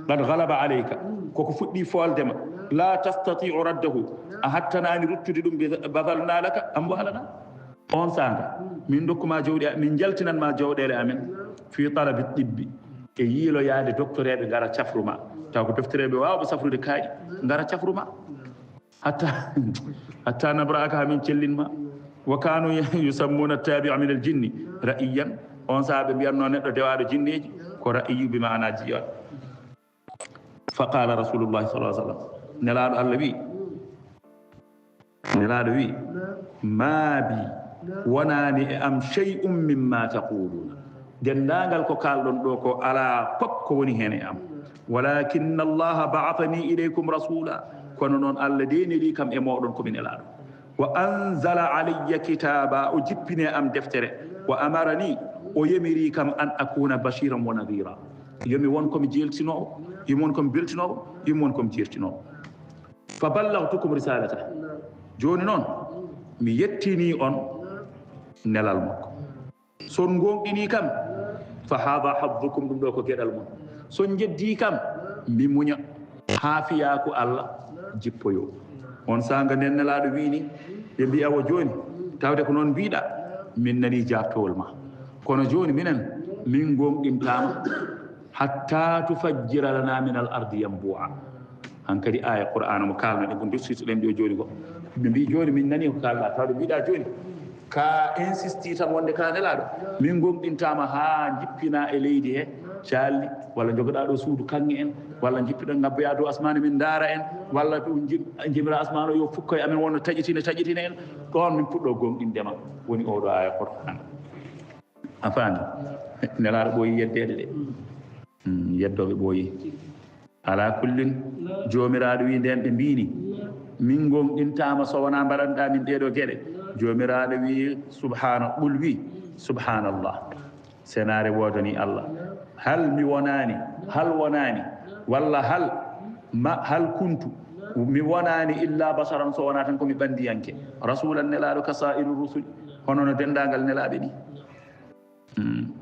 qad galaba alayka koko fuɗɗi foldema la tastati'u raddahu a hattanani ruttude ɗum badalna laka amwalana on sanga min dokkuma jawɗi min jaltinanma jawɗele amen fi talabi ɗibbi e yiiloyade doctoreɓe gara cafruma taw ko doctoreɓe wawɓe safrude kaaɗi gara cafruma hatta nabraka hamin cellinma wa kanu yusammuna tabi'a min aljinni ra'iyan on saaɓe mbiyatno neɗɗo dewaɗo jinneji ko ra'iyu bi ma'ana jiyaɗo fa qala rasulullahi sallallahu alaihi wasallam nelaɗo allah wi ma bi wonani e am shay'un mimma taquluna dendagal ko kalɗon ɗo ko ala pop ko woni hen e am walakinna allaha ba'athani ilaykum rasula kono noon allah deniri kam e moɗon komi nelaɗo wa anzala alayya kitaba o jippine am deftere wa amarani o yemiri kam an akuna bashiran wa nadira yomi won komi jeltinowo yomi won komi beltinowo yomi won komi certinowo fa ballagtukum risalata joni noon mi yettini on nelal makko son gonɗini kam fa hada haddukum ɗum ɗo ko gueɗal mon son jeddi kam mi muña ha fiya ko allah jippoyo on sanga nden nelaɗo wini ɓe mbiya wo joni tawde ko noon mbiɗa min nani jaftowol ma kono joni minen min gonɗintama hatta tufajjira lana min al ardi yambu'a hankadi aya qur'ana mo kalno ɗe ko dustitoɗen ɗo joni ko ɓe mbi joni min nani ko kalɗa tawde mbiɗa joni ka insisti tan wonde ka nelaɗo min gonɗintama ha jippina e leydi he calli walla jogoɗa ɗo suudu kanŋe en walla jippiɗon ngabboya dow asmane min daara en walla jibira asmane o yo fukkoye amen wonno taƴitina en ɗon min puɗɗo gonɗindema woni oɗo aya qur'an a faami nelaɗo ɓooyi yeddede ɗe yeddoɓe ɓooyi ala kullin jomiraɗo wi nden ɓe mbini min gonɗintama so wona mbaɗanɗa min ɗeɗo gueɗe jomiraɗo wi subhana ɓul wi subhanallah senare wodani allah hal mi wonani hal wonani walla hal kuntu mi wonani illa basaran so wona tan komi ɓandiyanke rasulan nelaɗo ka sa'iru rusul hono no dendagal nelaɓe ɗi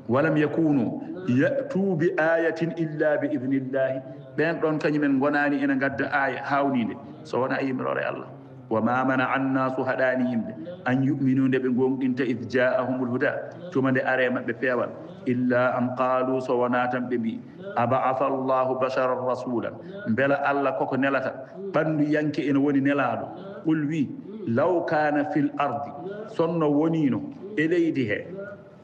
walam yakunu ya'tu bi ayatin illa bi idnillahi ɓen ɗon kañumen gonani ene gadda aya hawnide so wona yimirore allah wa ma mana annasu haɗani yimɓe an yuminude ɓe gonɗinta id ja'ahumul huda tuma nde are maɓɓe peewal illa an qalu so wona tan ɓe mbi aba'atha allahu basharan rasulan beela allah koko nelata ɓandu yanke ene woni nelaɗo ɓul wi law kana fil ardi sonno wonino e leydi he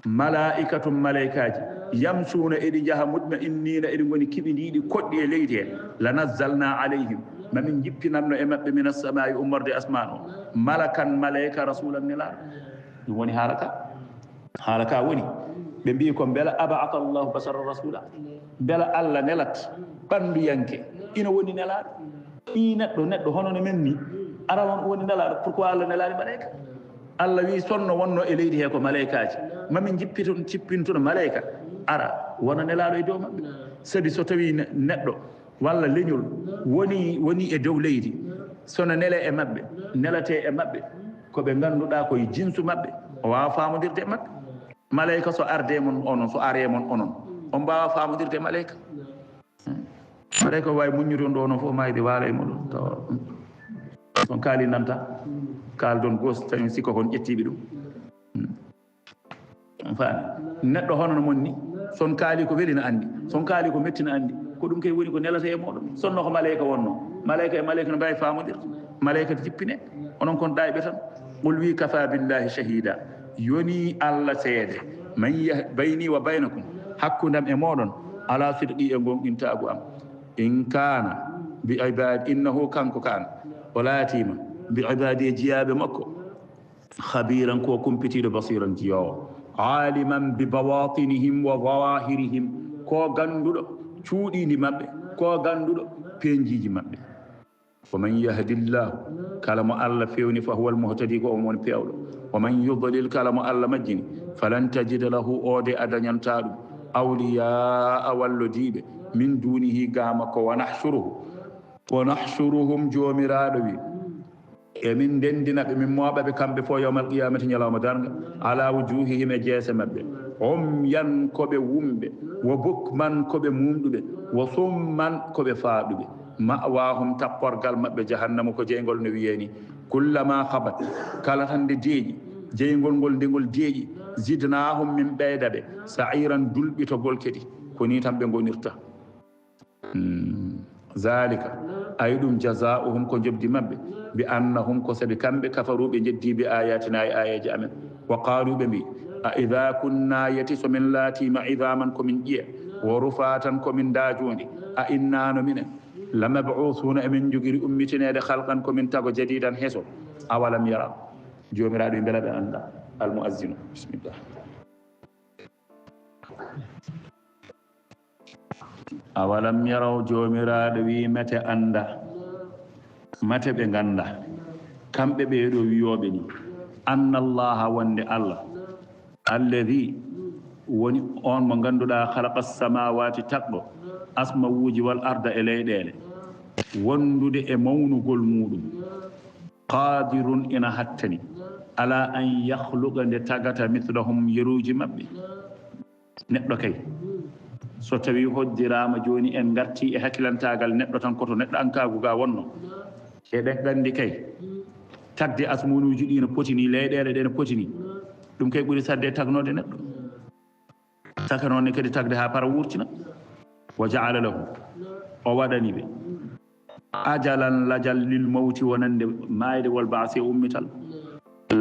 malaikatum malaikaji yamsuna edi jaha mutma'innina edi goni kibindiidi koddi e leydi he lanazzalna alayhim mamin jippinanno e mabbe min as-samaa'i ummarde asmano malakan malaika rasulan nila dum woni halaka woni be mbi ko bela aba'atha Allah basara rasula bela alla nelat bandu yanke ina woni nelaado i neddo hono ne menni ara won woni nelaado pourquoi alla nelaani malaika Allah wi sonno wonno e leydi he ko malaikaaji mamin jippiton cippintuno malaika ara wona nelaado e dow mabbe sabi so tawi neddo walla leñol woni e dow leydi sono nele e mabbe nelate e mabbe ko be ganduda ko jinsu mabbe o waawa faamodirde mabbe malaika so arde mon onon so are mon onon on baawa faamodirde malaika malaika way muññuto ndo non fof mayde waala e modon to son kaali nanta kaal don gos tan sikko kon ƴettiɓe ɗum faami neɗɗo hono no monni son kaali ko weli no andi son kaali ko metti no andi ko ɗum kay woni ko nelata e moɗon sonno ko malaika wonno malaika e malaika no mbawi faamodirde malaika to jippine onon kon ɗayɓe tan qul wi kafa billahi shahida yoni Allah seede man bayni wa baynakum hakkundam e moɗon ala sidqi e gonɗintagu am in kana bi ibadi innahu kanko kana o laatima bi ibadi jiyaɓe makko khabiran ko kumpitiɗo basiran jiyowo aliman bi bawatinihim wa zawahirihim ko ganduɗo cuuɗidi mabɓe ko ganduɗo penjiji mabɓe wa man yahdillahu kala mo Allah fewni fa huwa almuhtadi ko on woni pewɗo wa man yudlil kala mo Allah majjini falan tajida lahu ode adañanta ɗum awliya wallodiɓe min dunihi gama ko wa nahshuruhum jomiraɗo wi emin dendinaɓe min moɓaɓe kamɓe fo yawmal qiyamati ñalawma darga ala wujuhihim e jeese mabɓe yan koɓe wumɓe wo bukman koɓe mumɗuɓe wo summan koɓe faaɗuɓe ma'wahum tapporgal mabɓe jahannama ko jeygol no wiyeni kullama khabat kala tan nde deeƴi jeygol ngol ndegol deeƴi zidnahum min ɓeydaɓe sa'iran dulɓitogol kadi ko ni tan ɓe gonirta zalika ay ɗum jazauhum ko jobdi mabɓe bi annahum ko sabi kamɓe kafaruɓe jeddi bi ayatina e ayaji amen wa qalu ɓe mbi a idha kunna yati somin laatima idaman komin ƴiya wo rufatan komin dajundi a innano minen lamab'uthuna emin jogiri ummitinede halqan komin tago jadidan heso awalam yara jomiraɗo ɓe beela ɓe anda almuazzinu bisimillah awalam yaraw jomiraɗo wi mate anda mate ɓe ganda kamɓe ɓeeɗo wiyoɓe ni anna allaha wonde Allah alladi woni on mo ganduɗa khalaqa samawati taqɗo asmawuji wal arda e leyɗele wondude e mawnugol muɗum qadirun ina hattani ala an yakhluqa nde tagata mithlahum yeruji mabɓe neɗɗo kay so tawi hoddirama joni en garti e hakkilantagal neɗɗo tan koto neɗɗo ankagu ga wonno eɗen gandi kay tagde asmunuji ɗi no potini leyɗele ɗe no potini ɗum kay ɓuuri sadde tagnode neɗɗo saka noonne kadi tagde ha para wurtina wa ja'ala lahu o waɗani ɓe ajalan lajal lil mawti wonande mayde wal ba'si ummital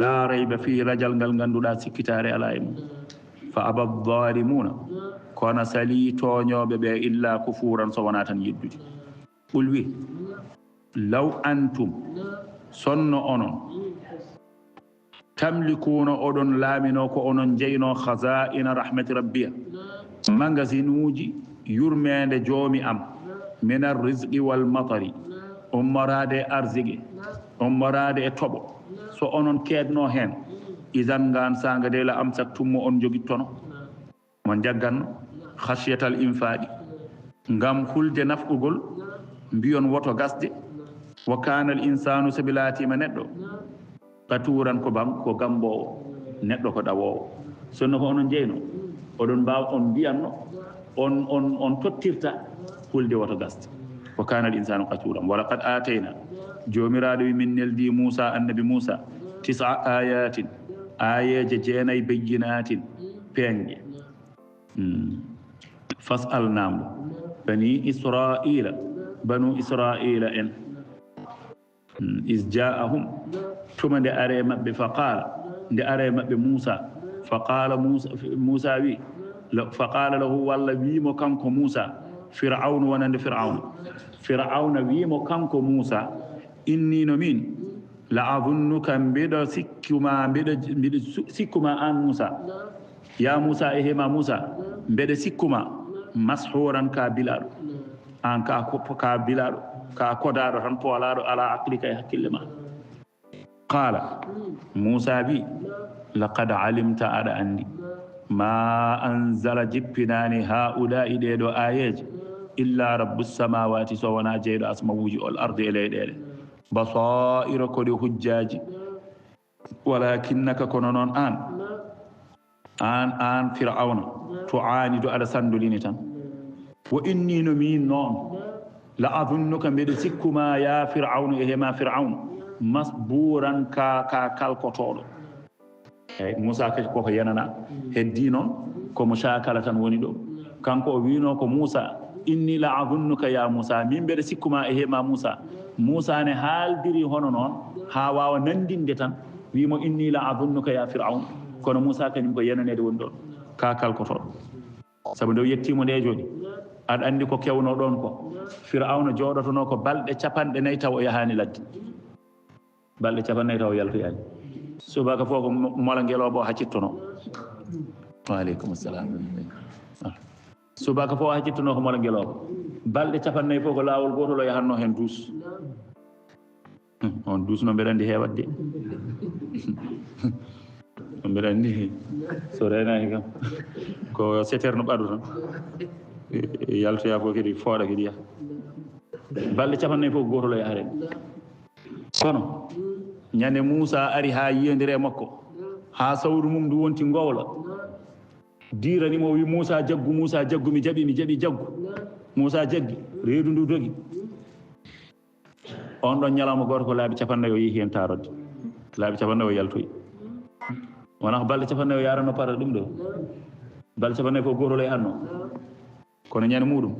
la rayba fi rajal ngal ganduɗa sikkitare ala e mum fa aba dhalimuna kono sali toñoɓe ɓe illa kufuran so wona tan yeddude ɓul wi law antum sonno onon tamlikuna oɗon laamino ko onon jeyno khaza'ina rahmati rabbiya magasinuji yurmede joomi am min arrizqi wal matari ummorade arzigue ummorade e toɓo so onon keedno hen idan ngan sanga de la am saktummo on jogittono mo jagganno khashiyatal infaqi ngam hulde nafugol mbiyon woto gasde wa kana al insanu sabilatima neɗɗo qaturan ko gambowo neɗɗo ko ɗawowo sonno ko onon jeyno oɗon mbawa on mbiyanno on tottirta hulde woto gasde wa kana al insanu qaturan wa laqad atayna jomiraɗo wi min neldi Musa annabi Musa 9 ayatin ayeje 9 bayyinatin peŋƴe fas'alnamo bani israila banu israila en is ja'ahum tuma nde are maɓɓe fa qala nde are maɓɓe Moussa fa qala Moussa wi fa qala lahu walla wiimo kanko Moussa Fir'aun wonande Fir'auna wiimo kanko Moussa inni no min la adunnuka mbiɗo sikkuma an Moussa ya Moussa e hema Moussa mbeɗa sikkuma mashuran ka bilaɗo an ka bilaɗo ka kodaɗo tan poolaɗo ala aqlika e hakkille ma qala Moussa bi laqad alimta aɗa andi ma anzala jippinani haula'i ɗeɗo ayeje illa rabbus samawati so wona jeyɗo asmawuji ol arde e leyɗele basaira koɗe hujjaji walakinnaka kono noon an Fir'auna to aanido aɗa sandolini tan wo inni no min noon la adunnuka mbeɗa sikkuma ya Fir'aunu e hema Fir'aunu masburan ka kalkotoɗo eyyi Moussa koko yanana heddi noon komo cakala tan woni ɗo kanko o wino ko Moussa inni la adunnuka ya Moussa min mbeɗa sikkuma e hema Moussa ne haaldiri hono noon ha wawa nandinde tan wimo inni la adunnuka ya Fir'aun kono Moussa kañum ko yananede woni ɗon ka kalkotoɗo saabu nde yettimo nde joni aɗa andi ko kewno ɗon ko Fir'auna joɗotono ko balɗe 4 taw o yahani ladde balɗe 4 taw o yaltoyani subaka fof ko mola ngeloɓo o haccittono waaleykum salam subaka fof o haccittono ko mola ngeloɓo balɗe 4 fof ko lawol gotol o yahanno hen duus on duus no mbeɗa andi heewat de mbeɗa andi so renaki kam ko seterno ɓaɗu tan yaltoya fof kadi fooɗa kadi yaha balɗe 4 fof gotol o yaharen kono ñande Moussa ari ha yiyodire makko ha sawru mum ndu wonti ngowla diranimo wi Moussa jaggu mi jaɓi jaggu Moussa jaggi reedu ndu dogi on ɗon ñalawma goto ko laabi 50 o yeehi hen tarodde laabi 50 o yaltoyi wona ko balɗe 50 o yarano para ɗum ɗo balɗe 50 fof gotol e anno kono ñande muɗum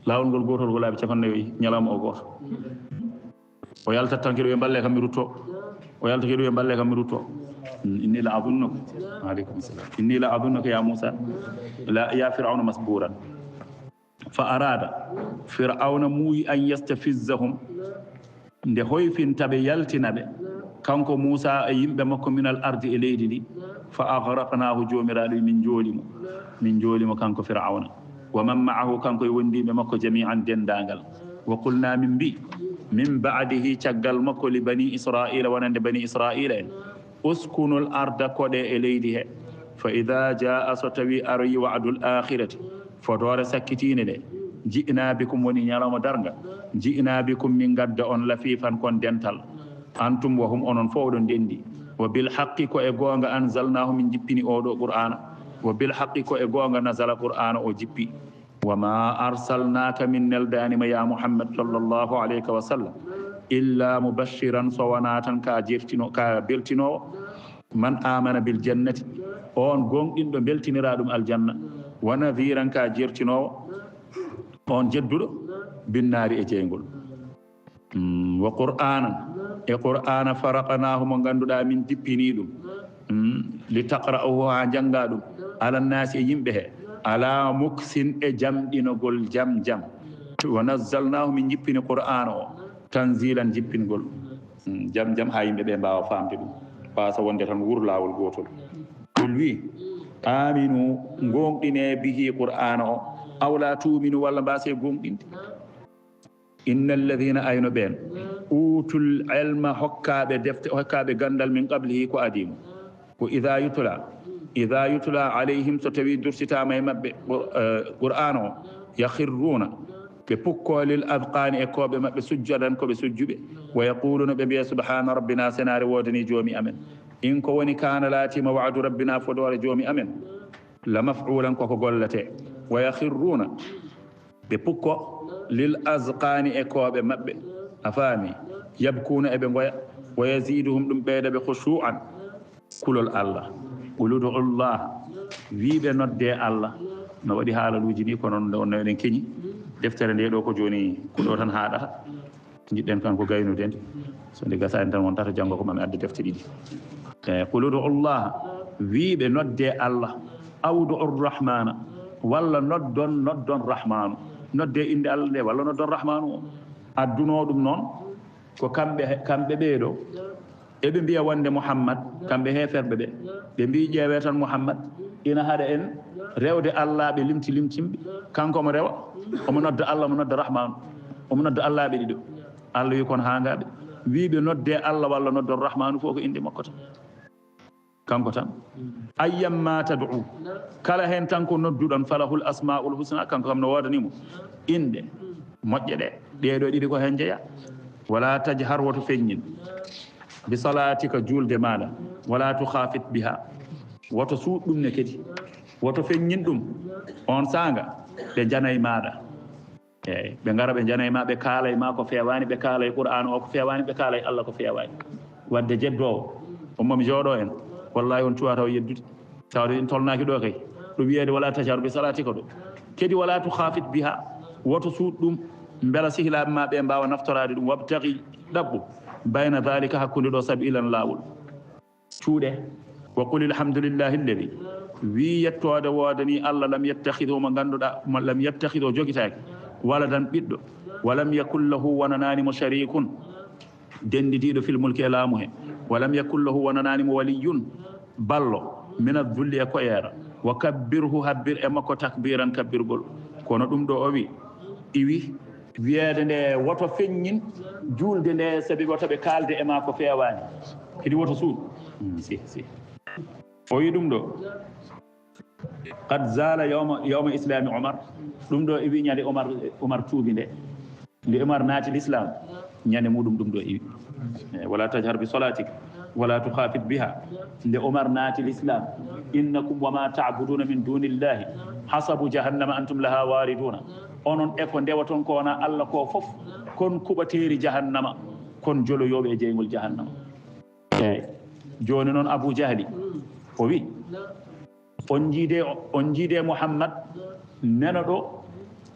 lawol ngol gotol ko laabi 50 o yeehi ñalawma o goto o yaltat tan keɗo ɓe mballe kam mi rutto o yalta keɗo ɓe mballe kam mi rutto inni la adunnuka aleykum salam inni la adunnuka ya Moussa ya Fir'auna masburan fa arada Fir'auna muuyi an yastafizzahum nde hoyfintaɓe yaltinaɓe kanko Moussa e yimɓe makko minal ardi e leydi ndi fa agraqnahu jomiraɗo min joolimo kanko Fir'auna wa man ma'ahu kanko e wondiɓe makko jami'an dendagal wa qulna min mbi min ba'dihi caggal makko li bani Israila wonande bani Israila en uskunul arda koɗe e leydi he fa ida jaa so tawi aroyi wa'dul akhirati fotore sakkitine ɗe ji'na bikum woni ñalawma darga ji'na bikum min gadda on lafifan kon dental antum wa hum onon fof oɗon dendi wa bil haqqi ko e gonga anzalnahu min jippini oɗo qur'ana wa bil haqqi ko e gonga nazala qur'ana o jippi wa ma arsalnaka min neldanima ya Muhammad sallallahu alayhi wa sallam illa mubashiran so wona tan ka beltinowo man amana bil jannati on gonɗinɗo beltinira ɗum aljanna wa nadhiran ka jertinowo on jedduɗo binnaari e jeygol wa qur'anan e qur'ana faraqnahu mo ganduɗa min dippini ɗum li taqra'uhu ha janga ɗum ala nasi e yimɓe he ala muksin e jamɗinogol jam wa nazzalnahu min jippini qur'ana o tanzilan jippingol jam ha yimɓe ɓe mbawa famde ɗum pasa wonde tan wurlawol gotol ɗum wi aminu gonɗine bihi qur'ana o awla tuminu walla mbase gonɗinde innal ladhina ayno ɓen utul ilma hokkaɓe defte hokkaɓe gandal min qablihi ko adimu ko idha yutla alayhim so tawi dursitama e mabɓe qur'ana o yakhirruna ɓe pukkolil adqani e koɓe mabɓe sujjadan koɓe sujjuɓe wa yaquluna ɓe mbiya subhana rabbina senare wodani joomi amen in ko woni kana laatima wa'du rabbina fodore joomi amen la maf'ulan koko gollete wa yakhirruna ɓe pukko lil azqani e koɓe mabɓe a faami yabkuna eɓe goya wa yaziduhum ɗum ɓeydaɓe khushu'an kulol Allah uludu Allah wiɓe nodde Allah no waɗi haalaluji ni kono on eɗen keñi deftere nde ɗo ko joni ko ɗo tan haɗata jiɗɗen kan ko gaynude nde so ndi gasani tan won tata janngo ko mami adde defte ɗiɗi qul udu Allah wiiɓe nodde Allah awdu urrahmana walla noddon rahmanu nodde inde Allah nde walla noddon rahmanu o adduno ɗum noon ko kamɓe ɓeeɗo eɓe mbiya wonde Muhammad kamɓe heferɓe ɓe mbi ƴeewe tan Muhammad ina haɗa en rewde Allah ɓe limtimɓe kanko mo rewa omo nodda Allah omo nodda rahmanu omo nodda Allah ɓe ɗiɗo Allah wi kon hangaɓe wiiɓe nodde Allah walla noddon rahmanu fof ko inde makko tan kanko tan ayyamma tad'u kala hen tan ko nodduɗon falahul asmaul husna kanko kam no wodanimo inde moƴƴe ɗeɗo ɗiɗi ko hen jeeya wala tajhar woto feññin bi salatika julde maɗa wala tukhafit biha woto suuɗɗum ne kadi woto feññin ɗum on sanga ɓe janayi maɗa eyyi ɓe ngara ɓe janayi ma ɓe kaala e ma ko fewani ɓe kaala e qur'an o ko fewani ɓe kaala e Allah ko fewani wadde jeddowo on mami jooɗo en wallahi on cuwata o yeddude tawde en tolnaki ɗo kay ɗo wiyede wala tajaru bi salatika ɗo kadi wala tukhafit biha woto suuɗɗum beela sihilaɓe ma ɓe mbawa naftorade ɗum wabtaghi ɗabɓu bayna dhalika hakkude ɗo sabilan lawol cuuɗe wa qul alhamdulillahi alladi wi yettode wodani Allah lam yattakhidhu mo ganduɗa lam yattakhidhu jogitaki waladan ɓiɗɗo walam yakul lahu wonananimo sharikun denditiɗo fil mulki e laamu he walam yakul lahu wonananimo waliyun ballo min adulli e koyera wa kabbirhu habbir e makko takbiran kabbirgol kono ɗum ɗo o wi iwi wiyeede nde woto feññin julde nde sabi woto ɓe kaalde e ma ko fewani kadi woto suuɗ si o wi ɗum ɗo qad zala yawma islami Umar ɗum ɗo iwi ñande Umar tuubi nde Umar naati l'islam ñande muɗum ɗum ɗo iwi wala tajhar bi salatik wala tukhafit biha nde Umar naati l'islam innakum wama ta'buduna min dunillahi hasabu jahannama antum laha wariduna onon e ko ndewaton ko wona Allah ko fof kon kuɓateri jahannama kon joloyoɓe e jeygol jahannama eyyi joni noon Abu Jahli o wi on jiide Muhammad neno ɗo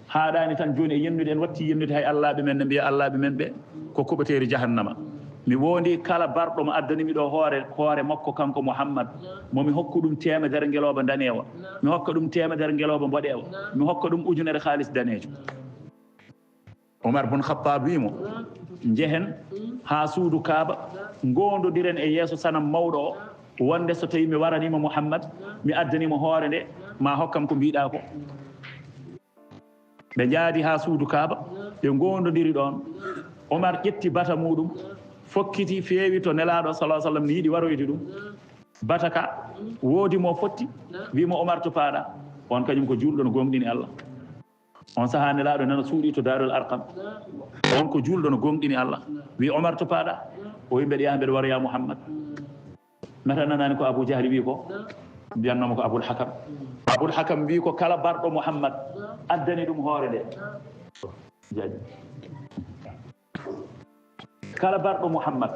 haɗani tan joni e yennude en watti yennude hay allaɓe men ne mbiya allaɓe men ɓe ko kuɓateri jahannama mi wondi kala barɗo mo addanimi ɗo hoore makko kanko Muhammad momi hokku ɗum temedere ngeloba danewa mi hokka ɗum temedere ngeloba mboɗewa mi hokka ɗum ujunere haalis danejo Umar bun Khattab wimo jehen ha suudu Kaaba gondodiren e yeeso sanam mawɗo o wonde so tawi mi waranima Muhammad mi addanimo hoore nde ma hokkam ko mbiɗa ko ɓe jaadi ha suudu Kaaba ɓe gondodiri ɗon Umar ƴetti bata muɗum fokkiti feewi to nelaɗo sallallahu alaihi wasallam ni yiɗi waroyde ɗum bata ka woodi mo fotti wimo Umar to paaɗa on kañum ko julɗo no gonɗini Allah on saha nelaɗo nana suuɗi to Darul Arqam on ko julɗo no gonɗini Allah wi Umar to paaɗa o yimɓe ɗiya mbeɗa waroya Muhammad mata nanani ko Abu Jahli wi ko mbiyannoma ko Abul Hakam wi ko kala barɗo Muhammad addani ɗum hoore nde jaji kala barɗo Muhammad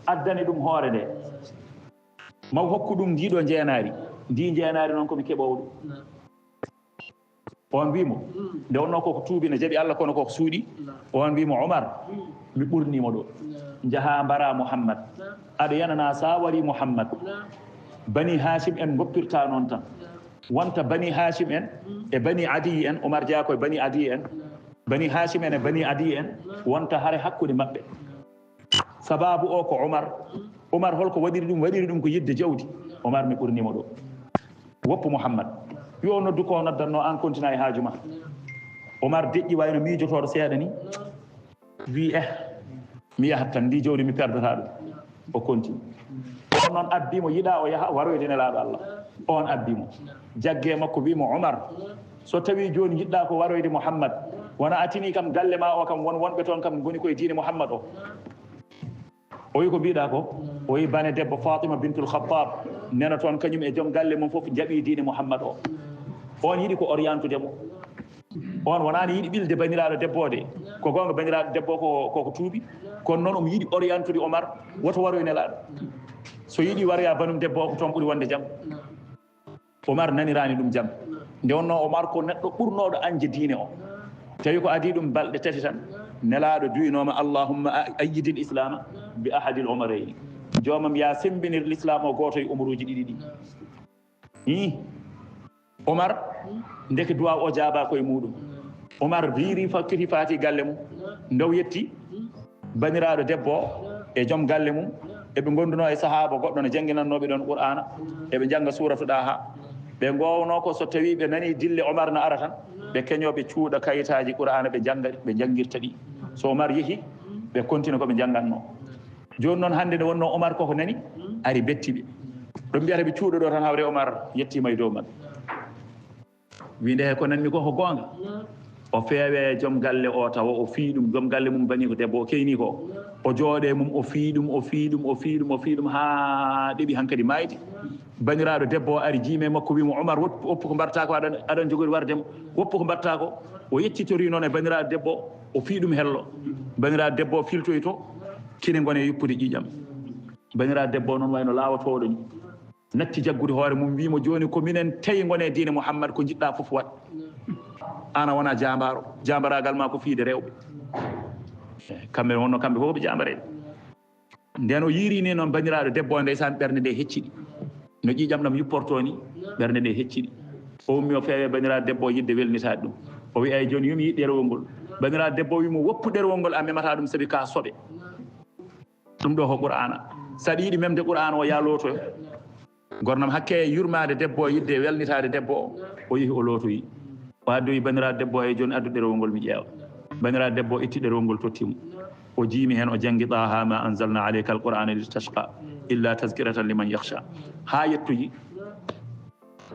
addani ɗum hoore nde maw hokku ɗum ndiɗo jeenaari ndi jeenaari noon komi keɓowo ɗum on wimo nde wonno koko tuubi ne jaɓi Allah kono koko suuɗi on wimo Umar mi ɓurnimo ɗo jaha mbara Muhammad aɗa yanana sa wari Muhammad bani Hashim en goppirta noon tan wonta bani Hashim en e bani Adi en Umar jaa koye bani Adi en bani Hashim en e bani Adi en wonta hare hakkude maɓɓe sababu o ko Umar holko waɗiri ɗum ko yidde jawdi Umar mi ɓurnimo ɗo woppu Muhammad yo noddu ko noddanno an continue e haaju ma Umar deƴƴi wayno miijotoɗo seeɗa ni wi mi yahat tan ndi jawdi mi perdata ɗum o continue on noon abbimo yiɗa o yaha waroyde nelaɗo Allah on abbimo jagge makko wimo Umar so tawi joni jiɗɗa ko waroyde Muhammad wona atini kam galle ma o kam wonɓe toon kam goni koye diine Muhammad o wi ko mbiɗa ko o wi bane debbo Fatima bintul Khattab nena toon kañum e joom galle mum fof jaɓi diine Muhammad o on yiɗi ko orientude mo on wonani yiɗi ɓilde baniraɗo debbo de ko gonga baniraɗo debbo koko tuubi kono noon omo yiɗi orientude Umar woto waroy nelaɗo so yiɗi waroya banum debbo ko toon ɓuuri wonde jaam Umar nanirani ɗum jaam nde wonno Umar ko neɗɗo ɓurnoɗo anje diine o tawi ko adi ɗum balɗe tati tan nelaɗo duwinoma allahumma ayyidil islam bi ahadil umarayni jomam ya sembinir l'islam o goto e umaruji ɗiɗi ɗi Omar ndeke duwa o jaaba koye muɗum Omar riiri fakkiti faati galle mum ndow yetti baniraɗo debbo e joom galle mum eɓe gonduno e sahaba goɗɗo ne jangguinannoɓe ɗon qur'ana eɓe jangga suratu ɗaha ɓe gowno ko so tawi ɓe nani dille Omar na ara tan ɓe keñoɓe cuuɗa kayitaji qur'ana ɓe janggirta ɗi so Omar yeehi ɓe continue koɓe jangganno joni noon hande nde wonno Omar koko nani ari bettiɓe ɗum mbiyata ɓe cuuɗo ɗo tan hawre Omar yettima e dow man winde ko nanmi ko gonga o feewe joom galle o tawa o fiiɗum joom galle mum bani ko debbo o keyni ko o jooɗe mum o fiiɗum ha ɗeɓi hankkadi mayde baniraɗo debbo o ari jiime makko wimo Omar woppu ko mbatta ko aɗan jogori wardemo woppu ko mbatta ko o yettitori noon e baniraɗo debbo o fiiɗum hello baniraɗo debbo o filtoy to kine gone yuppude ƴiƴam baniraɗo debbo noon wayno laawatoɗo ni natti jaggude hoore mum wimo joni ko minen tawi gone diine Mouhammad ko jiɗɗa foof wat ana wona jambaro jambaragal ma ko fiide rewɓe kamɓe wonno kamɓe fof ɓe jambareɓe nden o yiiri ni noon bandiraɗo debbo ndeysan ɓernde nde hecciɗi no ƴiƴam ɗam yupporto ni ɓernde nde hecciɗi o ummi o feewe bandiraɗo debbo yidde welnitade ɗum o wi ay joni yomi yi ɗerewol ngol bandiraɗo debbo wimo woppu ɗerewol ngol a memata ɗum saabi ka soɓe ɗum ɗo ko qur'ana saɗa yiiɗi memde qur'ana o ya lootoyo gornam hakke yurmade debbo yidde welnitade debbo o yeehi o lootoyi o addoyi bandiraɗo debbo e joni addu ɗerewol ngol mi ƴeewa bandiraɗo debbo itti ɗerewol ngol tottimo o jiimi hen o jangi taha ma anzalna alayka alqur'ana litashqa illa tazkiratan liman yakhsha ha yettoyi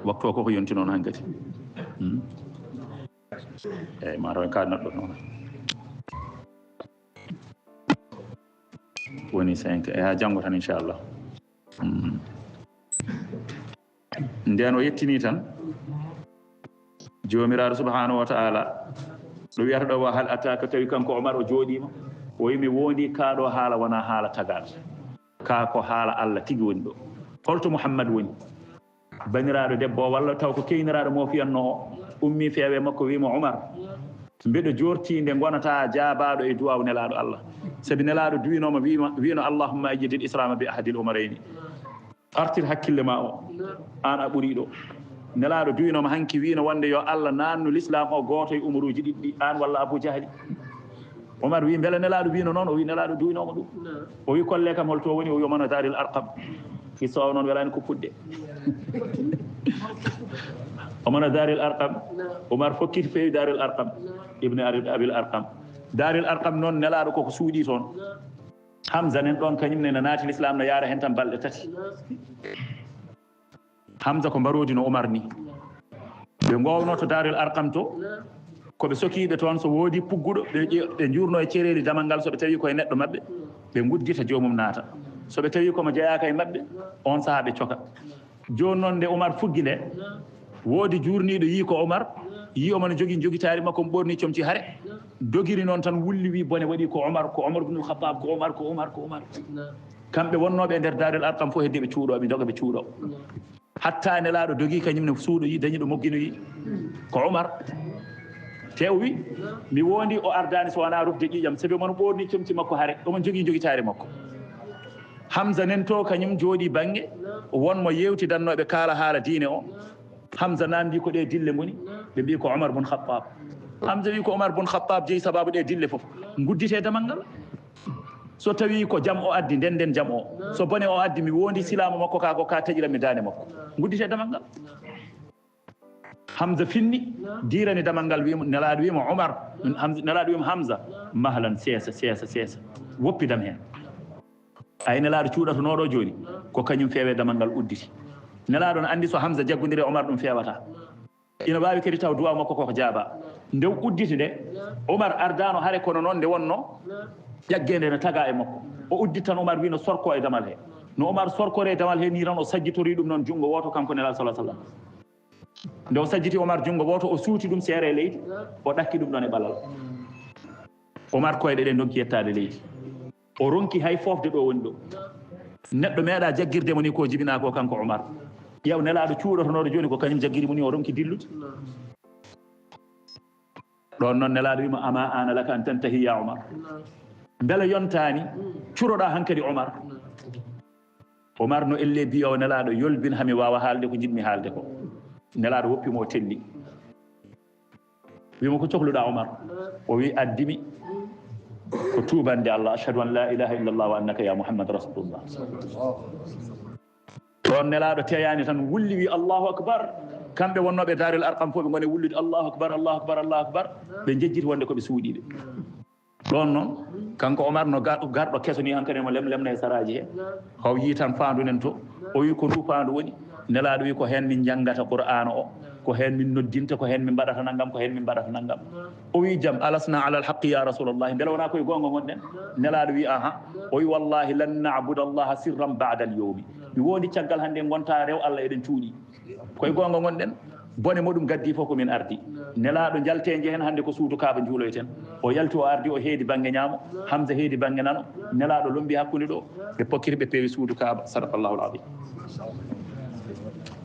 waktu o koko yonti noon hankkadi eyyi mataw en kalnatɗo noon woni 5 e ha janggo tan inchallah nden o yettini tan jomiraɗo subhanahu wa ta'ala ɗo wiyata ɗo wa hal ataka tawi kanko Omar o jooɗima o wimi wondi kaɗo haala wona haala tagal ka ko haala Allah tigi woni ɗo holto Mouhammad woni baniraɗo debbo walla taw ko keyniraɗo mo fiyanno o ummi feewe makko wimo Omar mbeɗo jorti nde gonata jaabaɗo e duwaw nelaɗo Allah sabi nelaɗo duwinoma wino allahumma ajidil islama bi ahadil umarayni artir hakkille ma o an a ɓuuri ɗo nelaɗo duwinoma hanki wino wonde yo Allah nannu l'islam o goto e umaruji ɗiɗɗi an walla Abou Jahli Omar wi beele nelaɗo wino noon o wi nelaɗo duwinoma ɗum o wi kolle kam holto woni o yomano daril arqam kisso o noon welani ko puɗɗe omano daril arqam Omar fokkiti feewi daril arqam ibne abil arqam daril arqam noon nelaɗo koko suuɗi toon Hamza nen ɗon kañumne no naati l'islam no yaara hen tan balɗe tati Hamza ko mbarodi no Omar ni ɓe gowno to daril arqam to koɓe sokiɓe toon so woodi pugguɗo ɓe jurno e cereeli damal ngal soɓe tawi koye neɗɗo mabɓe ɓe guddita jomum naata soɓe tawi komo jeyaka e mabɓe on saaha ɓe coka joni noon nde Omar fuggi nde woodi jurniɗo yi ko Omar yi omo no jogui jogitari makko mo ɓorni comci haare dogiri noon tan wulli wi bone waɗi ko Omar ibnul Khattab ko Omar kamɓe wonnoɓe e nder daril arqam fof heddi ɓe cuuɗoɓe joga ɓe cuuɗo hatta nelaɗo dogi kañumne suuɗo yi dañi ɗo moggino yi ko Omar te o wi mi wondi o ardani so wona rufde ƴiƴam saabi omon ɓorni comci makko haare omon jogui jogitare makko Hamza nen to kañum jooɗi banggue wonmo yewtidannoɓe kaala haala diine o Hamza namdi ko ɗe dille ngoni ɓe mbi ko Omar bun Khattab Hamza wi ko Omar bun Khattab jeeyi sababu ɗe dille foof guddite damal ngal so tawi ko jaam o addi nden jaam o so bone o addi mi wondi silama makko ka ko ka taƴiranmi dande makko guddite damal ngal Hamza finni dirani damal ngal wimo nelaɗo wimo Omar nelaɗo wimo Hamza mahlan seesa woppidam hen ay nelaɗo cuuɗatonoɗo joni ko kañum feewe damal ngal udditi nelaɗo no andi so Hamza jaggodiri Omar ɗum fewata ina wawi kadi taw duwaw makko koko jaaba nde udditi nde Omar ardano haare kono noon nde wonno ƴaggede ne taga e makko o uddit tan Omar wi no sorko e damal he no Omar sorkore e damal he ni tan o sajjitori ɗum noon jungo woto kanko nelaɗo sallallahu alaihi wasallam nde o sajjiti Omar jungo woto o suuti ɗum seere e leydi o ɗakki ɗum ɗon e ɓalal Omar koyɗe ɗe donki yettade leydi o ronki hay fofde ɗo woni ɗo neɗɗo meeɗa jaggirde mo ni ko jibina ko kanko Omar ƴeew nelaɗo cuuɗotonoɗo joni ko kañum jaggiri mo ni o ronki dillude ɗon noon nelaɗo wima ama ana laka an tantahi ya Umar beele yontani curoɗa hankkadi Umar no elle biya o nelaɗo yolbin hami wawa haalde ko jiɗmi haalde ko nelaɗo woppimo telli wima ko cohluɗa Umar o wi addimi ko tubande Allah ashhadu an la ilaha illallah wa annaka ya Muhammad rasulullah ɗon nelaɗo teyani tan wulli wi Allahu akbar kamɓe wonnoɓe daril arqam fof ɓe gone wullude Allahu akbar Allahu akbar Allahu akbar ɓe jejjiti wonde koɓe suuɗiɓe ɗon noon kanko Omar no garɗo keso ni hankkadi mo lemlemna e saraji he haw yi tan fandunen to o wi ko ndu fandu woni nelaɗo wi ko hen min janggata Qur'ana o ko hen min noddinta ko hen min mbaɗata naggam ko hen min mbaɗata naggam o wi jam alasna ala alhaqi ya rasulullah beele wona koye gonga gonɗen nelaɗo wi aha o wi wallahi lan na'budu allaha sirran ba'da al-yawmi mi wodi caggal hande gonta rew Allah eɗen cuuɗi koye gonga gonɗen bone moɗum gaddi fof komin ardi nelaɗo jalteje hen hande ko suudu kaaba juuloyten o yalti o ardi o heedi banggue ñaamo Hamza heedi banggue nano nelaɗo lombi hakkude ɗo ɓe pokkiti ɓe peewi suudu kaaba sadaqallahu al-azim